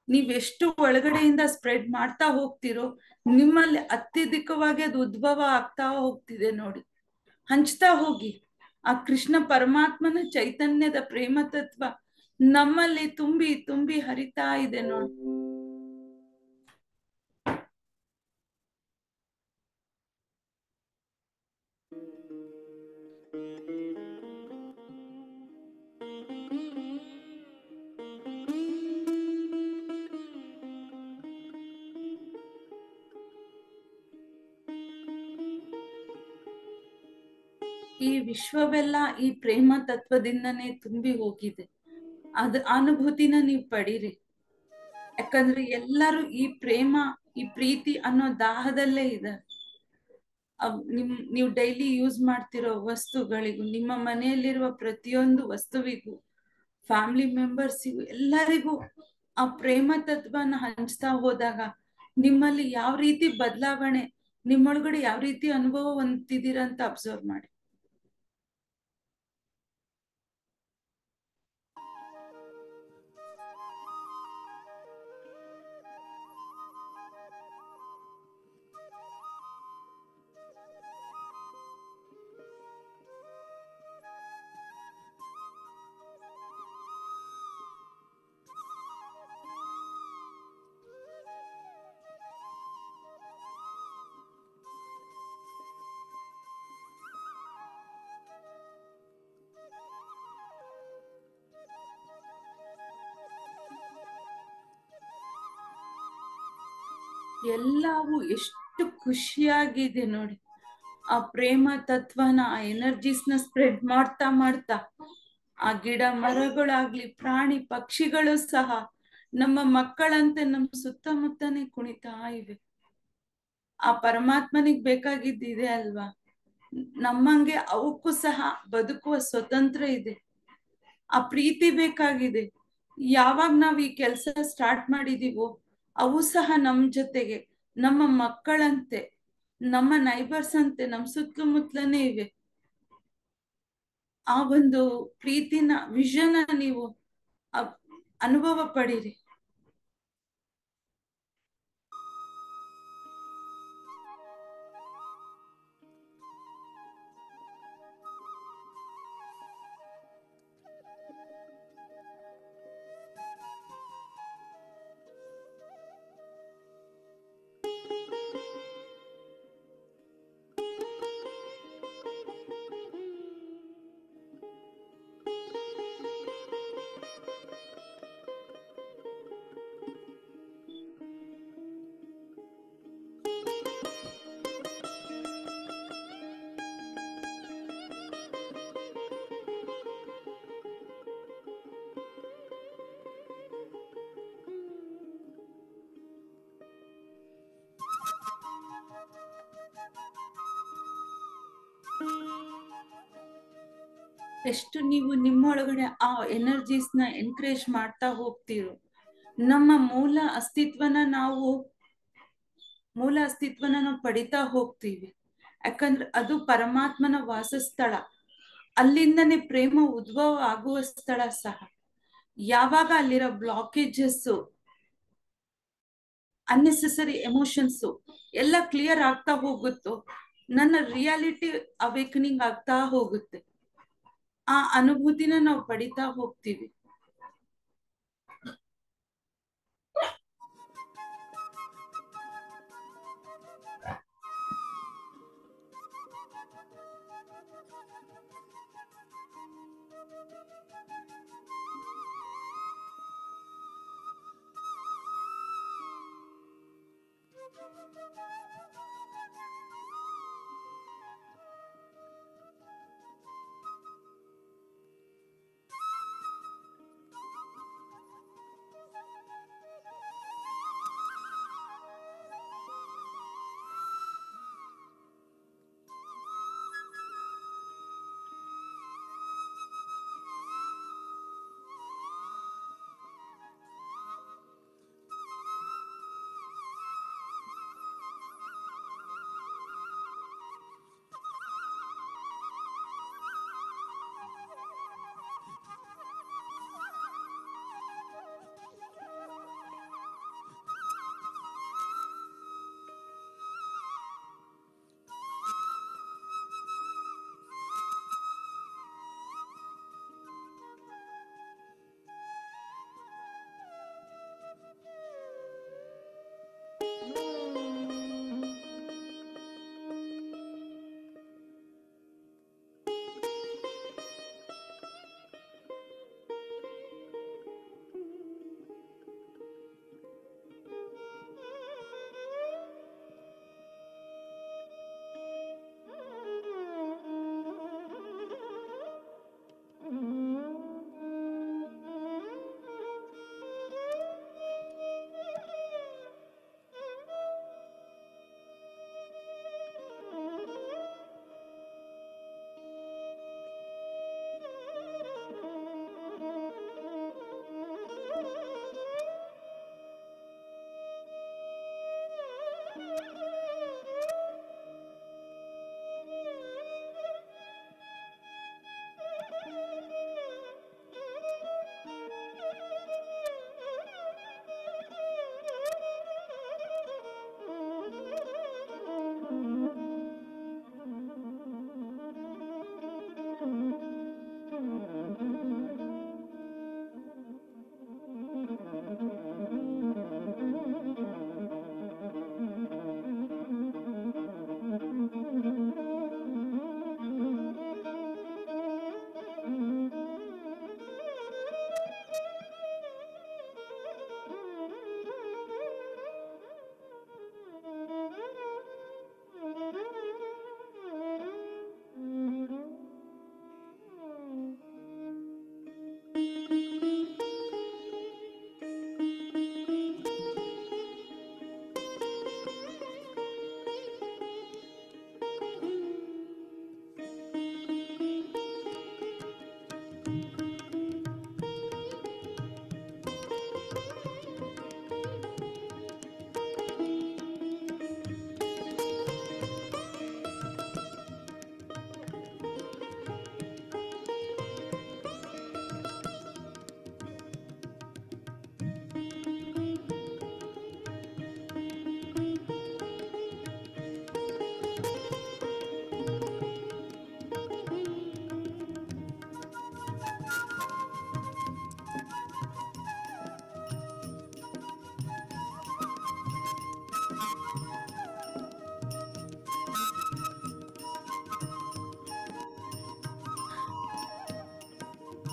S2: ನೀವೆಷ್ಟು ಒಳಗಡೆಯಿಂದ ಸ್ಪ್ರೆಡ್ ಮಾಡ್ತಾ ಹೋಗ್ತಿರೋ ನಿಮ್ಮಲ್ಲಿ ಅತ್ಯಧಿಕವಾಗಿ ಅದು ಉದ್ಭವ ಆಗ್ತಾ ಹೋಗ್ತಿದೆ ನೋಡಿ. ಹಂಚ್ತಾ ಹೋಗಿ. ಆ ಕೃಷ್ಣ ಪರಮಾತ್ಮನ ಚೈತನ್ಯದ ಪ್ರೇಮ ತತ್ವ ನಮ್ಮಲ್ಲಿ ತುಂಬಿ ತುಂಬಿ ಹರಿತಾ ಇದೆ ನೋಡಿ. ಈ ವಿಶ್ವವೆಲ್ಲ ಈ ಪ್ರೇಮ ತತ್ವದಿಂದನೇ ತುಂಬಿ ಹೋಗಿದೆ. ಅದ ಅನುಭೂತಿನ ನೀವು ಪಡೀರಿ. ಯಾಕಂದ್ರೆ ಎಲ್ಲರೂ ಈ ಪ್ರೇಮ, ಈ ಪ್ರೀತಿ ಅನ್ನೋ ದಾಹದಲ್ಲೇ ಇದೆ. ನೀವು ಡೈಲಿ ಯೂಸ್ ಮಾಡ್ತಿರೋ ವಸ್ತುಗಳಿಗೂ, ನಿಮ್ಮ ಮನೆಯಲ್ಲಿರುವ ಪ್ರತಿಯೊಂದು ವಸ್ತುವಿಗೂ, ಫ್ಯಾಮಿಲಿ ಮೆಂಬರ್ಸಿಗೂ, ಎಲ್ಲರಿಗೂ ಆ ಪ್ರೇಮ ತತ್ವನ ಹಂಚ್ತಾ ಹೋದಾಗ ನಿಮ್ಮಲ್ಲಿ ಯಾವ ರೀತಿ ಬದಲಾವಣೆ, ನಿಮ್ಮೊಳಗಡೆ ಯಾವ ರೀತಿ ಅನುಭವ ಹೊಂದಿದ್ದೀರಾ ಅಂತ ಅಬ್ಸರ್ವ್ ಮಾಡಿ. ಎಲ್ಲವೂ ಎಷ್ಟು ಖುಷಿಯಾಗಿದೆ ನೋಡಿ. ಆ ಪ್ರೇಮ ತತ್ವನ, ಆ ಎನರ್ಜೀಸ್ನ ಸ್ಪ್ರೆಡ್ ಮಾಡ್ತಾ ಮಾಡ್ತಾ ಆ ಗಿಡ ಮರಗಳಾಗ್ಲಿ, ಪ್ರಾಣಿ ಪಕ್ಷಿಗಳು ಸಹ ನಮ್ಮ ಮಕ್ಕಳಂತೆ ನಮ್ಮ ಸುತ್ತಮುತ್ತನೇ ಕುಣಿತಾ ಇವೆ. ಆ ಪರಮಾತ್ಮನಿಗೆ ಬೇಕಾಗಿದ್ದಿದೆ ಅಲ್ವಾ? ನಮ್ಮಂಗೆ ಅವಕ್ಕೂ ಸಹ ಬದುಕುವ ಸ್ವತಂತ್ರ ಇದೆ. ಆ ಪ್ರೀತಿ ಬೇಕಾಗಿದೆ. ಯಾವಾಗ ನಾವ್ ಈ ಕೆಲಸ ಸ್ಟಾರ್ಟ್ ಮಾಡಿದೀವೋ ಅವು ಸಹ ನಮ್ ಜೊತೆಗೆ, ನಮ್ಮ ಮಕ್ಕಳಂತೆ, ನಮ್ಮ ನೈಬರ್ಸ್ ಅಂತೆ ನಮ್ ಸುತ್ತಮುತ್ತಲೇ ಇವೆ. ಆ ಒಂದು ಪ್ರೀತಿನ, ವಿಷನ ನೀವು ಅನುಭವ ಪಡೀರಿ. ಎಷ್ಟು ನೀವು ನಿಮ್ಮೊಳಗಡೆ ಆ ಎನರ್ಜೀಸ್ನ ಎನ್ಕರೇಜ್ ಮಾಡ್ತಾ ಹೋಗ್ತೀರೋ, ನಮ್ಮ ಮೂಲ ಅಸ್ತಿತ್ವನ ನಾವು ಪಡಿತಾ ಹೋಗ್ತೀವಿ. ಯಾಕಂದ್ರೆ ಅದು ಪರಮಾತ್ಮನ ವಾಸಸ್ಥಳ. ಅಲ್ಲಿಂದನೇ ಪ್ರೇಮ ಉದ್ಭವ ಆಗುವ ಸ್ಥಳ ಸಹ. ಯಾವಾಗ ಅಲ್ಲಿರೋ ಬ್ಲಾಕೇಜಸ್, ಅನ್ನೆಸೆಸರಿ ಎಮೋಷನ್ಸ್ ಎಲ್ಲ ಕ್ಲಿಯರ್ ಆಗ್ತಾ ಹೋಗುತ್ತೋ, ನನ್ನ ರಿಯಾಲಿಟಿ ಅವೇಕನಿಂಗ್ ಆಗ್ತಾ ಹೋಗುತ್ತೆ. ಆ ಅನುಭೂತಿನ ನಾವು ಪಡಿತಾ ಹೋಗ್ತೀವಿ.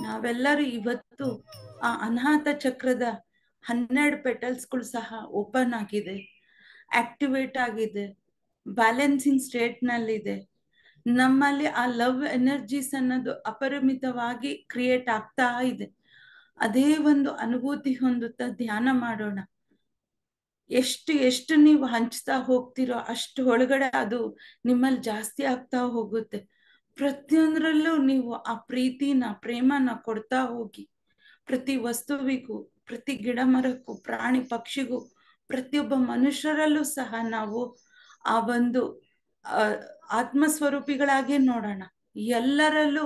S2: ನಾವೆಲ್ಲರೂ ಇವತ್ತು ಆ ಅನಾಥ ಚಕ್ರದ 12 ಪೆಟಲ್ಸ್ಗಳು ಸಹ ಓಪನ್ ಆಗಿದೆ, ಆಕ್ಟಿವೇಟ್ ಆಗಿದೆ, ಬ್ಯಾಲೆನ್ಸಿಂಗ್ ಸ್ಟೇಟ್ ನಲ್ಲಿದೆ. ನಮ್ಮಲ್ಲಿ ಆ ಲವ್ ಎನರ್ಜೀಸ್ ಅನ್ನೋದು ಅಪರಿಮಿತವಾಗಿ ಕ್ರಿಯೇಟ್ ಆಗ್ತಾ ಇದೆ. ಅದೇ ಒಂದು ಅನುಭೂತಿ ಹೊಂದುತ್ತಾ ಧ್ಯಾನ ಮಾಡೋಣ. ಎಷ್ಟು ನೀವು ಹಂಚ್ತಾ ಹೋಗ್ತಿರೋ ಅಷ್ಟು ಒಳಗಡೆ ಅದು ನಿಮ್ಮಲ್ಲಿ ಜಾಸ್ತಿ ಆಗ್ತಾ ಹೋಗುತ್ತೆ. ಪ್ರತಿಯೊಂದರಲ್ಲೂ ನೀವು ಆ ಪ್ರೀತಿನ ಪ್ರೇಮನ ಕೊಡ್ತಾ ಹೋಗಿ. ಪ್ರತಿ ವಸ್ತುವಿಗೂ, ಪ್ರತಿ ಗಿಡ ಮರಕ್ಕೂ, ಪ್ರಾಣಿ ಪಕ್ಷಿಗೂ, ಪ್ರತಿಯೊಬ್ಬ ಮನುಷ್ಯರಲ್ಲೂ ಸಹ ನಾವು ಆ ಒಂದು ಆತ್ಮಸ್ವರೂಪಿಗಳಾಗೆ ನೋಡೋಣ. ಎಲ್ಲರಲ್ಲೂ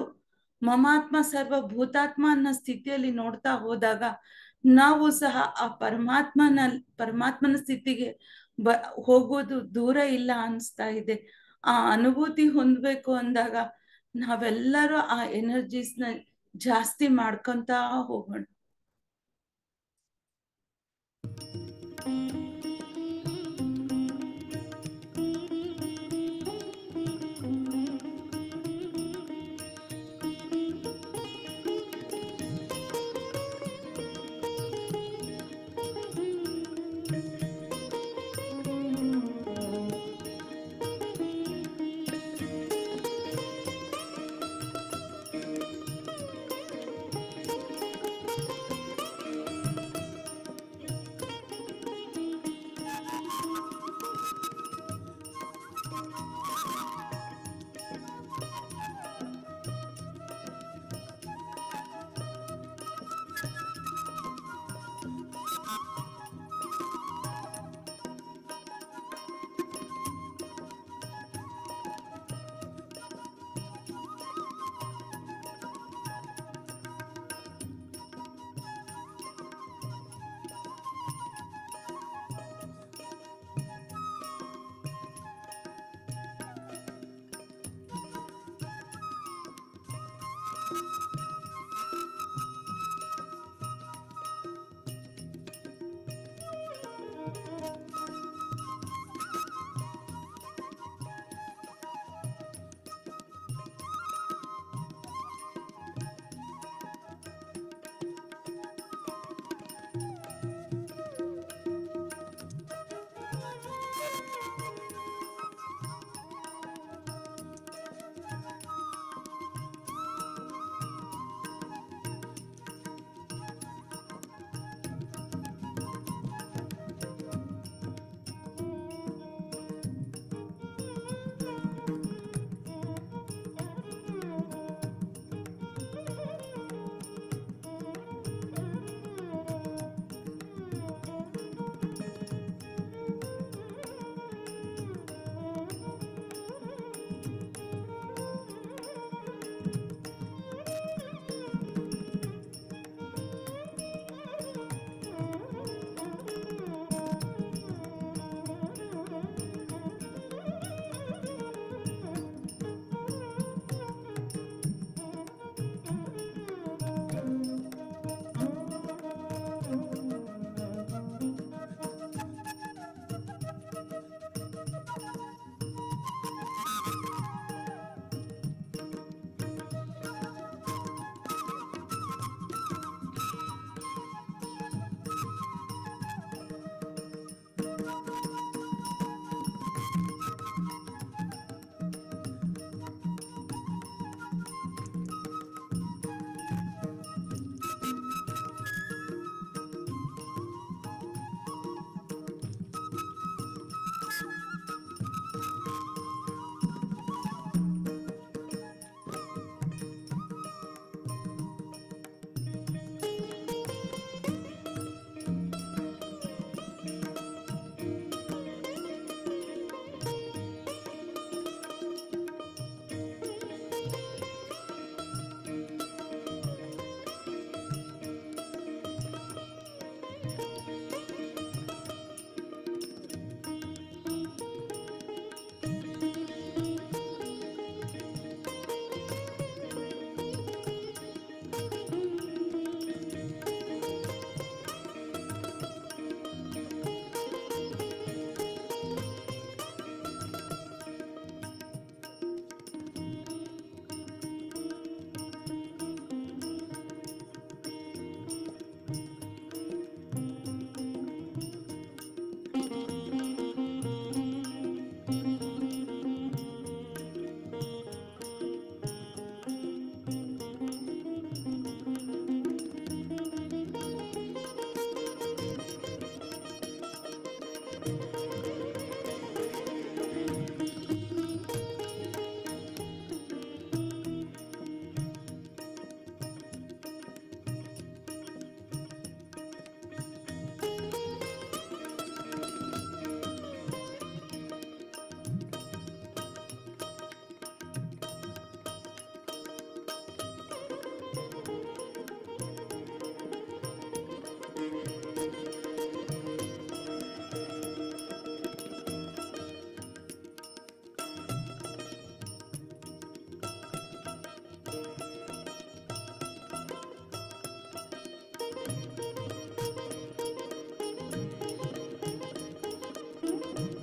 S2: ಮಮಾತ್ಮ ಸರ್ವ ಭೂತಾತ್ಮ ಅನ್ನೋ ಸ್ಥಿತಿಯಲ್ಲಿ ನೋಡ್ತಾ ಹೋದಾಗ ನಾವು ಸಹ ಆ ಪರಮಾತ್ಮನ ಸ್ಥಿತಿಗೆ ಹೋಗೋದು ದೂರ ಇಲ್ಲ ಅನಿಸ್ತಾ ಇದೆ. ಆ ಅನುಭೂತಿ ಹೊಂದಬೇಕು ಅಂದಾಗ ನಾವೆಲ್ಲರೂ ಆ ಎನರ್ಜೀಸ್ನ ಜಾಸ್ತಿ ಮಾಡ್ಕೊಂತ ಹೋಗೋಣ.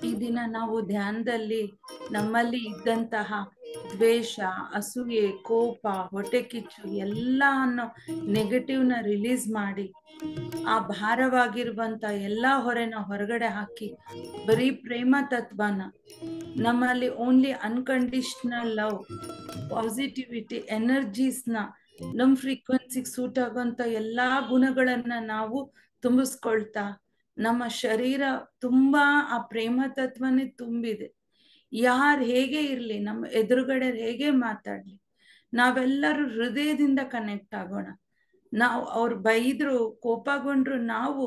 S2: ಈ ದಿನ ನಾವು ಧ್ಯಾನದಲ್ಲಿ ನಮ್ಮಲ್ಲಿ ಇದ್ದಂತಹ ದ್ವೇಷ, ಅಸೂಯೆ, ಕೋಪ, ಹೊಟ್ಟೆ ಕಿಚ್ಚು ಎಲ್ಲವನ್ನು ನೆಗೆಟಿವ್ನ ರಿಲೀಸ್ ಮಾಡಿ ಆ ಭಾರವಾಗಿರುವಂತ ಎಲ್ಲಾ ಹೊರೆನ ಹೊರಗಡೆ ಹಾಕಿ ಬರೀ ಪ್ರೇಮ ತತ್ವನ ನಮ್ಮಲ್ಲಿ ಓನ್ಲಿ ಅನ್ಕಂಡೀಷನಲ್ ಲವ್, ಪಾಸಿಟಿವಿಟಿ, ಎನರ್ಜೀಸ್ನ ನಮ್ ಫ್ರೀಕ್ವೆನ್ಸಿಗೆ ಸೂಟ್ ಆಗೋಂತ ಎಲ್ಲಾ ಗುಣಗಳನ್ನ ನಾವು ತುಂಬಿಸ್ಕೊಳ್ತಾ ನಮ್ಮ ಶರೀರ ತುಂಬಾ ಆ ಪ್ರೇಮ ತತ್ವನೇ ತುಂಬಿದೆ. ಯಾರು ಹೇಗೆ ಇರ್ಲಿ, ನಮ್ಮ ಎದುರುಗಡೆ ಹೇಗೆ ಮಾತಾಡ್ಲಿ, ನಾವೆಲ್ಲರೂ ಹೃದಯದಿಂದ ಕನೆಕ್ಟ್ ಆಗೋಣ. ನಾವು ಅವ್ರು ಬೈದ್ರು, ಕೋಪಗೊಂಡ್ರು, ನಾವು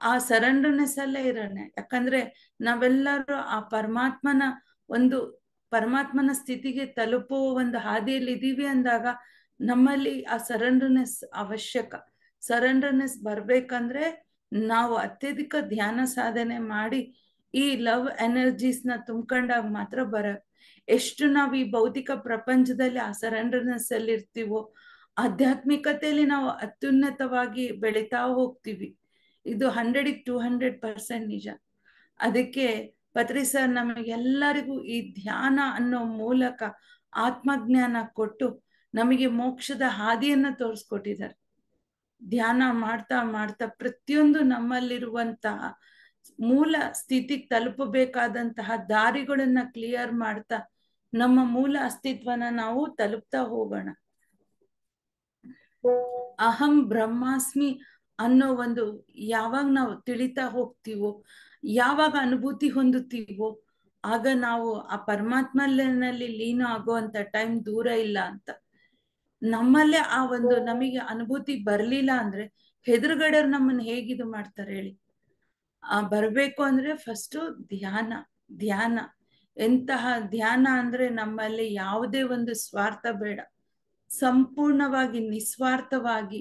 S2: ಆ ಸರೆಂಡರ್ನೆಸ್ ಅಲ್ಲೇ ಇರೋಣ. ಯಾಕಂದ್ರೆ ನಾವೆಲ್ಲರೂ ಆ ಪರಮಾತ್ಮನ ಸ್ಥಿತಿಗೆ ತಲುಪುವ ಒಂದು ಹಾದಿಯಲ್ಲಿ ಇದೀವಿ ಅಂದಾಗ ನಮ್ಮಲ್ಲಿ ಆ ಸರೆಂಡರ್ನೆಸ್ ಅವಶ್ಯಕ. ಸರೆಂಡರ್ನೆಸ್ ಬರ್ಬೇಕಂದ್ರೆ ನಾವು ಅತ್ಯಧಿಕ ಧ್ಯಾನ ಸಾಧನೆ ಮಾಡಿ ಈ ಲವ್ ಎನರ್ಜೀಸ್ನ ತುಂಬ್ಕೊಂಡಾಗ ಮಾತ್ರ ಎಷ್ಟು ನಾವು ಈ ಭೌತಿಕ ಪ್ರಪಂಚದಲ್ಲಿ ಆ ಸರೆಂಡರ್ನೆಸ್ ಅಲ್ಲಿ ಇರ್ತೀವೋ ಆಧ್ಯಾತ್ಮಿಕತೆಯಲ್ಲಿ ನಾವು ಅತ್ಯುನ್ನತವಾಗಿ ಬೆಳೀತಾ ಹೋಗ್ತೀವಿ. ಇದು 100-200% ನಿಜ. ಅದಕ್ಕೆ ಪತ್ರಿ ಸರ್ ನಮಗೆಲ್ಲರಿಗೂ ಈ ಧ್ಯಾನ ಅನ್ನೋ ಮೂಲಕ ಆತ್ಮಜ್ಞಾನ ಕೊಟ್ಟು ನಮಗೆ ಮೋಕ್ಷದ ಹಾದಿಯನ್ನ ತೋರಿಸ್ಕೊಟ್ಟಿದ್ದಾರೆ. ಧ್ಯಾನ ಮಾಡ್ತಾ ಮಾಡ್ತಾ ಪ್ರತಿಯೊಂದು ನಮ್ಮಲ್ಲಿರುವಂತಹ ಮೂಲ ಸ್ಥಿತಿಗೆ ತಲುಪಬೇಕಾದಂತಹ ದಾರಿಗಳನ್ನ ಕ್ಲಿಯರ್ ಮಾಡ್ತಾ ನಮ್ಮ ಮೂಲ ಅಸ್ತಿತ್ವನ ನಾವು ತಲುಪ್ತಾ ಹೋಗೋಣ. ಅಹಂ ಬ್ರಹ್ಮಾಸ್ಮಿ ಅನ್ನೋ ಒಂದು ಯಾವಾಗ ನಾವು ತಿಳಿತಾ ಹೋಗ್ತೀವೋ, ಯಾವಾಗ ಅನುಭೂತಿ ಹೊಂದುತ್ತೀವೋ, ಆಗ ನಾವು ಆ ಪರಮಾತ್ಮನಲ್ಲಿ ಲೀನ ಆಗುವಂತ ಟೈಮ್ ದೂರ ಇಲ್ಲ ಅಂತ. ನಮ್ಮಲ್ಲೇ ಆ ಒಂದು ನಮಗೆ ಅನುಭೂತಿ ಬರ್ಲಿಲ್ಲ ಅಂದ್ರೆ ಹೆದರುಗಡೆಯವ್ರು ನಮ್ಮನ್ನ ಹೇಗಿದು ಮಾಡ್ತಾರೆ ಹೇಳಿ? ಬರ್ಬೇಕು ಅಂದ್ರೆ ಫಸ್ಟ್ ಧ್ಯಾನ. ಎಂತಹ ಧ್ಯಾನ ಅಂದ್ರೆ ನಮ್ಮಲ್ಲಿ ಯಾವುದೇ ಒಂದು ಸ್ವಾರ್ಥ ಬೇಡ, ಸಂಪೂರ್ಣವಾಗಿ ನಿಸ್ವಾರ್ಥವಾಗಿ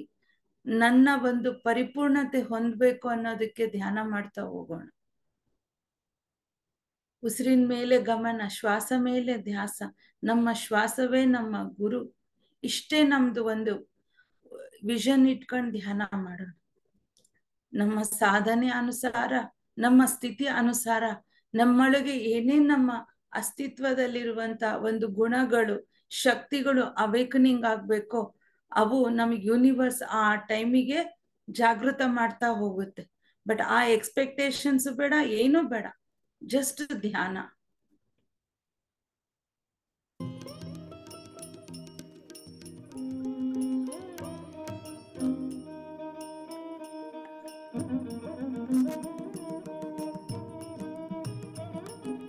S2: ನನ್ನ ಒಂದು ಪರಿಪೂರ್ಣತೆ ಹೊಂದಬೇಕು ಅನ್ನೋದಕ್ಕೆ ಧ್ಯಾನ ಮಾಡ್ತಾ ಹೋಗೋಣ. ಉಸಿರಿನ ಮೇಲೆ ಗಮನ, ಶ್ವಾಸ ಮೇಲೆ ಧ್ಯಾಸ, ನಮ್ಮ ಶ್ವಾಸವೇ ನಮ್ಮ ಗುರು. ಇಷ್ಟೇ ನಮ್ದು ಒಂದು ವಿಷನ್ ಇಟ್ಕೊಂಡು ಧ್ಯಾನ ಮಾಡೋಣ. ನಮ್ಮ ಸಾಧನೆ ಅನುಸಾರ, ನಮ್ಮ ಸ್ಥಿತಿ ಅನುಸಾರ ನಮ್ಮೊಳಗೆ ಏನೇನ್ ನಮ್ಮ ಅಸ್ತಿತ್ವದಲ್ಲಿರುವಂತ ಒಂದು ಗುಣಗಳು, ಶಕ್ತಿಗಳು ಅವೇಕನಿಂಗ್ ಆಗ್ಬೇಕೋ ಅವು ನಮಗೆ ಯೂನಿವರ್ಸ್ ಆ ಟೈಮಿಗೆ ಜಾಗೃತ ಮಾಡ್ತಾ ಹೋಗುತ್ತೆ. ಬಟ್ ಆ ಎಕ್ಸ್ಪೆಕ್ಟೇಷನ್ಸ್ ಬೇಡ, ಏನೂ ಬೇಡ, ಜಸ್ಟ್ ಧ್ಯಾನ.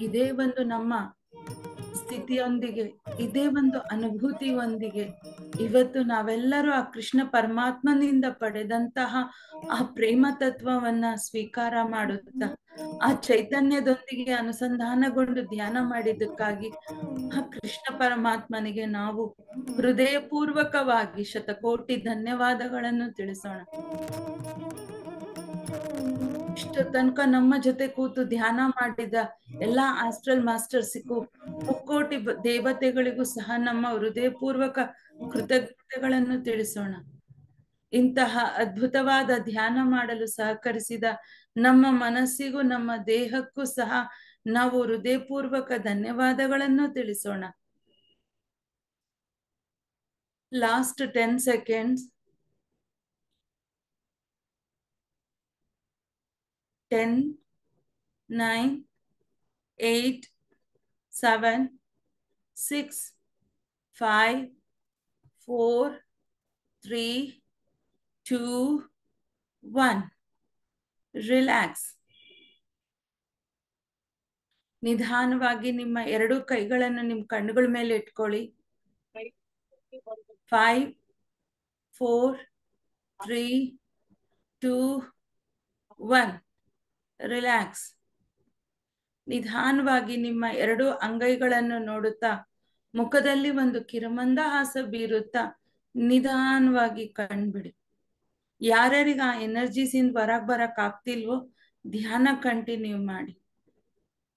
S2: ಇದೇ ಒಂದು ನಮ್ಮ ಸ್ಥಿತಿಯೊಂದಿಗೆ, ಇದೇ ಒಂದು ಅನುಭೂತಿಯೊಂದಿಗೆ ಇವತ್ತು ನಾವೆಲ್ಲರೂ ಆ ಕೃಷ್ಣ ಪರಮಾತ್ಮನಿಂದ ಪಡೆದಂತಹ ಆ ಪ್ರೇಮ ತತ್ವವನ್ನ ಸ್ವೀಕಾರ ಮಾಡುತ್ತಾ ಆ ಚೈತನ್ಯದೊಂದಿಗೆ ಅನುಸಂಧಾನಗೊಂಡು ಧ್ಯಾನ ಮಾಡಿದ್ದಕ್ಕಾಗಿ ಆ ಕೃಷ್ಣ ಪರಮಾತ್ಮನಿಗೆ ನಾವು ಹೃದಯಪೂರ್ವಕವಾಗಿ ಶತಕೋಟಿ ಧನ್ಯವಾದಗಳನ್ನು ತಿಳಿಸೋಣ. ಇಷ್ಟು ತನಕ ನಮ್ಮ ಜೊತೆ ಕೂತು ಧ್ಯಾನ ಮಾಡಿದ ಎಲ್ಲಾ ಆಸ್ಟ್ರಲ್ ಮಾಸ್ಟರ್ಸಿಗೂ, ಮುಕ್ಕೋಟಿ ದೇವತೆಗಳಿಗೂ ಸಹ ನಮ್ಮ ಹೃದಯಪೂರ್ವಕ ಕೃತಜ್ಞತೆಗಳನ್ನು ತಿಳಿಸೋಣ. ಇಂತಹ ಅದ್ಭುತವಾದ ಧ್ಯಾನ ಮಾಡಲು ಸಹಕರಿಸಿದ ನಮ್ಮ ಮನಸ್ಸಿಗೂ ನಮ್ಮ ದೇಹಕ್ಕೂ ಸಹ ನಾವು ಹೃದಯಪೂರ್ವಕ ಧನ್ಯವಾದಗಳನ್ನು ತಿಳಿಸೋಣ. Last 10 seconds. 10, 9, 8, 7, 6, 5, 4, 3, 2, 1. Relax. ನಿಧಾನವಾಗಿ ನಿಮ್ಮ 2 ಕೈಗಳನ್ನು ನಿಮ್ಮ ಕಣ್ಣುಗಳ ಮೇಲೆ ಇಟ್ಕೊಳ್ಳಿ. 5 4 3 2 1. ರಿಲ್ಯಾಕ್ಸ್. ನಿಧಾನವಾಗಿ ನಿಮ್ಮ 2 ಅಂಗೈಗಳನ್ನು ನೋಡುತ್ತಾ ಮುಖದಲ್ಲಿ ಒಂದು ಕಿರುಮಂದಹಾಸ ಬೀರುತ್ತಾ ನಿಧಾನವಾಗಿ ಕಣ್ಬಿಡಿ. ಯಾರ್ಯಾರಿಗೆ ಆ ಎನರ್ಜೀಸಿಂದ ಹೊರಗೆ ಬರಕ್ ಆಗ್ತಿಲ್ವೋ ಧ್ಯಾನ ಕಂಟಿನ್ಯೂ ಮಾಡಿ.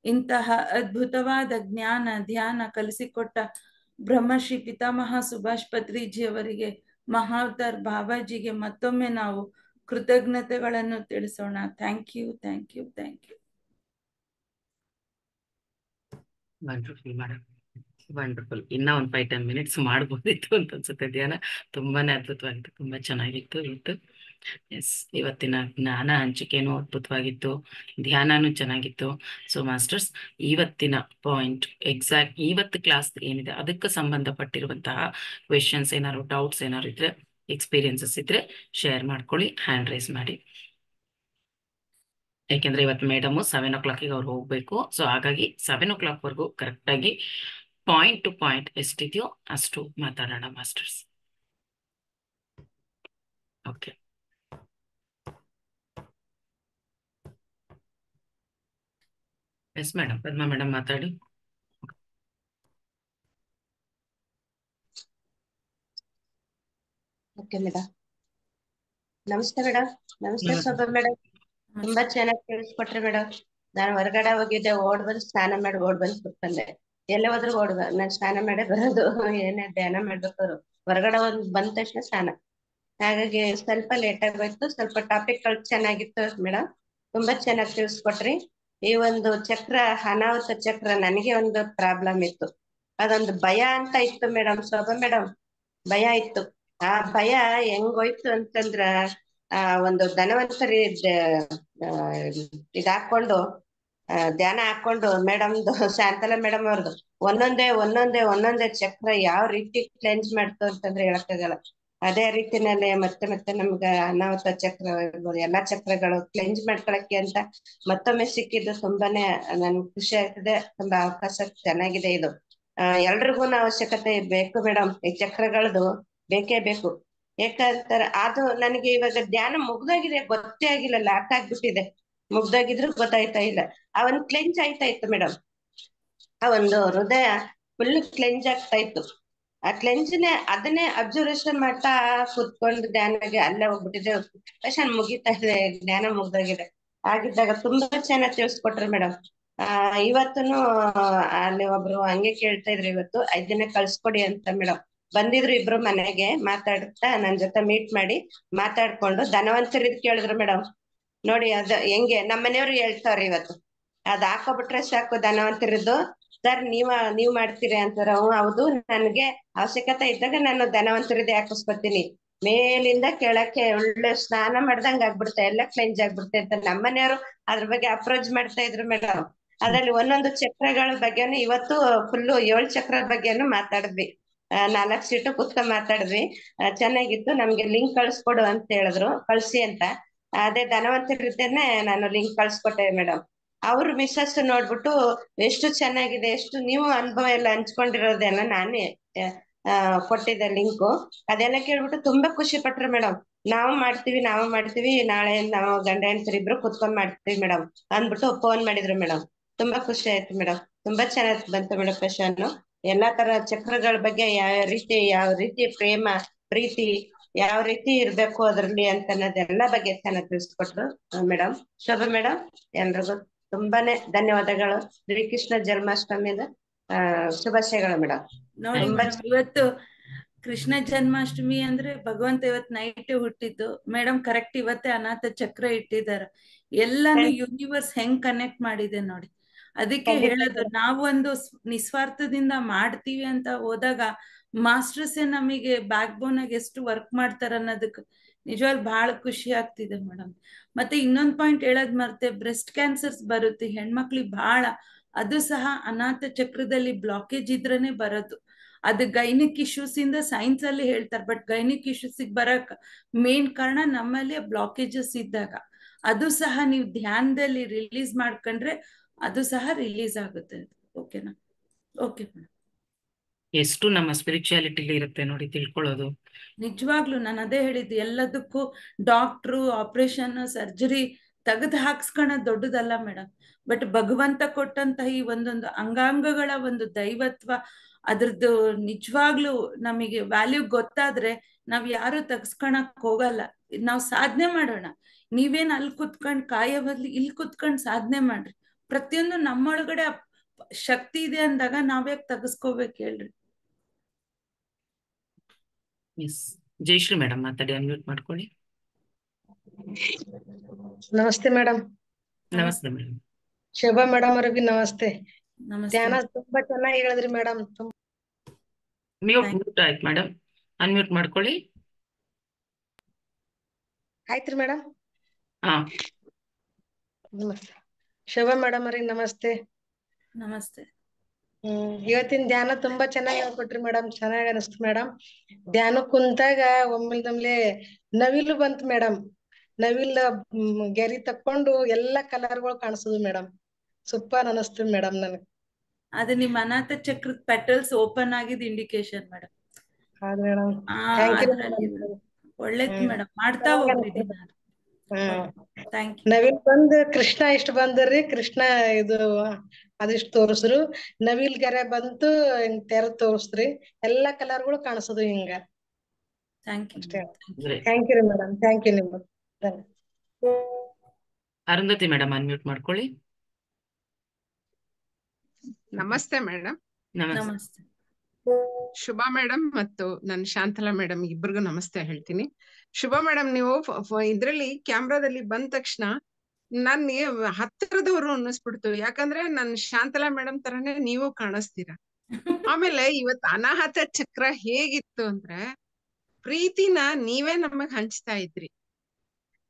S2: ಇಂತಹ ಅದ್ಭುತವಾದ ಜ್ಞಾನ ಧ್ಯಾನ ಕಲಿಸಿಕೊಟ್ಟ ಬ್ರಹ್ಮಶ್ರೀ ಪಿತಾಮಹ ಸುಭಾಷ್ ಪತ್ರಿಜಿ ಅವರಿಗೆ, ಮಹಾವತಾರ್ ಬಾಬಾಜಿಗೆ ಮತ್ತೊಮ್ಮೆ ನಾವು ಕೃತಜ್ಞತೆಗಳನ್ನು ತಿಳಿಸೋಣ. Thank you, thank you, thank you.
S1: Wonderful madam, wonderful. ಇನ್ನ ಒಂದು 5-10 ಮಿನಿಟ್ಸ್ ಮಾಡ್ಬೋದಿತ್ತು ಅಂತ ಅನ್ಸುತ್ತೆ ಧ್ಯಾನ. ತುಂಬಾನೇ ಅದ್ಭುತವಾಗಿತ್ತು, ತುಂಬಾ ಚೆನ್ನಾಗಿತ್ತು ಇವತ್ತು. ಎಸ್, ಇವತ್ತಿನ ಜ್ಞಾನ ಹಂಚಿಕೆನೂ ಅದ್ಭುತವಾಗಿತ್ತು, ಧ್ಯಾನನೂ ಚೆನ್ನಾಗಿತ್ತು. ಸೊ ಮಾಸ್ಟರ್ಸ್, ಇವತ್ತಿನ ಪಾಯಿಂಟ್ ಎಕ್ಸಾಕ್ಟ್ ಇವತ್ತು ಕ್ಲಾಸ್ ಏನಿದೆ ಅದಕ್ಕೆ ಸಂಬಂಧಪಟ್ಟಿರುವಂತಹ ಕ್ವೆಶನ್ಸ್ ಏನಾದ್ರು, ಡೌಟ್ಸ್ ಏನಾದ್ರು ಇದ್ರೆ, ಎಕ್ಸ್ಪೀರಿಯನ್ಸಸ್ ಇದ್ರೆ ಶೇರ್ ಮಾಡ್ಕೊಳ್ಳಿ, ಹ್ಯಾಂಡ್ ರೈಸ್ ಮಾಡಿ. ಯಾಕೆಂದ್ರೆ ಇವತ್ತು ಮೇಡಮು 7 o'clock ಅವ್ರು ಹೋಗ್ಬೇಕು. ಸೊ ಹಾಗಾಗಿ 7 o'clock ವರೆಗೂ ಕರೆಕ್ಟಾಗಿ ಪಾಯಿಂಟ್ ಟು ಪಾಯಿಂಟ್ ಎಷ್ಟಿದೆಯೋ ಅಷ್ಟು ಮಾತಾಡೋಣ masters. Okay, yes madam, Padma madam ಮಾತಾಡಿ.
S3: Okay madam. ನಮಸ್ತೆ ಮೇಡಮ್. ನಮಸ್ತೆ ಶೋಭಾ ಮೇಡಮ್. ತುಂಬಾ ಚೆನ್ನಾಗಿ ತಿಳಿಸ್ಕೊಟ್ರಿ ಮೇಡಮ್. ನಾನು ಹೊರಗಡೆ ಹೋಗಿದ್ದೆ, ಓಡ್ ಬಂದು ಸ್ನಾನ ಮಾಡಿ ಓಡ್ ಬಂದು ಕೂತ್ಕೊಂಡೆ. ಎಲ್ಲೇ ಹೋದ್ರು ನಾನು ಸ್ನಾನ ಮಾಡೇ ಬರೋದು. ಏನೇ ಧ್ಯಾನ ಮಾಡ್ಬೇಕಾದ್ರು ಹೊರಗಡೆ ಬಂದ ತಕ್ಷಣ ಸ್ನಾನ. ಹಾಗಾಗಿ ಸ್ವಲ್ಪ ಲೇಟ್ ಆಗೋಯ್ತು. ಸ್ವಲ್ಪ ಟಾಪಿಕ್ಗಳು ಚೆನ್ನಾಗಿತ್ತು ಮೇಡಮ್, ತುಂಬಾ ಚೆನ್ನಾಗಿ ತಿಳಿಸ್ಕೊಟ್ರಿ. ಈ ಒಂದು ಚಕ್ರ, ಅನಾಹುತ ಚಕ್ರ, ನನಗೆ ಒಂದು ಪ್ರಾಬ್ಲಮ್ ಇತ್ತು. ಅದೊಂದು ಭಯ ಅಂತ ಇತ್ತು ಮೇಡಮ್, ಶೋಭಾ ಮೇಡಮ್, ಭಯ ಇತ್ತು. ಆ ಭಯ ಹೆಂಗೋಯ್ತು ಅಂತಂದ್ರ, ಒಂದು ಧನವಂತರಿ ಇದ್ ಹಾಕೊಂಡು ಧ್ಯಾನ ಹಾಕೊಂಡು ಮೇಡಮ್ದು, ಶಾಂತಲಾ ಮೇಡಮ್ ಅವ್ರದ್ದು ಒಂದೊಂದೇ ಚಕ್ರ ಯಾವ ರೀತಿ ಕ್ಲೆನ್ಸ್ ಮಾಡ್ತು ಅಂತಂದ್ರೆ ಹೇಳಕ್ಕಾಗಲ್ಲ. ಅದೇ ರೀತಿನಲ್ಲಿ ಮತ್ತೆ ಮತ್ತೆ ನಮ್ಗ ಅನಾಹುತ ಚಕ್ರ ಇರ್ಬೋದು, ಎಲ್ಲಾ ಚಕ್ರಗಳು ಕ್ಲೆನ್ಸ್ ಮಾಡ್ಕೊಳಕ್ಕೆ ಅಂತ ಮತ್ತೊಮ್ಮೆ ಸಿಕ್ಕಿದ್ದು ತುಂಬಾನೇ ನನ್ಗೆ ಖುಷಿ ಆಗ್ತದೆ. ತುಂಬಾ ಅವಕಾಶ ಚೆನ್ನಾಗಿದೆ ಇದು. ಎಲ್ರಿಗೂ ಅವಶ್ಯಕತೆ ಬೇಕು ಮೇಡಮ್, ಈ ಚಕ್ರಗಳದು ಬೇಕೇ ಬೇಕು. ಯಾಕಂತಾರೆ ಅದು ನನಗೆ ಇವಾಗ ಧ್ಯಾನ ಮುಗ್ದೋಗಿದೆ, ಗೊತ್ತೇ ಆಗಿಲ್ಲ, ಲಾಕ್ ಆಗ್ಬಿಟ್ಟಿದೆ. ಮುಗ್ದೋಗಿದ್ರು ಗೊತ್ತಾಯ್ತಾ ಇಲ್ಲ. ಆ ಒಂದು ಕ್ಲೆನ್ಸ್ ಆಯ್ತಾ ಇತ್ತು ಮೇಡಮ್. ಆ ಒಂದು ಹೃದಯ ಫುಲ್ ಕ್ಲೆನ್ಸ್ ಆಗ್ತಾ ಇತ್ತು. ಆ ಕ್ಲೆನ್ಸ್ನೇ ಅದನ್ನೇ ಅಬ್ಸರ್ವೇಷನ್ ಮಾಡ್ತಾ ಕೂತ್ಕೊಂಡು ಧ್ಯಾನಗೆ ಅಲ್ಲೇ ಹೋಗ್ಬಿಟ್ಟಿದೆ. ಸೆಷನ್ ಮುಗಿತಾ ಇದೆ, ಧ್ಯಾನ ಮುಗ್ದೋಗಿದೆ. ಆಗಿದ್ದಾಗ ತುಂಬಾ ಚೆನ್ನಾಗಿ ತಿಳಿಸ್ಕೊಟ್ರಿ ಮೇಡಮ್. ಇವತ್ತುನು ಅಲ್ಲಿ ಒಬ್ರು ಹಂಗೆ ಕೇಳ್ತಾ ಇದ್ರು, ಇವತ್ತು 5 ದಿನ ಕಳ್ಸ್ಕೊಡಿ ಅಂತ ಮೇಡಮ್. ಬಂದಿದ್ರು ಇಬ್ರು ಮನೆಗೆ, ಮಾತಾಡ್ತಾ ನನ್ ಜೊತೆ ಮೀಟ್ ಮಾಡಿ ಮಾತಾಡ್ಕೊಂಡು ಧನವಂತರಿದ್ ಕೇಳಿದ್ರು ಮೇಡಮ್. ನೋಡಿ ಅದ ಹೆಂಗೆ ನಮ್ಮ ಮನೆಯವ್ರು ಹೇಳ್ತಾವ್ರಿ ಇವತ್ತು, ಅದ್ ಹಾಕೋಬಿಟ್ರೆ ಸಾಕು ಧನವಂತರಿದ್ದು ಸರ್, ನೀವ್ ಮಾಡ್ತೀರಿ ಅಂತಾರ. ಹೌದು, ನನ್ಗೆ ಅವಶ್ಯಕತೆ ಇದ್ದಾಗ ನಾನು ಧನವಂತರಿದ್ದೆ ಹಾಕಿಸ್ಕೊತೀನಿ. ಮೇಲಿಂದ ಕೆಳಕ್ಕೆ ಒಳ್ಳೆ ಸ್ನಾನ ಮಾಡ್ದಂಗ ಆಗ್ಬಿಡುತ್ತೆ, ಎಲ್ಲ ಕ್ಲೆನ್ಸ್ ಆಗ್ಬಿಡುತ್ತೆ ಅಂತ ನಮ್ಮ ಮನೆಯವರು ಅದ್ರ ಬಗ್ಗೆ ಅಪ್ರೋಚ್ ಮಾಡ್ತಾ ಇದ್ರು ಮೇಡಮ್. ಅದ್ರಲ್ಲಿ ಒಂದೊಂದು ಚಕ್ರಗಳ ಬಗ್ಗೆನು ಇವತ್ತು ಫುಲ್ಲು 7 ಚಕ್ರ ಬಗ್ಗೆನು ಮಾತಾಡಿದ್ವಿ. 4 ಸೀಟು ಕುತ್ಕೊಂಡ್ ಮಾತಾಡಿದ್ವಿ. ಚೆನ್ನಾಗಿತ್ತು. ನಮ್ಗೆ ಲಿಂಕ್ ಕಳ್ಸ್ಕೊಡು ಅಂತ ಹೇಳಿದ್ರು, ಕಳ್ಸಿ ಅಂತ. ಅದೇ ಧನವಂತರಿದ್ದೇನೆ ನಾನು ಲಿಂಕ್ ಕಳ್ಸ್ಕೊಟ್ಟೆ ಮೇಡಮ್. ಅವ್ರ ಮಿಸ್ಸಸ್ ನೋಡ್ಬಿಟ್ಟು ಎಷ್ಟು ಚೆನ್ನಾಗಿದೆ, ಎಷ್ಟು ನೀವು ಅನುಭವ ಎಲ್ಲ ಹಂಚ್ಕೊಂಡಿರೋದೆಲ್ಲ ನಾನೇ ಕೊಟ್ಟಿದ್ದೆ ಲಿಂಕು. ಅದೆಲ್ಲ ಕೇಳ್ಬಿಟ್ಟು ತುಂಬಾ ಖುಷಿ ಪಟ್ರು ಮೇಡಮ್. ನಾವು ಮಾಡ್ತೀವಿ, ನಾಳೆ ನಾವು ಗಂಡ ಹೆಂಡ್ತಿರು ಇಬ್ರು ಕುತ್ಕೊಂಡ್ ಮಾಡ್ತೀವಿ ಮೇಡಮ್ ಅಂದ್ಬಿಟ್ಟು ಫೋನ್ ಮಾಡಿದ್ರು ಮೇಡಮ್. ತುಂಬಾ ಖುಷಿ ಆಯ್ತು ಮೇಡಮ್. ತುಂಬಾ ಚೆನ್ನಾಗಿ ಬಂತು ಮೇಡಮ್ ಕ್ವೆಶನ್. ಎಲ್ಲಾ ತರ ಚಕ್ರಗಳ ಬಗ್ಗೆ ಯಾವ ರೀತಿ ಪ್ರೇಮ ಪ್ರೀತಿ ಯಾವ ರೀತಿ ಇರ್ಬೇಕು ಅದ್ರಲ್ಲಿ ಅಂತ ಅನ್ನೋದೆಲ್ಲ ಬಗ್ಗೆ ಚೆನ್ನಾಗಿ ತಿಳಿಸ್ಕೊಟ್ರು ಮೇಡಮ್. ಶೋಭಾ ಮೇಡಮ್, ಎಲ್ರಿಗೂ ತುಂಬಾನೇ ಧನ್ಯವಾದಗಳು. ಶ್ರೀಕೃಷ್ಣ ಜನ್ಮಾಷ್ಟಮಿದ ಶುಭಾಶಯಗಳು ಮೇಡಮ್.
S2: ನೋಡಿ ಮೇಡಮ್, ಇವತ್ತು ಕೃಷ್ಣ ಜನ್ಮಾಷ್ಟಮಿ ಅಂದ್ರೆ ಭಗವಂತ ಇವತ್ ನೈಟ್ ಹುಟ್ಟಿದ್ದು ಮೇಡಮ್. ಕರೆಕ್ಟ್ ಇವತ್ತೇ ಅನಾಥ ಚಕ್ರ ಇಟ್ಟಿದಾರ. ಎಲ್ಲಾನು ಯೂನಿವರ್ಸ್ ಹೆಂಗ್ ಕನೆಕ್ಟ್ ಮಾಡಿದೆ ನೋಡಿ. ಅದಕ್ಕೆ ಹೇಳೋದು, ನಾವು ಒಂದು ನಿಸ್ವಾರ್ಥದಿಂದ ಮಾಡ್ತೀವಿ ಅಂತ ಹೋದಾಗ ಮಾಸ್ಟರ್ಸೇ ನಮಗೆ ಬ್ಯಾಕ್ ಬೋನ್ ಆಗಿ ಎಷ್ಟು ವರ್ಕ್ ಮಾಡ್ತಾರ ಅನ್ನೋದಕ್ಕೆ ನಿಜವಾಗ್ಲೂ ಬಹಳ ಖುಷಿ ಆಗ್ತಿದೆ ಮೇಡಮ್. ಮತ್ತೆ ಇನ್ನೊಂದ್ ಪಾಯಿಂಟ್ ಹೇಳೋದ್ ಮರ್ತೆ, ಬ್ರೆಸ್ಟ್ ಕ್ಯಾನ್ಸರ್ಸ್ ಬರುತ್ತೆ ಹೆಣ್ಮಕ್ಳಿಗೆ ಬಹಳ. ಅದು ಸಹ ಅನಾಥ ಚಕ್ರದಲ್ಲಿ ಬ್ಲಾಕೇಜ್ ಇದ್ರೇನೆ ಬರೋದು. ಅದು ಗೈನಿಕ್ ಇಶ್ಯೂಸ್ ಇಂದ ಸೈನ್ಸ್ ಅಲ್ಲಿ ಹೇಳ್ತಾರೆ, ಬಟ್ ಗೈನಿಕ್ ಇಶ್ಯೂಸ್ ಬರಕ್ ಮೇನ್ ಕಾರಣ ನಮ್ಮಲ್ಲಿ ಬ್ಲಾಕೇಜಸ್ ಇದ್ದಾಗ. ಅದು ಸಹ ನೀವು ಧ್ಯಾನದಲ್ಲಿ ರಿಲೀಸ್ ಮಾಡ್ಕೊಂಡ್ರೆ ಅದು ಸಹ ರಿಲೀಸ್ ಆಗುತ್ತೆ. ಓಕೆನಾ? ಓಕೆ.
S1: ಎಷ್ಟು ನಮ್ಮ ಸ್ಪಿರಿಚುಯಾಲಿಟಿಲಿ ಇರುತ್ತೆ ನೋಡಿ ತಿಳ್ಕೊಳ್ಳೋದು.
S2: ನಿಜವಾಗ್ಲು ನಾನು ಅದೇ ಹೇಳಿದ್ದು, ಎಲ್ಲದಕ್ಕೂ ಡಾಕ್ಟ್ರು, ಆಪರೇಷನ್, ಸರ್ಜರಿ ತೆಗೆದು ಹಾಕ್ಸ್ಕೊಳೋದು ದೊಡ್ಡದಲ್ಲ ಮೇಡಮ್. ಬಟ್ ಭಗವಂತ ಕೊಟ್ಟಂತಹ ಈ ಒಂದೊಂದು ಅಂಗಾಂಗಗಳ ಒಂದು ದೈವತ್ವ, ಅದ್ರದ್ದು ನಿಜವಾಗ್ಲು ನಮಗೆ ವ್ಯಾಲ್ಯೂ ಗೊತ್ತಾದ್ರೆ ನಾವ್ ಯಾರು ತೆಗ್ಸ್ಕೊಳಕ್ ಹೋಗಲ್ಲ. ನಾವ್ ಸಾಧನೆ ಮಾಡೋಣ. ನೀವೇನ್ ಅಲ್ಲಿ ಕುತ್ಕೊಂಡ್ ಕಾಯೋ ಬದ್ಲಿ ಇಲ್ಲಿ ಕುತ್ಕೊಂಡ್ ಸಾಧನೆ ಮಾಡ್ರಿ. ಪ್ರತಿಯೊಂದು ನಮ್ಮೊಳಗಡೆ ಶಕ್ತಿ ಇದೆ ಅಂದಾಗ ನಾವ್ಯಾಕೆ ತೆಗೆಸ್ಕೋಬೇಕು ಹೇಳ್ರಿ?
S1: ಎಸ್, ಜಯಶ್ರೀ ಮೇಡಮ್ ಮಾತಾಡಿ, ಅನ್ಮ್ಯೂಟ್ ಮಾಡ್ಕೊಳ್ಳಿ.
S4: ನಮಸ್ತೆ ಮೇಡಮ್.
S1: ನಮಸ್ತೆ ಮೇಡಮ್.
S4: ಶೋಭಾ ಮೇಡಮ್ ಅವ್ರಿಗೆ ನಮಸ್ತೆ.
S2: ನಮಸ್ತೆ.
S4: ಧ್ಯಾನ ತುಂಬಾ ಚೆನ್ನಾಗಿ ಹೇಳಿದ್ರಿ ಮೇಡಮ್.
S1: ಮ್ಯೂಟ್ ಆಯ್ತು ಮೇಡಮ್, ಅನ್ಮ್ಯೂಟ್ ಮಾಡ್ಕೊಳ್ಳಿ.
S4: ಆಯ್ತ್ರಿ ಮೇಡಮ್.
S1: ಹಾ,
S4: ನಮಸ್ತೆ ಶೋಭಾ ಮೇಡಮ್ ಅವ್ರಿಗೆ ನಮಸ್ತೆ.
S2: ನಮಸ್ತೆ.
S4: ಇವತ್ತಿನ ಧ್ಯಾನ ತುಂಬಾ ಚೆನ್ನಾಗಿ ಹೇಳ್ಕೊಟ್ರಿ ಮೇಡಮ್. ಚೆನ್ನಾಗಿ ಅನಿಸ್ತು ಮೇಡಮ್. ಧ್ಯಾನ ಕುಂತಾಗ ಒಮ್ಮೆಲ್ದಮ್ಲೆ ನವಿಲು ಬಂತು ಮೇಡಮ್. ನವಿಲ್ ಗೆರಿ ತಕ್ಕೊಂಡು ಎಲ್ಲಾ ಕಲರ್ಗಳು ಕಾಣಿಸುದು ಮೇಡಮ್. ಸೂಪರ್ ಅನಿಸ್ತು ಮೇಡಮ್ ನನಗೆ.
S2: ಅದು ನಿಮ್ಮ ಅನಾಥ ಚಕ್ರದ ಪೆಟಲ್ಸ್ ಓಪನ್ ಆಗಿದ್ ಇಂಡಿಕೇಶನ್ ಮೇಡಮ್.
S4: ಹೌದು ಮೇಡಮ್.
S2: ಒಳ್ಳೇದು ಮೇಡಮ್, ಮಾಡ್ತಾ ಹೋಗ್ರಿ ದಿನ. Thank you.
S4: ನವಿಲ್ ಬಂದ್ ಕೃಷ್ಣ ಇಷ್ಟ ಬಂದ್ರಿ. ಕೃಷ್ಣ ಇದು ಅದಿಷ್ಟು ತೋರಿಸ್ರು. ನವಿಲ್ ಗೆರೆ ಬಂತು, ಹಿಂಗ್ ತೆರ ತೋರಿಸ್ರಿ. ಎಲ್ಲಾ ಕಲರ್ಗಳು ಕಾಣಿಸೋದು ಹಿಂಗ.
S2: Thank you.
S4: Thank you madam. Thank you ನಿಮ್ಗೆ.
S1: ಅರುಂಧತಿ ಮೇಡಮ್ ಅನ್ಮ್ಯೂಟ್ ಮಾಡ್ಕೊಳ್ಳಿ.
S5: ನಮಸ್ತೆ ಮೇಡಮ್.
S2: ನಮಸ್ತೆ.
S5: ಶುಭಾ ಮೇಡಮ್ ಮತ್ತು ನನ್ ಶಾಂತಲಾ ಮೇಡಮ್ ಇಬ್ಬರಿಗೂ ನಮಸ್ತೆ ಹೇಳ್ತೀನಿ. ಶುಭಾ ಮೇಡಮ್, ನೀವು ಇದ್ರಲ್ಲಿ ಕ್ಯಾಮ್ರಾದಲ್ಲಿ ಬಂದ ತಕ್ಷಣ ನನ್ಗೆ ಹತ್ತಿರದವರು ಅನ್ನಿಸ್ಬಿಡ್ತು. ಯಾಕಂದ್ರೆ ನನ್ ಶಾಂತಲಾ ಮೇಡಮ್ ತರನೇ ನೀವು ಕಾಣಿಸ್ತೀರಾ. ಆಮೇಲೆ ಇವತ್ತು ಅನಾಹತ ಚಕ್ರ ಹೇಗಿತ್ತು ಅಂದ್ರೆ, ಪ್ರೀತಿನ ನೀವೇ ನಮಗ್ ಹಂಚ್ತಾ ಇದ್ರಿ.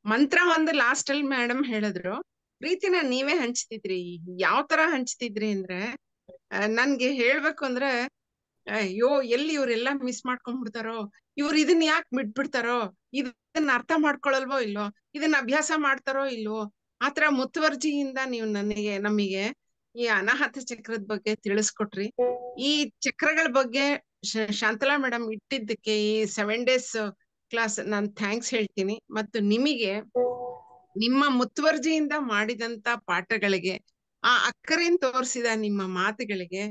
S5: ಮಂತ್ರ ಒಂದು ಲಾಸ್ಟ್ ಅಲ್ಲಿ ಮೇಡಮ್ ಹೇಳಿದ್ರು, ಪ್ರೀತಿನ ನೀವೇ ಹಂಚ್ತಿದ್ರಿ. ಯಾವ ತರ ಹಂಚ್ತಿದ್ರಿ ಅಂದ್ರೆ, ನನ್ಗೆ ಹೇಳ್ಬೇಕು ಅಂದ್ರೆ, ಅಯ್ಯೋ ಎಲ್ಲಿ ಇವ್ರೆಲ್ಲಾ ಮಿಸ್ ಮಾಡ್ಕೊಂಡ್ಬಿಡ್ತಾರೋ, ಇವ್ರು ಇದನ್ನ ಯಾಕೆ ಬಿಟ್ಬಿಡ್ತಾರೋ, ಇದನ್ನ ಅರ್ಥ ಮಾಡ್ಕೊಳಲ್ವೋ ಇಲ್ವೋ, ಇದನ್ನ ಅಭ್ಯಾಸ ಮಾಡ್ತಾರೋ ಇಲ್ವೋ, ಆತರ ಮುತುವರ್ಜಿಯಿಂದ ನೀವು ನಮಗೆ ಈ ಅನಾಹತ ಚಕ್ರದ ಬಗ್ಗೆ ತಿಳಿಸ್ಕೊಟ್ರಿ. ಈ ಚಕ್ರಗಳ ಬಗ್ಗೆ ಶಾಂತಲಾ ಮೇಡಮ್ ಇಟ್ಟಿದ್ದಕ್ಕೆ ಈ 7 days ಕ್ಲಾಸ್ ನಾನು ಥ್ಯಾಂಕ್ಸ್ ಹೇಳ್ತೀನಿ. ಮತ್ತು ನಿಮಗೆ ನಿಮ್ಮ ಮುತುವರ್ಜಿಯಿಂದ ಮಾಡಿದಂತ ಪಾಠಗಳಿಗೆ, ಆ ಅಕ್ಕರೇನ್ ತೋರಿಸಿದ ನಿಮ್ಮ ಮಾತುಗಳಿಗೆ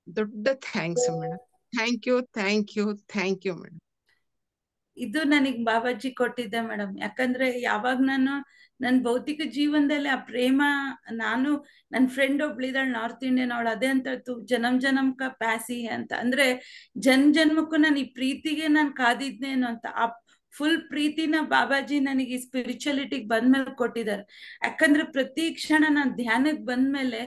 S5: ದೊಡ್ಡ thanks madam. Thank you, thank you, thank you madam.
S2: ಇದು ನನಗ್ ಬಾಬಾಜಿ ಕೊಟ್ಟಿದ್ದೆ ಮೇಡಮ್. ಯಾಕಂದ್ರೆ ಯಾವಾಗ ನಾನು ನನ್ನ ಭೌತಿಕ ಜೀವನದಲ್ಲಿ ಆ ಪ್ರೇಮ, ನಾನು ನನ್ನ ಫ್ರೆಂಡ್ ಒಬ್ಳಿದಾಳು ನಾರ್ತ್ ಇಂಡಿಯನ್, ಅವಳು ಅದೇ ಅಂತ ಜನಮ್ ಜನಮ್ಕ ಪ್ಯಾಸಿ ಅಂತ, ಅಂದ್ರೆ ಜನ್ಮಕ್ಕೂ ನಾನು ಈ ಪ್ರೀತಿಗೆ ನಾನು ಕಾದಿದ್ನೇನು ಅಂತ. ಆ ಫುಲ್ ಪ್ರೀತಿನ ಬಾಬಾಜಿ ನನಗೆ ಈ ಸ್ಪಿರಿಚುಯಾಲಿಟಿಗೆ ಬಂದ್ಮೇಲೆ ಕೊಟ್ಟಿದ್ದಾರೆ. ಯಾಕಂದ್ರೆ ಪ್ರತಿ ಕ್ಷಣ ನಾನು ಧ್ಯಾನಕ್ಕೆ ಬಂದ್ಮೇಲೆ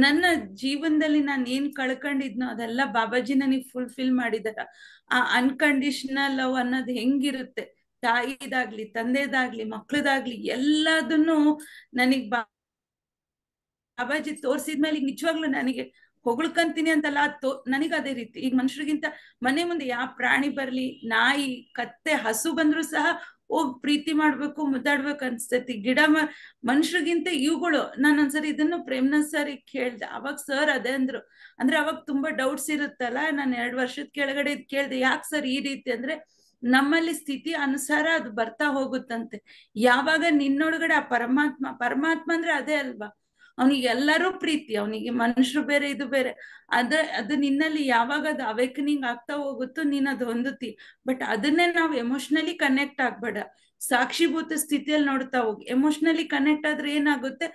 S2: ನನ್ನ ಜೀವನದಲ್ಲಿ ನಾನು ಏನ್ ಕಳ್ಕೊಂಡಿದ್ನೋ ಅದೆಲ್ಲ ಬಾಬಾಜಿ ನನಗೆ ಫುಲ್ಫಿಲ್ ಮಾಡಿದಾರ. ಆ ಅನ್ಕಂಡೀಷನಲ್ ಲವ್ ಅನ್ನೋದು ಹೆಂಗಿರುತ್ತೆ, ತಾಯಿದಾಗ್ಲಿ ತಂದೆದಾಗ್ಲಿ ಮಕ್ಳದಾಗ್ಲಿ ಎಲ್ಲದನ್ನು ನನಗ್ ಬಾಬಾಜಿ ತೋರ್ಸಿದ್ಮೇಲೆ ಈಗ ನಿಜವಾಗ್ಲೂ ನನಗೆ ಹೊಗಳ್ಕಂತೀನಿ ಅಂತಲ್ಲ, ನನಗ ಅದೇ ರೀತಿ. ಈಗ ಮನುಷ್ಯರಿಗಿಂತ ಮನೆ ಮುಂದೆ ಯಾವ ಪ್ರಾಣಿ ಬರ್ಲಿ, ನಾಯಿ ಕತ್ತೆ ಹಸು ಬಂದ್ರು ಸಹ ಹೋಗ್ ಪ್ರೀತಿ ಮಾಡ್ಬೇಕು, ಮುದ್ದಾಡ್ಬೇಕು ಅನ್ಸ್ತೈತಿ. ಗಿಡ ಮನುಷ್ಯರಿಗಿಂತ ಇವುಗಳು. ನಾನು ಒಂದ್ಸರಿ ಇದನ್ನು ಪ್ರೇಮ್ನಾಥ್ ಸರ್ ಕೇಳ್ದೆ. ಅವಾಗ ಸರ್ ಅದೇ ಅಂದ್ರು, ಅಂದ್ರೆ ಅವಾಗ ತುಂಬಾ ಡೌಟ್ಸ್ ಇರುತ್ತಲ್ಲ. ನಾನು 2 ವರ್ಷದ ಕೆಳಗಡೆ ಕೇಳ್ದೆ, ಯಾಕೆ ಸರ್ ಈ ರೀತಿ ಅಂದ್ರೆ, ನಮ್ಮಲ್ಲಿ ಸ್ಥಿತಿ ಅನುಸಾರ ಅದು ಬರ್ತಾ ಹೋಗುತ್ತಂತೆ. ಯಾವಾಗ ನಿನ್ನೊಳಗಡೆ ಆ ಪರಮಾತ್ಮ ಅಂದ್ರೆ ಅದೇ ಅಲ್ವಾ, ಅವನಿಗೆ ಎಲ್ಲರೂ ಪ್ರೀತಿ, ಅವನಿಗೆ ಮನುಷ್ಯರು ಬೇರೆ ಇದು ಬೇರೆ. ಅದು ನಿನ್ನಲ್ಲಿ ಯಾವಾಗ ಅದು ಅವೇಕನಿಂಗ್ ಆಗ್ತಾ ಹೋಗುತ್ತೋ ನೀನ್ ಅದು ಹೊಂದುತ್ತಿ. ಬಟ್ ಅದನ್ನೇ ನಾವು ಎಮೋಷನಲಿ ಕನೆಕ್ಟ್ ಆಗ್ಬೇಡ, ಸಾಕ್ಷಿಭೂತ ಸ್ಥಿತಿಯಲ್ಲಿ ನೋಡ್ತಾ ಹೋಗಿ. ಎಮೋಷನಲಿ ಕನೆಕ್ಟ್ ಆದ್ರೆ ಏನಾಗುತ್ತೆ,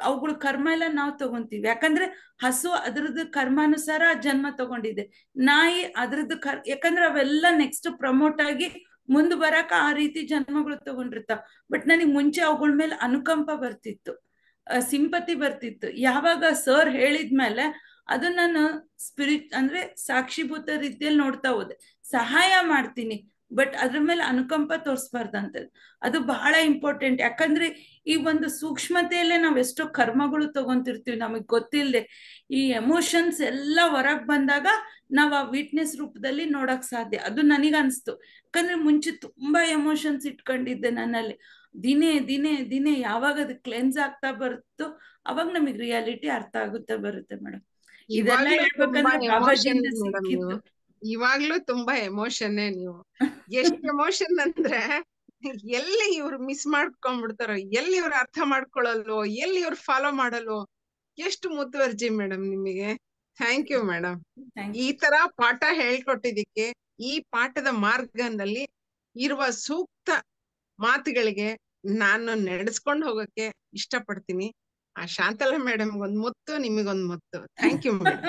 S2: ಅವುಗಳ ಕರ್ಮ ಎಲ್ಲ ನಾವು ತಗೊಂತೀವಿ. ಯಾಕಂದ್ರೆ ಹಸು ಅದ್ರದ್ದು ಕರ್ಮಾನುಸಾರ ಜನ್ಮ ತಗೊಂಡಿದೆ, ನಾಯಿ ಅದ್ರದ್ದು ಯಾಕಂದ್ರೆ ಅವೆಲ್ಲ ನೆಕ್ಸ್ಟ್ ಪ್ರಮೋಟ್ ಆಗಿ ಮುಂದ್ ಬರಕ ಆ ರೀತಿ ಜನ್ಮಗಳು ತಗೊಂಡಿರ್ತಾವ. ಬಟ್ ನನಗೆ ಮುಂಚೆ ಅವುಗಳ ಮೇಲೆ ಅನುಕಂಪ ಬರ್ತಿತ್ತು, ಸಿಂಪತಿ ಬರ್ತಿತ್ತು. ಯಾವಾಗ ಸರ್ ಹೇಳಿದ್ಮೇಲೆ ಅದು ನಾನು ಅಂದ್ರೆ ಸಾಕ್ಷಿಭೂತ ರೀತಿಯಲ್ಲಿ ನೋಡ್ತಾ ಹೋದೆ. ಸಹಾಯ ಮಾಡ್ತೀನಿ, ಬಟ್ ಅದ್ರ ಮೇಲೆ ಅನುಕಂಪ ತೋರಿಸ್ಬಾರ್ದಂತದ್ದು. ಅದು ಬಹಳ ಇಂಪಾರ್ಟೆಂಟ್. ಯಾಕಂದ್ರೆ ಈ ಒಂದು ಸೂಕ್ಷ್ಮತೆಯಲ್ಲೇ ನಾವ್ ಎಷ್ಟೋ ಕರ್ಮಗಳು ತಗೊಂತಿರ್ತೀವಿ ನಮಗ್ ಗೊತ್ತಿಲ್ಲದೆ. ಈ ಎಮೋಷನ್ಸ್ ಎಲ್ಲ ಹೊರಗ್ ಬಂದಾಗ ನಾವ್ ಆ ವೀಟ್ನೆಸ್ ರೂಪದಲ್ಲಿ ನೋಡಕ್ ಸಾಧ್ಯ. ಅದು ನನಗನ್ಸ್ತು. ಯಾಕಂದ್ರೆ ಮುಂಚೆ ತುಂಬಾ ಎಮೋಷನ್ಸ್ ಇಟ್ಕೊಂಡಿದ್ದೆ ನನ್ನಲ್ಲಿ. ದಿನೇ ದಿನೇ ದಿನೇ ಯಾವಾಗ ಅದು ಕ್ಲೆನ್ಸ್ ಆಗ್ತಾ ಬರುತ್ತೋ ಅವಾಗ ನಮಗೆ ರಿಯಾಲಿಟಿ ಅರ್ಥ ಆಗುತ್ತಾ ಬರುತ್ತೆ ಮೇಡಮ್. ಇದೆಲ್ಲ
S5: ಇವಾಗ್ಲೂ ತುಂಬಾ
S2: ಹೇಳ್ಬೇಕಂದ್ರೆ
S5: ಎಮೋಷನ್
S2: ಬಾಬಾಜಿಯಿಂದ
S5: ಮೇಡಮ್ ನೀವು.
S2: ಸಿಕ್ಕಿದ್ದು.
S5: ಇವಾಗ್ಲೂ ತುಂಬಾ ಎಮೋಷನ್ನೇ ನೀವು. ಎಷ್ಟು ಎಮೋಷನ್ ಅಂದ್ರೆ ಎಲ್ಲಿ ಇವ್ರು ಮಿಸ್ ಮಾಡ್ಕೊಂಡ್ಬಿಡ್ತಾರೋ, ಎಲ್ಲಿ ಇವ್ರು ಅರ್ಥ ಮಾಡ್ಕೊಳ್ಳಲ್ವೋ, ಎಲ್ಲಿ ಇವ್ರು ಫಾಲೋ ಮಾಡಲ್ವೋ. ಎಷ್ಟು ಮುತುವರ್ಜಿ ಮೇಡಮ್ ನಿಮಗೆ. Thank you madam.
S2: ಥ್ಯಾಂಕ್
S5: ಈ
S2: ಯು.
S5: ತರ ಪಾಠ ಹೇಳ್ಕೊಟ್ಟಿದ್ದಕ್ಕೆ, ಈ ಪಾಠದ ಮಾರ್ಗದಲ್ಲಿ ಇರುವ ಸೂಕ್ತ ಮಾತುಗಳಿಗೆ ನಾನು ನಡೆಸ್ಕೊಂಡು ಹೋಗಕ್ಕೆ ಇಷ್ಟಪಡ್ತೀನಿ. ಆ ಶಾಂತಲಾ ಮೇಡಮ್ ಒಂದ್ ಮುತ್ತು, ನಿಮಗೊಂದ್ ಮುತ್ತು. Thank you madam.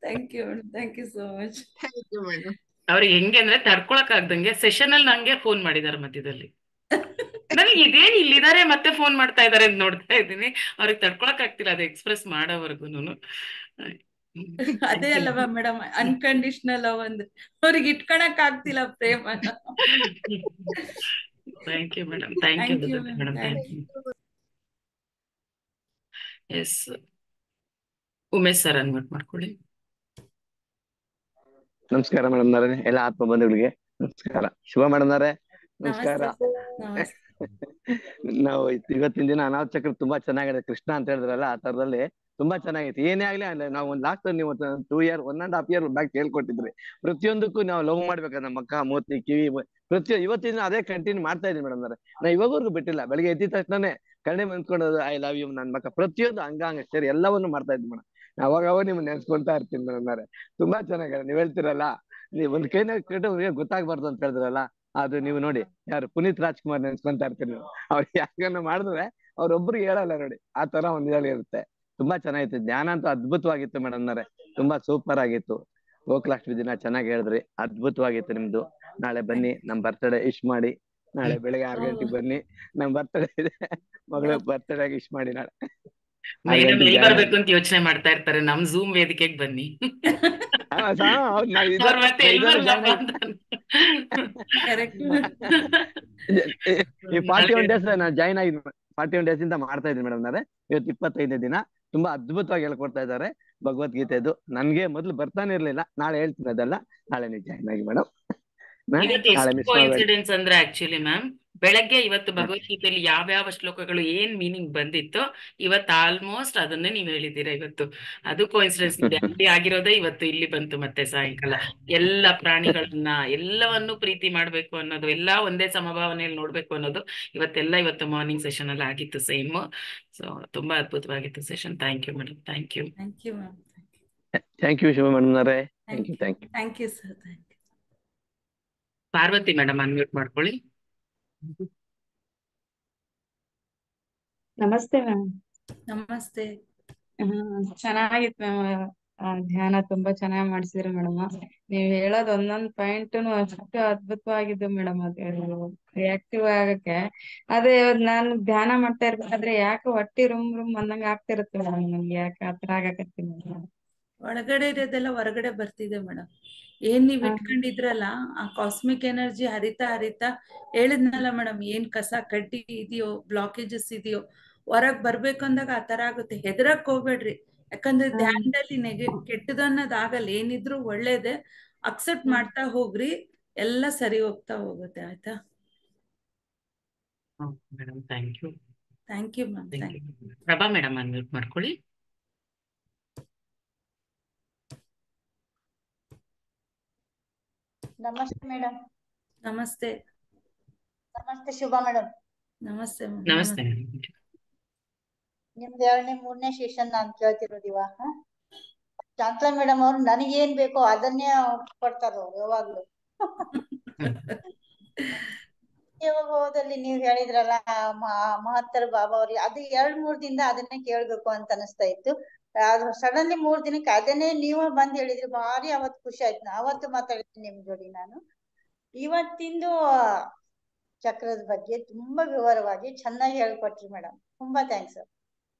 S2: Thank you thank you so much.
S5: Thank you madam.
S1: ಅವ್ರಿಗೆ ಹೆಂಗೆ ಅಂದ್ರೆ ತಡ್ಕೊಳಕ್ ಆಗ್ದಂಗೆ ಸೆಷನ್ ಅಲ್ಲಿ ನಂಗೆ ಫೋನ್ ಮಾಡಿದಾರೆ ಮಧ್ಯದಲ್ಲಿ. ನನಗೆ ಇದೇನ್ ಇಲ್ಲಿದ್ದಾರೆ ಮತ್ತೆ ಫೋನ್ ಮಾಡ್ತಾ ಇದಾರೆ ಅಂತ ನೋಡ್ತಾ ಇದ್ದೀನಿ. ಅವ್ರಿಗೆ ತಡ್ಕೊಳಕ್ ಆಗ್ತಿಲ್ಲ ಅದು ಎಕ್ಸ್ಪ್ರೆಸ್ ಮಾಡೋವರೆಗೂನು.
S2: ಅದೇ ಅಲ್ಲವಾ ಮೇಡಮ್ ಅನ್ಕಂಡೀಷನಲ್ ಲವ್ ಅಂದ್ರೆ, ಅವ್ರಿಗೆ ಇಟ್ಕೊಳಕ್ ಆಗ್ತಿಲ್ಲ ಪ್ರೇಮನ.
S1: Thank you madam, thank you
S2: thank you
S1: madam, thank you. Yes, Umesh sir unmute ಮಾಡ್ಕೊಳ್ಳಿ.
S6: ನಮಸ್ಕಾರ ಮೇಡಮ್ ನವರೇ, ಎಲ್ಲ ಆತ್ಮ ಬಂಧುಗಳಿಗೆ ನಮಸ್ಕಾರ. ಶುಭ ಮೇಡಮ್ ನವರೇ, ನಮಸ್ಕಾರ.
S2: ನಮಸ್ತೆ.
S6: ನಾವು ಇವತ್ತಿನ ದಿನ ಅನಾಥ ಚಕ್ರ ತುಂಬಾ ಚೆನ್ನಾಗಿದೆ. ಕೃಷ್ಣ ಅಂತ ಹೇಳಿದ್ರಲ್ಲ, ಆ ತರದಲ್ಲಿ ತುಂಬಾ ಚೆನ್ನಾಗೈತಿ. ಏನೇ ಆಗ್ಲಿ ನಾವು ಒಂದು ಲಾಸ್ಟ್ ನೀವು 2 year 1.5 year ಬ್ಯಾಕ್ ಹೇಳ್ಕೊಟ್ಟಿದ್ರಿ. ಪ್ರತಿಯೊಂದಕ್ಕೂ ನಾವು ಲವ್ ಮಾಡ್ಬೇಕಂದ್ರೆ ನಮ್ಮ ಮಕ್ಕ ಮೂತಿ ಕಿವಿ ಇವತ್ತಿನ ದಿನ ಅದೇ ಕಂಟಿನ್ಯೂ ಮಾಡ್ತಾ ಇದೀನಿ ಮೇಡಮ್ ನವರೇ. ನಾ ಇವಾಗವರೆಗೂ ಬಿಟ್ಟಿಲ್ಲ. ಬೆಳಿಗ್ಗೆ ಎದ್ದ ತಕ್ಷಣನೇ ಕಣ್ಣೆ ಬಂದ್ಕೊಳ್ಳೋದು, ಐ ಲವ್ ಯು ನನ್ನ ಮಕ್ಕ, ಪ್ರತಿಯೊಂದು ಅಂಗಾಂಗ ಸೇರಿ ಎಲ್ಲವನ್ನು ಮಾಡ್ತಾ ಇದ್ವಿ ಮೇಡಮ್. ಅವಾಗ ನಿಮ್ಗೆ ನೆನ್ಸ್ಕೊಂತಾ ಇರ್ತೀನಿ ಮೇಡಮ್ ನವರೇ. ತುಂಬಾ ಚೆನ್ನಾಗಿದೆ. ನೀವ್ ಹೇಳ್ತಿರಲ್ಲ, ನೀವ್ ಒಂದ್ ಕೈನ ಕೆಟ್ಟವ್ರಿಗೆ ಗೊತ್ತಾಗ್ಬಾರ್ದು ಅಂತ ಹೇಳಿದ್ರಲ್ಲ, ಅದು ನೀವು ನೋಡಿ ಯಾರು ಪುನೀತ್ ರಾಜ್ಕುಮಾರ್ ನೆನ್ಸ್ಕೊಂತಾ ಇರ್ತೀನಿ ನೀವು. ಅವ್ರು ಯಾಕನ್ನ ಮಾಡಿದ್ರೆ ಅವ್ರೊಬ್ರಿಗೆ ಹೇಳಲ್ಲ ನೋಡಿ, ಆ ತರ ಒಂದ್ ಇರುತ್ತೆ. ತುಂಬಾ ಚೆನ್ನಾಗಿತ್ತು. ಧ್ಯಾನ ಅಂತೂ ಅದ್ಭುತವಾಗಿತ್ತು ಮೇಡಮ್ ನವರೇ. ತುಂಬಾ ಸೂಪರ್ ಆಗಿತ್ತು. ಗೋಕುಲಾಷ್ಟಮಿ ದಿನ ಚೆನ್ನಾಗಿ ಹೇಳಿದ್ರಿ, ಅದ್ಭುತವಾಗಿತ್ತು ನಿಮ್ದು. ನಾಳೆ ಬನ್ನಿ, ನಮ್ ಬರ್ತಡೇ ವಿಶ್ ಮಾಡಿ. ನಾಳೆ ಬೆಳಿಗ್ಗೆ 6 ಗಂಟೆಗೆ ಬನ್ನಿ, ನಮ್ ಬರ್ತಡೇ ಇದೆ. ಮಗಳ ಬರ್ತಡೇ ವಿಶ್ ಮಾಡಿ ನಾಳೆ.
S1: ಮೇಡಮ್ ಎಲ್ಲಿ ಬರ್ಬೇಕು ಅಂತ ಯೋಚನೆ ಮಾಡ್ತಾ ಇರ್ತಾರೆ. ನಮ್ ಝೂಮ್ ವೇದಿಕೆಗೆ ಬನ್ನಿ. ಅವ್ರ ಮತ್ತೆ ಎಲ್ಲಿ ಬರ್ಲಪ್ಪ ಅಂತ.
S6: ಈ 41 days ನಾನು ಜಾಯ್ನ್ ಆಗಿ 41 days ಇಂದ ಮಾಡ್ತಾ ಇದ್ದೀನಿ ಮೇಡಮ್ ನಾರೆ. ಇವತ್ತು 25ನೇ ದಿನ. ತುಂಬಾ ಅದ್ಭುತವಾಗಿ ಹೇಳ್ಕೊಡ್ತಾ ಇದ್ದಾರೆ ಭಗವದ್ಗೀತೆದು. ನನ್ಗೆ ಮೊದ್ಲು ಬರ್ತಾನೆ ಇರ್ಲಿಲ್ಲ. ನಾಳೆ ಹೇಳ್ತೀನಿ ಅದೆಲ್ಲ. ನಾಳೆ ನೀವು ಜಾಯ್ನ್ ಆಗಿ ಮೇಡಮ್.
S1: ಇವತ್ತು ಎಷ್ಟು ಕೋಇನ್ಸಿಡೆನ್ಸ್ ಅಂದ್ರೆ ಆಕ್ಚುಲಿ ಮ್ಯಾಮ್, ಬೆಳಗ್ಗೆ ಇವತ್ತು ಭಗವದ್ಗೀತೆಯಲ್ಲಿ ಯಾವ್ಯಾವ ಶ್ಲೋಕಗಳು ಏನ್ ಮೀನಿಂಗ್ ಬಂದಿತ್ತು, ಇವತ್ತು ಆಲ್ಮೋಸ್ಟ್ ಅದನ್ನೇ ನೀವ್ ಹೇಳಿದ್ದೀರಾ ಇವತ್ತು. ಅದು ಕೋಇನ್ಸಿಡೆನ್ಸ್ ನೋಡಿ. ಅಲ್ಲಿ ಆಗಿರೋದೇ ಇವತ್ತು ಇಲ್ಲಿ ಬಂತು ಮತ್ತೆ ಸಾಯಂಕಾಲ. ಎಲ್ಲ ಪ್ರಾಣಿಗಳನ್ನ ಎಲ್ಲವನ್ನು ಪ್ರೀತಿ ಮಾಡ್ಬೇಕು ಅನ್ನೋದು, ಎಲ್ಲಾ ಒಂದೇ ಸಮಭಾವನೆಯಲ್ಲಿ ನೋಡ್ಬೇಕು ಅನ್ನೋದು ಇವತ್ತು ಮಾರ್ನಿಂಗ್ ಸೆಷನ್ ಅಲ್ಲಿ ಆಗಿತ್ತು ಸೇಮ್. ಸೊ ತುಂಬಾ ಅದ್ಭುತವಾಗಿತ್ತು session. Thank you madam, thank you.
S2: Thank you ma'am.
S6: Thank you Shiva madam ನವರೇ. Thank you.
S2: Thank you sir. Thank you.
S1: Parvati madam unmute ಮಾಡ್ಕೊಳ್ಳಿ.
S7: ನಮಸ್ತೆ ಮ್ಯಾಮ್.
S2: ನಮಸ್ತೆ.
S7: ಚೆನ್ನಾಗಿತ್ತು ಮ್ಯಾಮ್. ಧ್ಯಾನ ತುಂಬಾ ಚೆನ್ನಾಗಿ ಮಾಡಿಸಿದ್ರಿ ಮೇಡಮ್. ನೀವ್ ಹೇಳೋದ್ ಒಂದೊಂದ್ ಪಾಯಿಂಟ್ನು ಅಷ್ಟು ಅದ್ಭುತವಾಗಿದ್ದು ಮೇಡಮ್. ಅದು ರಿಯಾಕ್ಟಿವ್ ಆಗಕ್ಕೆ ಅದೇ ನಾನು ಧ್ಯಾನ ಮಾಡ್ತಾ ಇರ್ಬೇಕಾದ್ರೆ ಯಾಕೆ ಹೊಟ್ಟಿ ರುಮ್ ರುಮ್ ಅಂದಂಗ ಆಗ್ತಿರುತ್ತೆ ಮೇಡಮ್. ನಮ್ಗೆ ಯಾಕೆ ಆತರ ಆಗಕತ್ತೀನಿ ಮೇಡಮ್.
S2: ಒಳಗಡೆ ಇರೋದೆಲ್ಲ ಹೊರಗಡೆ ಬರ್ತಿದೆ ಮೇಡಮ್. ಏನ್ ನೀವ್ ಇಟ್ಕೊಂಡಿದ್ರಲ್ಲ, ಆ ಕಾಸ್ಮಿಕ್ ಎನರ್ಜಿ ಹರಿತಾ ಹರಿತಾ ಹೇಳಿದ್ನಲ್ಲ ಮೇಡಮ್, ಏನ್ ಕಸ ಕಡ್ಡಿ ಇದೆಯೋ, ಬ್ಲಾಕೇಜಸ್ ಇದೆಯೋ, ಹೊರಗ್ ಬರ್ಬೇಕು ಅಂದಾಗ ಆ ತರ ಆಗುತ್ತೆ. ಹೆದರಕ್ ಹೋಗ್ಬೇಡ್ರಿ. ಯಾಕಂದ್ರೆ ಧ್ಯಾನದಲ್ಲಿ ಕೆಟ್ಟದನ್ನೋದಾಗಲ್ಲ. ಏನಿದ್ರು ಒಳ್ಳೇದೇ. ಅಕ್ಸೆಪ್ಟ್ ಮಾಡ್ತಾ ಹೋಗ್ರಿ, ಎಲ್ಲ ಸರಿ ಹೋಗ್ತಾ ಹೋಗುತ್ತೆ. ಆಯ್ತಾ?
S1: Madam thank you.
S2: Thank you ma'am. Thank you.
S1: Prabha madam unmute ಮಾಡ್ಕೊಳ್ಳಿ.
S8: ನಮಸ್ತೆ ಮೇಡಮ್.
S2: ನಮಸ್ತೆ.
S8: ನಮಸ್ತೆ ಶುಭ ಮೇಡಮ್.
S2: ನಮಸ್ತೆ ಮ್ಯಾಮ್.
S1: ನಮಸ್ತೆ.
S8: ನಿಮ್ದು 2ನೇ 3ನೇ ಸೆಷನ್ ನಾನು ಕೇಳ್ತಿರೋದು ಇವಾಗ. ಶಾಂತಲಾ ಮೇಡಮ್ ಅವ್ರು ನನಗೇನ್ ಬೇಕೋ ಅದನ್ನೇ ಕೊಡ್ತಾರ ಅವ್ರು ಯಾವಾಗ್ಲೂ. ಹೋದಲ್ಲಿ ನೀವ್ ಹೇಳಿದ್ರಲ್ಲ ಮಹತ್ತರ ಬಾಬಾ ಅವ್ರಿಗೆ, ಅದು 2-3 ದಿನದಿಂದ ಅದನ್ನೇ ಕೇಳ್ಬೇಕು ಅಂತ ಅನಿಸ್ತಾ ಇತ್ತು. ಅದು ಸಡನ್ಲಿ 3 ದಿನಕ್ಕೆ ಅದನ್ನೇ ನೀವು ಬಂದ್ ಹೇಳಿದ್ರಿ. ಭಾರಿ ಅವತ್ತು ಖುಷಿ ಆಯ್ತು. ಅವತ್ತು ಮಾತಾಡಿದ್ದೀನಿ ನಿಮ್ ಜೋಡಿ ನಾನು. ಇವತ್ತಿಂದು ಚಕ್ರದ ಬಗ್ಗೆ ತುಂಬಾ ವಿವರವಾಗಿ ಚೆನ್ನಾಗಿ ಹೇಳ್ಕೊಟ್ರಿ ಮೇಡಮ್. ತುಂಬಾ ಥ್ಯಾಂಕ್ಸ್.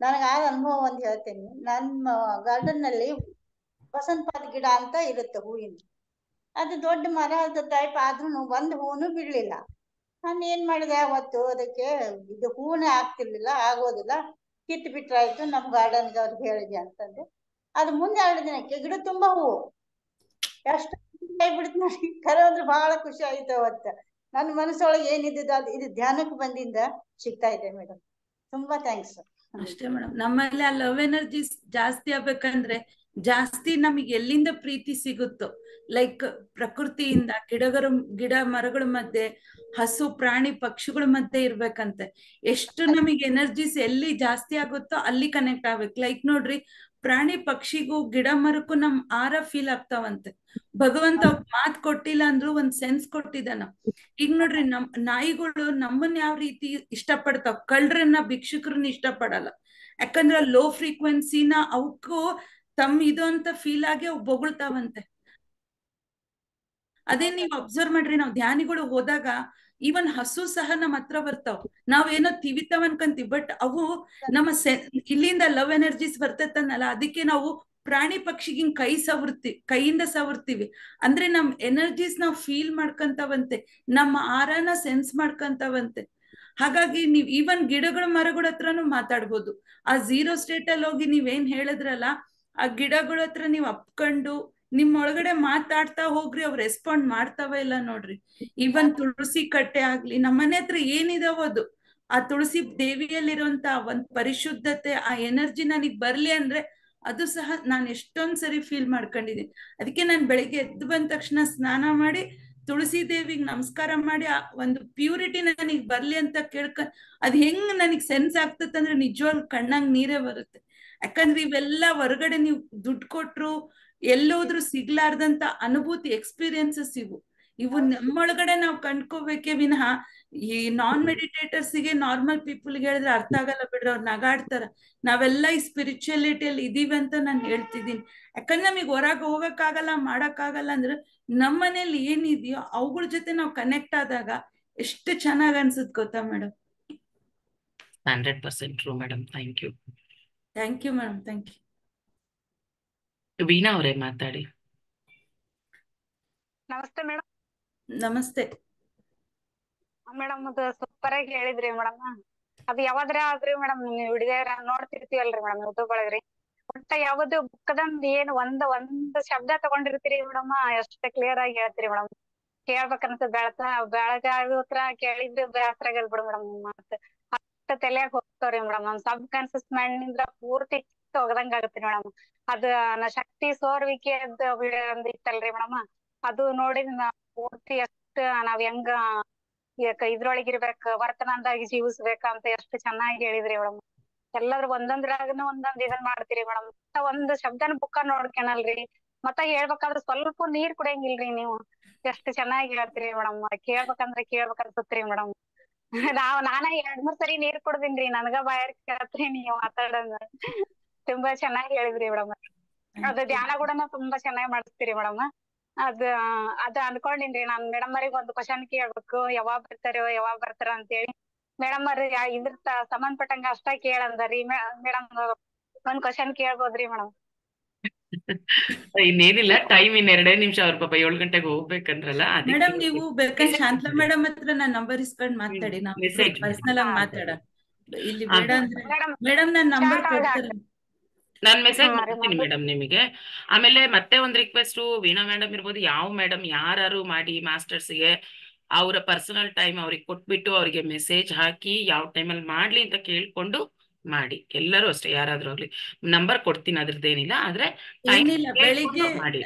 S8: ನನಗೆ ಆದ ಅನುಭವ ಒಂದ್ ಹೇಳ್ತೀನಿ. ನನ್ನ ಗಾರ್ಡನ್ ನಲ್ಲಿ ವಸಂತಪಾದ ಗಿಡ ಅಂತ ಇರುತ್ತೆ ಹೂವಿನ. ಅದು ದೊಡ್ಡ ಮರ ಟೈಪ್ ಆದ್ರೂ ಒಂದ್ ಹೂನು ಬಿಡ್ಲಿಲ್ಲ. ನಾನು ಏನ್ ಮಾಡಿದೆ ಅವತ್ತು, ಅದಕ್ಕೆ ಇದು ಹೂನೇ ಆಗ್ತಿರ್ಲಿಲ್ಲ, ಆಗೋದಿಲ್ಲ, ಕಿತ್ತು ಬಿಟ್ರಾಯ್ತು, ನಮ್ ಗಾರ್ಡನ್ಗೆ ಅವ್ರಿಗೆ ಹೇಳಿದೆ ಅಂತಂದು. ಅದು ಮುಂದೆ 2 ದಿನಕ್ಕೆ ಗಿಡ ತುಂಬಾ ಹೂವು. ಎಷ್ಟು ಬಿಡ್ತು ನೋಡಿ. ಕರೆ ಅಂದ್ರೆ ಬಹಳ ಖುಷಿ ಆಯ್ತು ಅವತ್ತ. ನನ್ನ ಮನಸ್ಸೊಳಗೆ ಏನಿದ್ದು ಅದು ಇದು ಧ್ಯಾನಕ್ಕೆ ಬಂದಿಂದ ಸಿಗ್ತಾ ಇದೆ ಮೇಡಮ್. ತುಂಬಾ ಥ್ಯಾಂಕ್ಸ್.
S2: ಅಷ್ಟೇ ಮೇಡಮ್. ನಮ್ಮಲ್ಲಿ ಆ ಲವ್ ಎನರ್ಜೀಸ್ ಜಾಸ್ತಿ ಆಗ್ಬೇಕಂದ್ರೆ ಜಾಸ್ತಿ ನಮಗೆ ಎಲ್ಲಿಂದ ಪ್ರೀತಿ ಸಿಗುತ್ತೋ, ಲೈಕ್ ಪ್ರಕೃತಿಯಿಂದ, ಗಿಡ ಮರಗಳ ಮಧ್ಯೆ, ಹಸು ಪ್ರಾಣಿ ಪಕ್ಷಿಗಳ ಮಧ್ಯೆ ಇರ್ಬೇಕಂತೆ. ಎಷ್ಟು ನಮಗೆ ಎನರ್ಜೀಸ್ ಎಲ್ಲಿ ಜಾಸ್ತಿ ಆಗುತ್ತೋ ಅಲ್ಲಿ ಕನೆಕ್ಟ್ ಆಗ್ಬೇಕು. ಲೈಕ್ ನೋಡ್ರಿ, ಪ್ರಾಣಿ ಪಕ್ಷಿಗೂ ಗಿಡ ಮರಕ್ಕೂ ನಮ್ ಆರ ಫೀಲ್ ಆಗ್ತಾವಂತೆ. ಭಗವಂತ ಮಾತ್ ಕೊಟ್ಟಿಲ್ಲ ಅಂದ್ರೂ ಒಂದ್ ಸೆನ್ಸ್ ಕೊಟ್ಟಿದ್ದಾನ. ಈಗ ನೋಡ್ರಿ, ನಾಯಿಗಳು ನಮ್ಮನ್ನ ಯಾವ ರೀತಿ ಇಷ್ಟಪಡ್ತಾವ, ಕಳ್ಳರನ್ನ ಭಿಕ್ಷುಕರನ್ನ ಇಷ್ಟಪಡಲ್ಲ. ಯಾಕಂದ್ರೆ ಲೋ ಫ್ರೀಕ್ವೆನ್ಸಿನ ಅವಕ್ಕೂ ತಮ್ಮ ಇದು ಅಂತ ಫೀಲ್ ಆಗಿ ಅವು ಬೊಗಳ್ತಾವಂತೆ. ಅದೇ ನೀವ್ ಅಬ್ಸರ್ವ್ ಮಾಡ್ರಿ, ನಾವ್ ಧ್ಯಾನಿಗಳು ಹೋದಾಗ ಈವನ್ ಹಸು ಸಹ ನಮ್ಮ ಹತ್ರ ಬರ್ತಾವ್. ನಾವೇನೋ ತಿವಿತಾವ್ ಅನ್ಕಂತೀವಿ, ಬಟ್ ಅವು ನಮ್ಮ ಇಲ್ಲಿಂದ ಲವ್ ಎನರ್ಜೀಸ್ ಬರ್ತೈತನ್ನಲ್ಲ, ಅದಕ್ಕೆ ನಾವು ಪ್ರಾಣಿ ಪಕ್ಷಿಗೆ ಕೈಯಿಂದ ಸವರ್ತೀವಿ. ಅಂದ್ರೆ ನಮ್ ಎನರ್ಜೀಸ್ ನಾವ್ ಫೀಲ್ ಮಾಡ್ಕಂತಾವಂತೆ, ನಮ್ಮ ಆರಾನ ಸೆನ್ಸ್ ಮಾಡ್ಕಂತಾವಂತೆ. ಹಾಗಾಗಿ ನೀವ್ ಈವನ್ ಗಿಡಗಳ ಮರಗಳ ಹತ್ರನು ಮಾತಾಡ್ಬೋದು. ಆ ಝೀರೋ ಸ್ಟೇಟ್ ಅಲ್ಲಿ ಹೋಗಿ ನೀವೇನ್ ಹೇಳಿದ್ರಲ್ಲ, ಆ ಗಿಡಗಳ ಹತ್ರ ನೀವ್ ಅಪ್ಕೊಂಡು ನಿಮ್ ಒಳಗಡೆ ಮಾತಾಡ್ತಾ ಹೋಗ್ರಿ, ಅವ್ರು ರೆಸ್ಪಾಂಡ್ ಮಾಡ್ತಾವ ಇಲ್ಲ ನೋಡ್ರಿ. ಈವನ್ ತುಳಸಿ ಕಟ್ಟೆ ಆಗ್ಲಿ, ನಮ್ಮನೆ ಹತ್ರ ಏನಿದಾವ ಅದು, ಆ ತುಳಸಿ ದೇವಿಯಲ್ಲಿರುವಂತ ಒಂದ್ ಪರಿಶುದ್ಧತೆ, ಆ ಎನರ್ಜಿ ನನಗ್ ಬರ್ಲಿ ಅಂದ್ರೆ ಅದು ಸಹ ನಾನು ಎಷ್ಟೊಂದ್ ಸರಿ ಫೀಲ್ ಮಾಡ್ಕೊಂಡಿದ್ದೀನಿ. ಅದಕ್ಕೆ ನಾನು ಬೆಳಿಗ್ಗೆ ಎದ್ದು ಬಂದ ತಕ್ಷಣ ಸ್ನಾನ ಮಾಡಿ ತುಳಸಿ ದೇವಿಗೆ ನಮಸ್ಕಾರ ಮಾಡಿ ಆ ಒಂದು ಪ್ಯೂರಿಟಿ ನನಗ್ ಬರ್ಲಿ ಅಂತ ಅದ್ ಹೆಂಗ್ ನನಗ್ ಸೆನ್ಸ್ ಆಗ್ತದಂದ್ರೆ ನಿಜವಾಗ್ಲೂ ಕಣ್ಣಂಗ್ ನೀರೇ ಬರುತ್ತೆ. ಯಾಕಂದ್ರೆ ಇವೆಲ್ಲ ಹೊರಗಡೆ ನೀವು ದುಡ್ಡು ಕೊಟ್ರು ಎಲ್ಲೋದ್ರು ಸಿಗ್ಲಾರ್ದಂತ ಅನುಭೂತಿ, ಎಕ್ಸ್ಪೀರಿಯನ್ಸಸ್ ಇವು ನಮ್ಮೊಳಗಡೆ ನಾವು ಕಂಡ್ಕೋಬೇಕೇ ವಿನಃ ಈ ನಾನ್ ಮೆಡಿಟೇಟರ್ಸ್ಗೆ, ನಾರ್ಮಲ್ ಪೀಪಲ್ಗೆ ಹೇಳಿದ್ರೆ ಅರ್ಥ ಆಗಲ್ಲ ಬಿಡ್ರಿ, ಅವ್ರು ನಗಾಡ್ತಾರ. ನಾವೆಲ್ಲ ಈ ಸ್ಪಿರಿಚುಯಾಲಿಟಿಯಲ್ಲಿ ಇದೀವಿ ಅಂತ ನಾನು ಹೇಳ್ತಿದ್ದೀನಿ. ಯಾಕಂದ್ರೆ ನಮಗೆ ಹೊರಗೆ ಹೋಗಕ್ಕಾಗಲ್ಲ, ಮಾಡಕ್ಕಾಗಲ್ಲ ಅಂದ್ರೆ ನಮ್ಮ ಮನೇಲಿ ಏನಿದೆಯೋ ಅವುಗಳ ಜೊತೆ ನಾವು ಕನೆಕ್ಟ್ ಆದಾಗ ಎಷ್ಟು ಚೆನ್ನಾಗ್ ಅನ್ಸುತ್ತೆ ಗೊತ್ತಾ madam.
S1: 100% true madam. Thank you.
S2: Thank you madam, thank you.
S1: Veena ಅವರೇ ಮಾತಾಡಿ.
S9: ನಮಸ್ತೆ ಮೇಡಮ್.
S2: ನಮಸ್ತೆ
S9: ಮೇಡಮ್, ಅದು ಸೂಪರ್ ಆಗಿ ಹೇಳಿದ್ರಿ ಮೇಡಮ್. ಅದು ಯಾವಾದ್ರ ಆದ್ರಿ ಮೇಡಮ್, ನೀವು ವಿಡಿಯೋ ನೋಡ್ತಿರ್ತೀವಲ್ರಿ ಮೇಡಮ್ ಯೂಟ್ಯೂಬ್ ಒಳಗ್ರಿ. ಒಟ್ಟ ಯಾವ್ದು ಬುಕ್ಕದಂದ್ ಏನ್ ಒಂದ್ ಶಬ್ದ ತಗೊಂಡಿರ್ತೀರಿ ಮೇಡಮ್, ಎಷ್ಟ ಕ್ಲಿಯರ್ ಆಗಿ ಹೇಳ್ತೀರಿ ಮೇಡಮ್. ಕೇಳ್ಬೇಕಂತ ಬೆಳಗಾಗೋತ್ರ ಕೇಳಿದ್ರೆ ಬೇಸರ ಆಗಲ್ ಬಿಡು ಮೇಡಮ್. ಮತ್ತ ಅಷ್ಟ ತಲೆಯಾಗ ಹೋಗ್ತಾವ್ರಿ ಮೇಡಮ್. ನಮ್ ಸಬ್ ಕಾನ್ಸಿಯಸ್ ಮೈಂಡ್ ನಿಂದ್ರ ಪೂರ್ತಿ ಹೋಗದಂಗ ಆಗತ್ರಿ ಮೇಡಮ್. ಅದ ಶಕ್ತಿ ಸೋರ್ವಿಕೆ ವಿಡಿಯೋ ಒಂದ್ ಇತ್ತಲ್ರಿ ಮೇಡಮ್, ಅದು ನೋಡಿ ಪೂರ್ತಿ ಎಷ್ಟ ನಾವ್ ಹೆಂಗ ಇದ್ರೊಳಗಿರ್ಬೇಕ, ವರ್ತಮಾನದಾಗಿ ಜೀವಿಸ್ಬೇಕಂತ ಎಷ್ಟು ಚೆನ್ನಾಗಿ ಹೇಳಿದ್ರಿ ಮೇಡಮ್. ಎಲ್ಲಾದ್ರೂ ಒಂದೊಂದ್ರಾಗನು ಒಂದೊಂದ್ ಇದನ್ ಮಾಡ್ತೀರಿ ಮೇಡಮ್. ಒಂದ್ ಶಬ್ದನ ಬುಕ್ಕ ನೋಡ್ಕೇನಲ್ರಿ, ಮತ್ತ ಹೇಳ್ಬೇಕಾದ್ರ ಸ್ವಲ್ಪ ನೀರ್ ಕುಡಿಯಂಗಿಲ್ರಿ ನೀವು. ಎಷ್ಟು ಚೆನ್ನಾಗಿ ಹೇಳ್ತೀರಿ ಮೇಡಮ್. ಕೇಳ್ಬೇಕನ್ಸತ್ರಿ ಮೇಡಮ್. ನಾನ 2-3 ಸರಿ ನೀರ್ ಕುಡ್ದಿನ್ರಿ, ನನಗ ಬಾಯಾರ ಕೇಳತ್ರಿ ನೀವ್ ಮಾತಾಡೋದು. ತುಂಬಾ ಚೆನ್ನಾಗಿ ಹೇಳಿದ್ರಿ ಮೇಡಮ್. ಅದು ಧ್ಯಾನ ಕೂಡ ತುಂಬಾ ಚೆನ್ನಾಗಿ ಮಾಡಿಸ್ತೀರಿ ಮೇಡಮ್. ಅದ ಅನ್ಕೊಂಡಿನ್ರಿ ನಾನ್ ಮೇಡಮ್ ಅವ್ರಿಗೆ ಒಂದು ಕ್ವಶನ್ ಕೇಳ್ಬೇಕು, ಯಾವಾಗ ಬರ್ತಾರ ಅಂತೇಳಿ. ಮೇಡಮ್ ಅವ್ರ ಇದ್ರ ಸಂಬಂಧಪಟ್ಟಂಗ ಅಷ್ಟ ಕೇಳಂದ್ರಿ. ಮೇಡಮ್ ಒಂದ್ ಕ್ವಶನ್ ಕೇಳ್ಬೋದ್ರಿ ಮೇಡಮ್?
S1: ಇನ್ನೇನಿಲ್ಲ, ಟೈಮ್ ಇನ್ 2 ನಿಮಿಷ. ಅವ್ರ ಪಾಪ 7 ಗಂಟೆಗೆ ಹೋಗ್ಬೇಕಂದ್ರಲ್ಲ.
S2: ಮೇಡಮ್, ನೀವು ಬೇಕಾದ್ರೆ ಶಾಂತಲಾ ಮೇಡಮ್ ಹತ್ರ ನಾನ್ ನಂಬರ್ ಇಸ್ಕೊಂಡ್ ಮಾತಾಡಿ, ನಾವು ಪರ್ಸನಲ್ ಆಗಿ ಮಾತಾಡ. ಇಲ್ಲಿ ಬೇಡ ಅಂದ್ರೆ ಮೇಡಮ್ ನಾನ್ ನಂಬರ್ ಕೊಡ್ತಾರೆ,
S1: ನಾನ್ ಮೆಸೇಜ್ ಮಾಡ್ತೀನಿ ಮೇಡಮ್ ನಿಮಗೆ. ಆಮೇಲೆ ಮತ್ತೆ ಒಂದ್ ರಿಕ್ವೆಸ್ಟ್, ವೀಣಾ ಮೇಡಮ್ ಇರ್ಬೋದು, ಯಾವ ಮೇಡಮ್ ಯಾರು ಮಾಡಿ ಮಾಸ್ಟರ್ಸ್ಗೆ ಅವರ ಪರ್ಸನಲ್ ಟೈಮ್ ಅವ್ರಿಗೆ ಕೊಟ್ಬಿಟ್ಟು ಅವ್ರಿಗೆ ಮೆಸೇಜ್ ಹಾಕಿ ಯಾವ ಟೈಮಲ್ಲಿ ಮಾಡ್ಲಿ ಅಂತ ಕೇಳ್ಕೊಂಡು ಮಾಡಿ. ಎಲ್ಲರೂ ಅಷ್ಟೇ, ಯಾರಾದ್ರೂ ಆಗ್ಲಿ. ನಂಬರ್ ಕೊಡ್ತೀನಿ, ಅದ್ರದ್ದೇನಿಲ್ಲ. ಆದ್ರೆ
S2: ಏನಿಲ್ಲ, ಬೆಳಿಗ್ಗೆ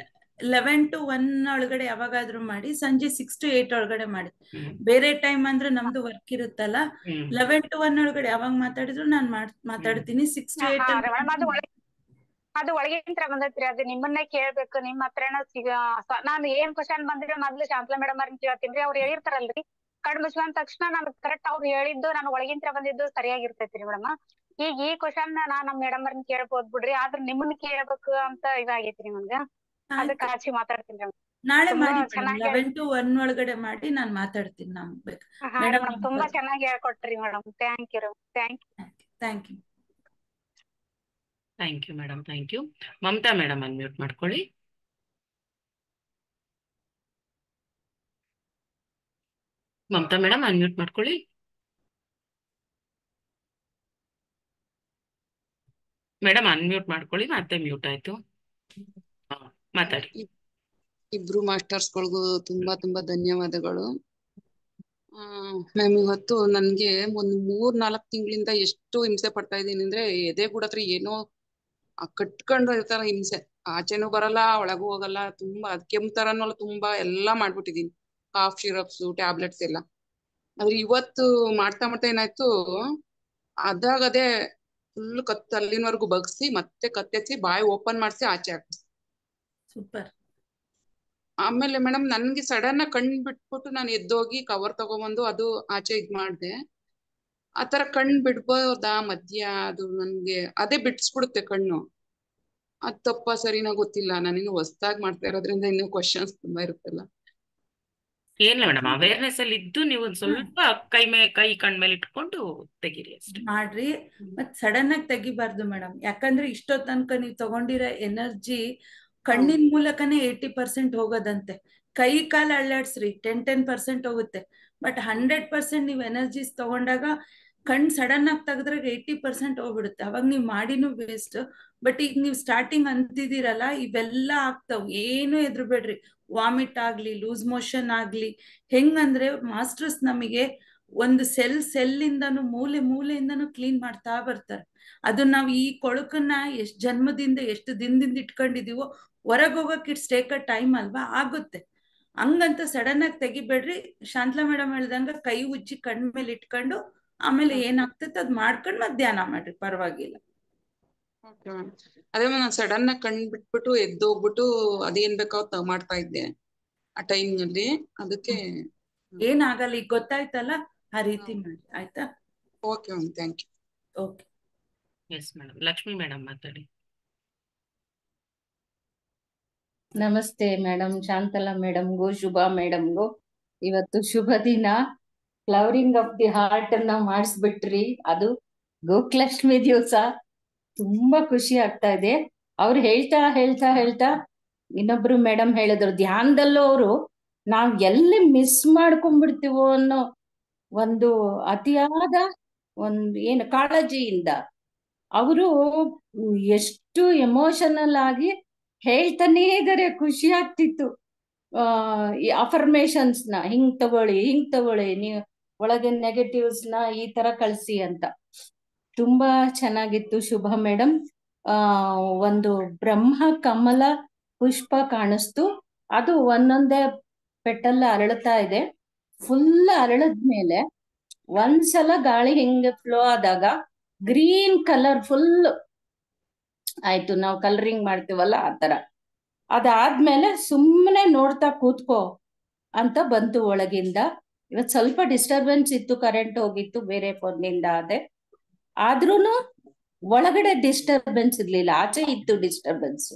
S2: 11 to 1 ಒಳಗಡೆ ಯಾವಾಗಾದ್ರೂ ಮಾಡಿ, ಸಂಜೆ 6 to 8 ಒಳಗಡೆ ಮಾಡಿ. ಬೇರೆ ಟೈಮ್ ಅಂದ್ರೆ ನಮ್ದು ವರ್ಕ್ ಇರುತ್ತಲ್ಲ. 11 to 1 ಒಳಗಡೆ ಯಾವಾಗ ಮಾತಾಡಿದ್ರು ನಾನ್ ಮಾತಾಡ್ತೀನಿ. 6 to 8
S9: ಅದು ಒಳಗಿಂತ್ರ ಬಂದೈತ್ರಿ. ಅದು ನಿಮ್ಮನ್ನೇ ಕೇಳ್ಬೇಕು, ನಿಮ್ ಹತ್ರನ ನಾನು ಏನ್ ಕ್ವಶನ್ ಬಂದಿದ್ರೆ ಮೊದ್ಲು ಶಾಂತಲಾ ಮೇಡಮ್ ಅವ್ರನ್ನ ಕೇಳ್ತೀನಿ. ಅವ್ರು ಹೇಳಿರ್ತಾರಲ್ರಿ, ಕಣ್ ಮುಚ್ಕೊಂಡ ತಕ್ಷಣ ನನ್ಗೆ ಕರೆಕ್ಟ್ ಅವ್ರು ಹೇಳಿದ್ದು ನಾನು ಒಳಗಿಂತ್ರ ಬಂದಿದ್ದು ಸರಿಯಾಗಿರ್ತೈತ್ರಿ ಮೇಡಮ್. ಈಗ ಈ ಕ್ವಶನ್ ನಮ್ ಮೇಡಮ್ ಅವ್ರನ್ನ ಕೇಳ್ಬೋದ್ ಬಿಡ್ರಿ, ಆದ್ರ ನಿಮ್ಮನ್ನ ಕೇಳ್ಬೇಕು ಅಂತ ಇದಾಗೈತ್ರಿ ನಮ್ಗ. ಅದಕ್ಕೆ ಹಚ್ಚಿ ಮಾತಾಡ್ತೀನಿ
S2: ನಾಳೆ ಮಾಡಿ. 11 to 1 ಒಳಗಡೆ ಮಾಡಿ, ನಾನ್ ಮಾತಾಡ್ತೀನಿ.
S9: ಮೇಡಮ್ ತುಂಬಾ ಚೆನ್ನಾಗಿ ಹೇಳ್ಕೊಟ್ರಿ madam. Thank you.
S2: Thank you.
S1: Thank you madam, thank you. Mamata madam unmute ಮಾಡ್ಕೊಳ್ಳಿ. ಮಮತಾ ಮೇಡಮ್ ಅನ್ಮ್ಯೂಟ್ ಮಾಡ್ಕೊಳ್ಳಿ. ಮೇಡಮ್ ಅನ್ಮ್ಯೂಟ್ ಮಾಡ್ಕೊಳ್ಳಿ, ಮತ್ತೆ ಮ್ಯೂಟ್ ಆಯ್ತು. ಮಾತಾಡಿ.
S10: ಇಬ್ರು ಮಾಸ್ಟರ್ಸ್ಗಳಿಗೂ ತುಂಬಾ ಧನ್ಯವಾದಗಳು. ಮ್ಯಾಮ್ ಇವತ್ತು ನನ್ಗೆ ಒಂದ್ 3-4 ತಿಂಗಳಿಂದ ಎಷ್ಟು ಹಿಂಸೆ ಪಡ್ತಾ ಇದ್ದೀನಿ ಅಂದ್ರೆ ಎದೆ ಕೂಡ ಹತ್ರ ಏನೋ ಕಟ್ಕೊಂಡು ಇರ್ತಾರ ಹಿಂಸೆ. ಆಚೆನೂ ಬರಲ್ಲ, ಒಳಗೂ ಹೋಗಲ್ಲ. ತುಂಬಾ ಕೆಮ್ಮು ತರನು ತುಂಬಾ ಎಲ್ಲಾ ಮಾಡ್ಬಿಟ್ಟಿದೀನಿ. ಕಾಫ್ ಸಿರಪ್ಸ್, ಟ್ಯಾಬ್ಲೆಟ್ಸ್ ಎಲ್ಲ. ಆದ್ರೆ ಇವತ್ತು ಮಾಡ್ತಾ ಮಾಡ್ತಾ ಏನಾಯ್ತು, ಅದೇ ಫುಲ್ ಅಲ್ಲಿನವರೆಗೂ ಬಗ್ಸಿ ಮತ್ತೆ ಕತ್ತೆಸಿ ಬಾಯಿ ಓಪನ್ ಮಾಡಿಸಿ ಆಚೆ ಹಾಕಿ.
S2: ಸೂಪರ್.
S10: ಆಮೇಲೆ ಮೇಡಮ್ ನನ್ಗೆ ಸಡನ್ ಆಗಿ ಕಣ್ ಬಿಟ್ಬಿಟ್ಟು ನಾನು ಎದ್ದೋಗಿ ಕವರ್ ತಗೊಂಬಂದು ಅದು ಆಚೆ ಇದ್ ಮಾಡ್ದೆ. ಆತರ ಕಣ್ ಬಿಡ್ಬೋದಾ ಮಧ್ಯ? ಅದು ನನ್ಗೆ ಅದೇ ಬಿಡ್ಸ್ಬಿಡುತ್ತೆ ಕಣ್ಣು. ಅದ್ ತಪ್ಪ ಸರಿನಾ ಗೊತ್ತಿಲ್ಲ. ನಾನಿನ್ನು ಹೊಸ್ದಾಗಿ ಮಾಡ್ತಾ ಇರೋದ್ರಿಂದ ಇನ್ನೂ ಕ್ವಶನ್ಸ್ ತುಂಬಾ ಇರುತ್ತಲ್ಲ.
S1: ಏನಿಲ್ಲ ಮೇಡಮ್, ಅವೇರ್ನೆಸ್ ಅಲ್ಲಿ ಇದ್ದು ನೀವು ಒಂದ್ ಸ್ವಲ್ಪ ಕೈ ಕಣ್ಮೇಲೆ ಇಟ್ಕೊಂಡು ತೆಗೀರಿ ಅಷ್ಟೇ
S2: ಮಾಡ್ರಿ. ಮತ್ ಸಡನ್ ಆಗಿ ತೆಗಿಬಾರ್ದು ಮೇಡಮ್, ಯಾಕಂದ್ರೆ ಇಷ್ಟೋ ತನಕ ನೀವು ತಗೊಂಡಿರೋ ಎನರ್ಜಿ ಕಣ್ಣಿನ ಮೂಲಕನೇ 80% ಹೋಗೋದಂತೆ. ಕೈ ಕಾಲು ಅಳ್ಳಾಡ್ಸ್ರಿ 10% ಹೋಗುತ್ತೆ. ಬಟ್ 100% ನೀವು ಎನರ್ಜೀಸ್ ತಗೊಂಡಾಗ ಕಣ್ ಸಡನ್ ಆಗಿ ತೆಗೆದ್ರೆ 80% ಹೋಗ್ಬಿಡುತ್ತೆ. ಅವಾಗ ನೀವು ಮಾಡಿನೂ ವೇಸ್ಟ್. ಬಟ್ ಈಗ ನೀವು ಸ್ಟಾರ್ಟಿಂಗ್ ಅಂತಿದ್ದೀರಲ್ಲ, ಇವೆಲ್ಲ ಆಗ್ತಾವ್, ಏನು ಹೆದರ್ಬೇಡ್ರಿ. ವಾಮಿಟ್ ಆಗ್ಲಿ, ಲೂಸ್ ಮೋಷನ್ ಆಗ್ಲಿ, ಹೆಂಗಂದ್ರೆ ಮಾಸ್ಟರ್ಸ್ ನಮಗೆ ಒಂದು ಸೆಲ್ಲಿಂದನೂ ಮೂಲೆಯಿಂದನೂ ಕ್ಲೀನ್ ಮಾಡ್ತಾ ಬರ್ತಾರೆ. ಅದು ನಾವು ಈ ಕೊಳಕನ್ನ ಎಷ್ಟು ಜನ್ಮದಿಂದ ಎಷ್ಟು ದಿನದಿಂದ ಇಟ್ಕೊಂಡಿದೀವೋ ಹೊರಗೆ ಹೋಗಕ್ಕೆ ಇಟ್ಸ್ ಟೇಕ್ ಅ ಟೈಮ್ ಅಲ್ವಾ, ಆಗುತ್ತೆ. ಹಂಗಂತ ಸಡನ್ ಆಗಿ ತೆಗಿಬೇಡ್ರಿ. ಶಾಂತಲಾ ಮೇಡಮ್ ಹೇಳ್ದಂಗ ಕೈ ಉಜ್ಜಿ ಕಣ್ ಮೇಲೆ ಇಟ್ಕೊಂಡು ಆಮೇಲೆ ಏನಾಗ್ತೈತೆ ಅದ್ ಮಾಡ್ಕೊಂಡು ಮತ್ತೆ ಧ್ಯಾನ ಮಾಡ್ರಿ, ಪರವಾಗಿಲ್ಲ.
S10: ಅದೇ ನಾನು ಸಡನ್ ಆಗಿ ಕಣ್ ಬಿಟ್ಬಿಟ್ಟು ಎದ್ದೋಗ್ಬಿಟ್ಟು ಅದೇನ್ ಬೇಕಾವ್ ಮಾಡ್ತಾ ಇದ್ದೆ ಆ ಟೈಮ್ ನಲ್ಲಿ. ಅದಕ್ಕೆ
S2: ಏನಾಗಲ್ಲ, ಈಗ ಗೊತ್ತಾಯ್ತಲ್ಲ, ಆ ರೀತಿ ಮಾಡಿ ಆಯ್ತಾ.
S10: Okay ma'am, thank you.
S2: Okay.
S1: Yes madam. Lakshmi madam ಮಾತಾಡಿ.
S11: ನಮಸ್ತೆ ಮೇಡಮ್, ಶಾಂತಲಾ ಮೇಡಮ್ಗೂ ಶುಭ ಮೇಡಮ್ಗೂ ಇವತ್ತು ಶುಭ ದಿನ. ಫ್ಲವರಿಂಗ್ ಆಫ್ ದಿ ಹಾರ್ಟ್ ಅನ್ನ ಮಾಡಿಸ್ಬಿಟ್ರಿ. ಅದು ಗೋಕುಲಾಷ್ಟಮಿ ದಿವಸ ತುಂಬಾ ಖುಷಿ ಆಗ್ತಾ ಇದೆ. ಅವ್ರು ಹೇಳ್ತಾ ಇನ್ನೊಬ್ರು ಮೇಡಮ್ ಹೇಳಿದ್ರು, ಧ್ಯಾನದಲ್ಲೂ ಅವರು ನಾವ್ ಎಲ್ಲಿ ಮಿಸ್ ಮಾಡ್ಕೊಂಡ್ಬಿಡ್ತೀವೋ ಅನ್ನೋ ಒಂದು ಅತಿಯಾದ ಏನು ಕಾಳಜಿಯಿಂದ ಅವರು ಎಷ್ಟು ಎಮೋಷನಲ್ ಆಗಿ ಹೇಳ್ತಾನೇ ಇದಾರೆ. ಖುಷಿ ಆಗ್ತಿತ್ತು. ಈ ಅಫರ್ಮೇಶನ್ಸ್ ನ ಹಿಂಗ್ ತಗೊಳ್ಳಿ, ನೀವು ಒಳಗೆ ನೆಗೆಟಿವ್ಸ್ ನ ಈ ತರ ಕಳ್ಸಿ ಅಂತ. ತುಂಬಾ ಚೆನ್ನಾಗಿತ್ತು ಶುಭ ಮೇಡಮ್. ಒಂದು ಬ್ರಹ್ಮ ಕಮಲ ಪುಷ್ಪ ಕಾಣಿಸ್ತು. ಅದು ಒಂದೊಂದೇ ಪೆಟ್ಟಲ್ಲ ಅರಳುತ್ತಾ ಇದೆ. ಫುಲ್ ಅರಳದ್ಮೇಲೆ ಒಂದ್ಸಲ ಗಾಳಿ ಹಿಂಗೆ ಫ್ಲೋ ಆದಾಗ ಗ್ರೀನ್ ಕಲರ್ ಫುಲ್ ಆಯ್ತು. ನಾವು ಕಲರಿಂಗ್ ಮಾಡ್ತೀವಲ್ಲ ಆ ತರ. ಅದಾದ್ಮೇಲೆ ಸುಮ್ಮನೆ ನೋಡ್ತಾ ಕೂತ್ಕೋ ಅಂತ ಬಂತು ಒಳಗಿಂದ. ಇವತ್ತು ಸ್ವಲ್ಪ ಡಿಸ್ಟರ್ಬೆನ್ಸ್ ಇತ್ತು, ಕರೆಂಟ್ ಹೋಗಿತ್ತು, ಬೇರೆ ಫೋನ್ನಿಂದ ಆದ್ರೂನು ಒಳಗಡೆ ಡಿಸ್ಟರ್ಬೆನ್ಸ್ ಇರ್ಲಿಲ್ಲ. ಆಚೆ ಇತ್ತು ಡಿಸ್ಟರ್ಬೆನ್ಸ್,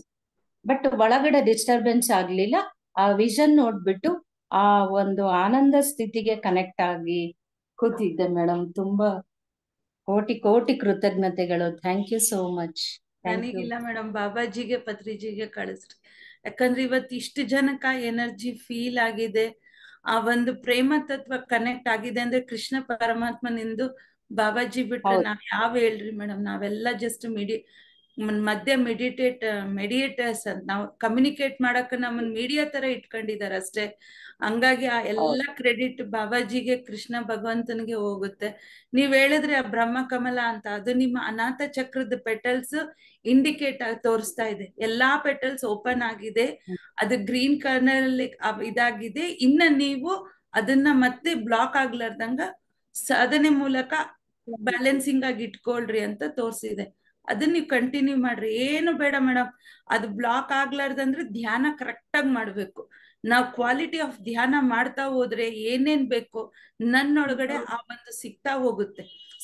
S11: ಬಟ್ ಒಳಗಡೆ ಡಿಸ್ಟರ್ಬೆನ್ಸ್ ಆಗ್ಲಿಲ್ಲ. ಆ ವಿಷನ್ ನೋಡ್ಬಿಟ್ಟು ಆ ಒಂದು ಆನಂದ ಸ್ಥಿತಿಗೆ ಕನೆಕ್ಟ್ ಆಗಿ ಕೂತಿದ್ದೆ ಮೇಡಮ್. ತುಂಬಾ ಕೋಟಿ ಕೃತಜ್ಞತೆಗಳು. Thank you so much.
S2: ನನಗಿಲ್ಲ ಮೇಡಮ್, ಬಾಬಾಜಿಗೆ ಪತ್ರಿಜಿಗೆ ಕಳಿಸ್ರಿ. ಯಾಕಂದ್ರೆ ಇವತ್ತು ಇಷ್ಟು ಜನಕ್ಕ ಎನರ್ಜಿ ಫೀಲ್ ಆಗಿದೆ. ಆ ಒಂದು ಪ್ರೇಮ ತತ್ವ ಕನೆಕ್ಟ್ ಆಗಿದೆ ಅಂದ್ರೆ ಕೃಷ್ಣ ಪರಮಾತ್ಮನಿಂದು. ಬಾಬಾಜಿ ಬಿಟ್ರೆ ನಾವ್ ಹೇಳ್ರಿ ಮೇಡಮ್, ನಾವೆಲ್ಲ ಜಸ್ಟ್ ಮಧ್ಯೆ ಮೆಡಿಯೇಟರ್ಸ್ ಅಂತ. ನಾವು ಕಮ್ಯುನಿಕೇಟ್ ಮಾಡಕ್ ನಮ್ಮನ್ ಮೀಡಿಯಾ ತರ ಇಟ್ಕೊಂಡಿದಾರೆ ಅಷ್ಟೇ. ಹಂಗಾಗಿ ಆ ಎಲ್ಲ ಕ್ರೆಡಿಟ್ ಬಾಬಾಜಿಗೆ, ಕೃಷ್ಣ ಭಗವಂತನಿಗೆ ಹೋಗುತ್ತೆ. ನೀವ್ ಹೇಳಿದ್ರೆ ಆ ಬ್ರಹ್ಮ ಕಮಲ ಅಂತ, ಅದು ನಿಮ್ಮ ಅನಾಥ ಚಕ್ರದ ಪೆಟಲ್ಸ್ ಇಂಡಿಕೇಟ್ ತೋರಿಸ್ತಾ ಇದೆ. ಎಲ್ಲಾ ಪೆಟಲ್ಸ್ ಓಪನ್ ಆಗಿದೆ, ಅದು ಗ್ರೀನ್ ಕಲರ್ ಅಲ್ಲಿ ಇದಾಗಿದೆ. ಇನ್ನ ನೀವು ಅದನ್ನ ಮತ್ತೆ ಬ್ಲಾಕ್ ಆಗ್ಲಾರ್ದಂಗ ಸಾಧನೆ ಮೂಲಕ ಬ್ಯಾಲೆನ್ಸಿಂಗ್ ಆಗಿ ಇಟ್ಕೊಳ್ರಿ ಅಂತ ತೋರಿಸಿದೆ. ಅದನ್ನ ನೀವು ಕಂಟಿನ್ಯೂ ಮಾಡ್ರಿ, ಏನು ಬೇಡ ಮೇಡಮ್. ಅದು ಬ್ಲಾಕ್ ಆಗ್ಲಾರ್ದಂದ್ರೆ ಧ್ಯಾನ ಕರೆಕ್ಟ್ ಆಗಿ ಮಾಡ್ಬೇಕು. ನಾವು ಕ್ವಾಲಿಟಿ ಆಫ್ ಧ್ಯಾನ ಮಾಡ್ತಾ ಹೋದ್ರೆ ಏನೇನ್ ಬೇಕು ನನ್ನೊಳಗಡೆ ಆ ಒಂದು ಸಿಗ್ತಾ ಹೋಗುತ್ತೆ.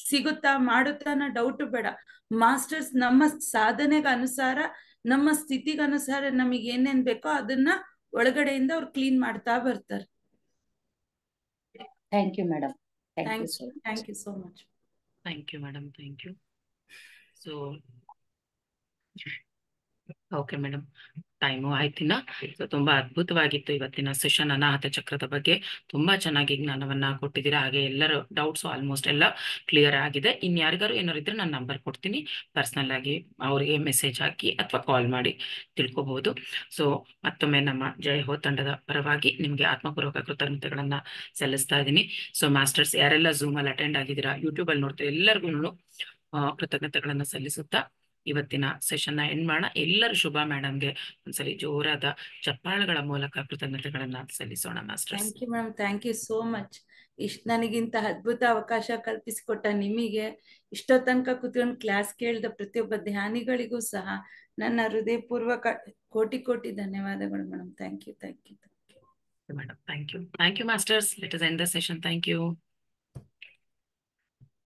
S2: ಸಿಗುತ್ತಾ ಮಾಡುತ್ತಾ ಅನ್ನೋ ಡೌಟ್ ಬೇಡ. ಮಾಸ್ಟರ್ಸ್ ನಮ್ಮ ಸಾಧನೆಗೆ ಅನುಸಾರ, ನಮ್ಮ ಸ್ಥಿತಿಗೆ ಅನುಸಾರ ನಮಗೆ ಏನೇನ್ ಬೇಕೋ ಅದನ್ನ ಒಳಗಡೆಯಿಂದ ಅವ್ರು ಕ್ಲೀನ್ ಮಾಡ್ತಾ ಬರ್ತಾರೆ.
S11: Thank you madam.
S2: Thank you so much.
S1: Thank you madam, thank you. So okay madam, time ಆಯ್ತಿನ. ಸೊ ತುಂಬಾ ಅದ್ಭುತವಾಗಿತ್ತು ಇವತ್ತಿನ ಸೆಷನ್. ಅನಾಹತ ಚಕ್ರದ ಬಗ್ಗೆ ತುಂಬಾ ಚೆನ್ನಾಗಿ ಜ್ಞಾನವನ್ನ ಕೊಟ್ಟಿದ್ದೀರಾ. ಹಾಗೆ ಎಲ್ಲರ ಡೌಟ್ಸ್ ಆಲ್ಮೋಸ್ಟ್ ಎಲ್ಲ ಕ್ಲಿಯರ್ ಆಗಿದೆ. ಇನ್ಯಾರಿಗಾರು ಏನಾರು ಇದ್ರೆ ನಾನು ನಂಬರ್ ಕೊಡ್ತೀನಿ, ಪರ್ಸನಲ್ ಆಗಿ ಅವರಿಗೆ ಮೆಸೇಜ್ ಹಾಕಿ ಅಥವಾ ಕಾಲ್ ಮಾಡಿ ತಿಳ್ಕೊಬಹುದು. ಸೊ ಮತ್ತೊಮ್ಮೆ ನಮ್ಮ ಜೈ ಹೋ ತಂಡದ ಪರವಾಗಿ ನಿಮ್ಗೆ ಆತ್ಮಪೂರ್ವಕ ಕೃತಜ್ಞತೆಗಳನ್ನ ಸಲ್ಲಿಸ್ತಾ ಇದ್ದೀನಿ. ಸೊ ಮಾಸ್ಟರ್ಸ್ ಯಾರೆಲ್ಲ ಝೂಮ್ ಅಲ್ಲಿ ಅಟೆಂಡ್ ಆಗಿದ್ದೀರಾ, ಯೂಟ್ಯೂಬ್ ಅಲ್ಲಿ ನೋಡ್ತೀರಾ, ಎಲ್ಲರಿಗೂ ಕೃತಜ್ಞತೆಗಳನ್ನ ಸಲ್ಲಿಸುತ್ತಾ ಇವತ್ತಿನ ಸೆಷನ್ ನ ಎಂಡ್ ಮಾಡೋಣ. ಎಲ್ಲರೂ ಶುಭಾ ಮೇಡಮ್ಗೆ ಒಂದ್ಸಲಿ ಜೋರಾದ ಚಪ್ಪಾಳೆಗಳ ಮೂಲಕ ಕೃತಜ್ಞತೆಗಳನ್ನ ಸಲ್ಲಿಸೋಣ. Masters,
S2: thank you ma'am, thank you so much. ನನಗಿಂತ ಅದ್ಭುತ ಅವಕಾಶ ಕಲ್ಪಿಸಿಕೊಟ್ಟ ನಿಮಗೆ, ಇಷ್ಟೋ ತನಕ ಕೂತ್ಕೊಂಡು ಕ್ಲಾಸ್ ಕೇಳಿದ ಪ್ರತಿಯೊಬ್ಬ ಧ್ಯಾನಿಗಳಿಗೂ ಸಹ ನನ್ನ ಹೃದಯಪೂರ್ವಕ ಕೋಟಿ ಕೋಟಿ ಧನ್ಯವಾದಗಳು madam. Thank you, thank you, thank you
S1: madam. Thank you, thank you masters. Let us end the session. Thank you.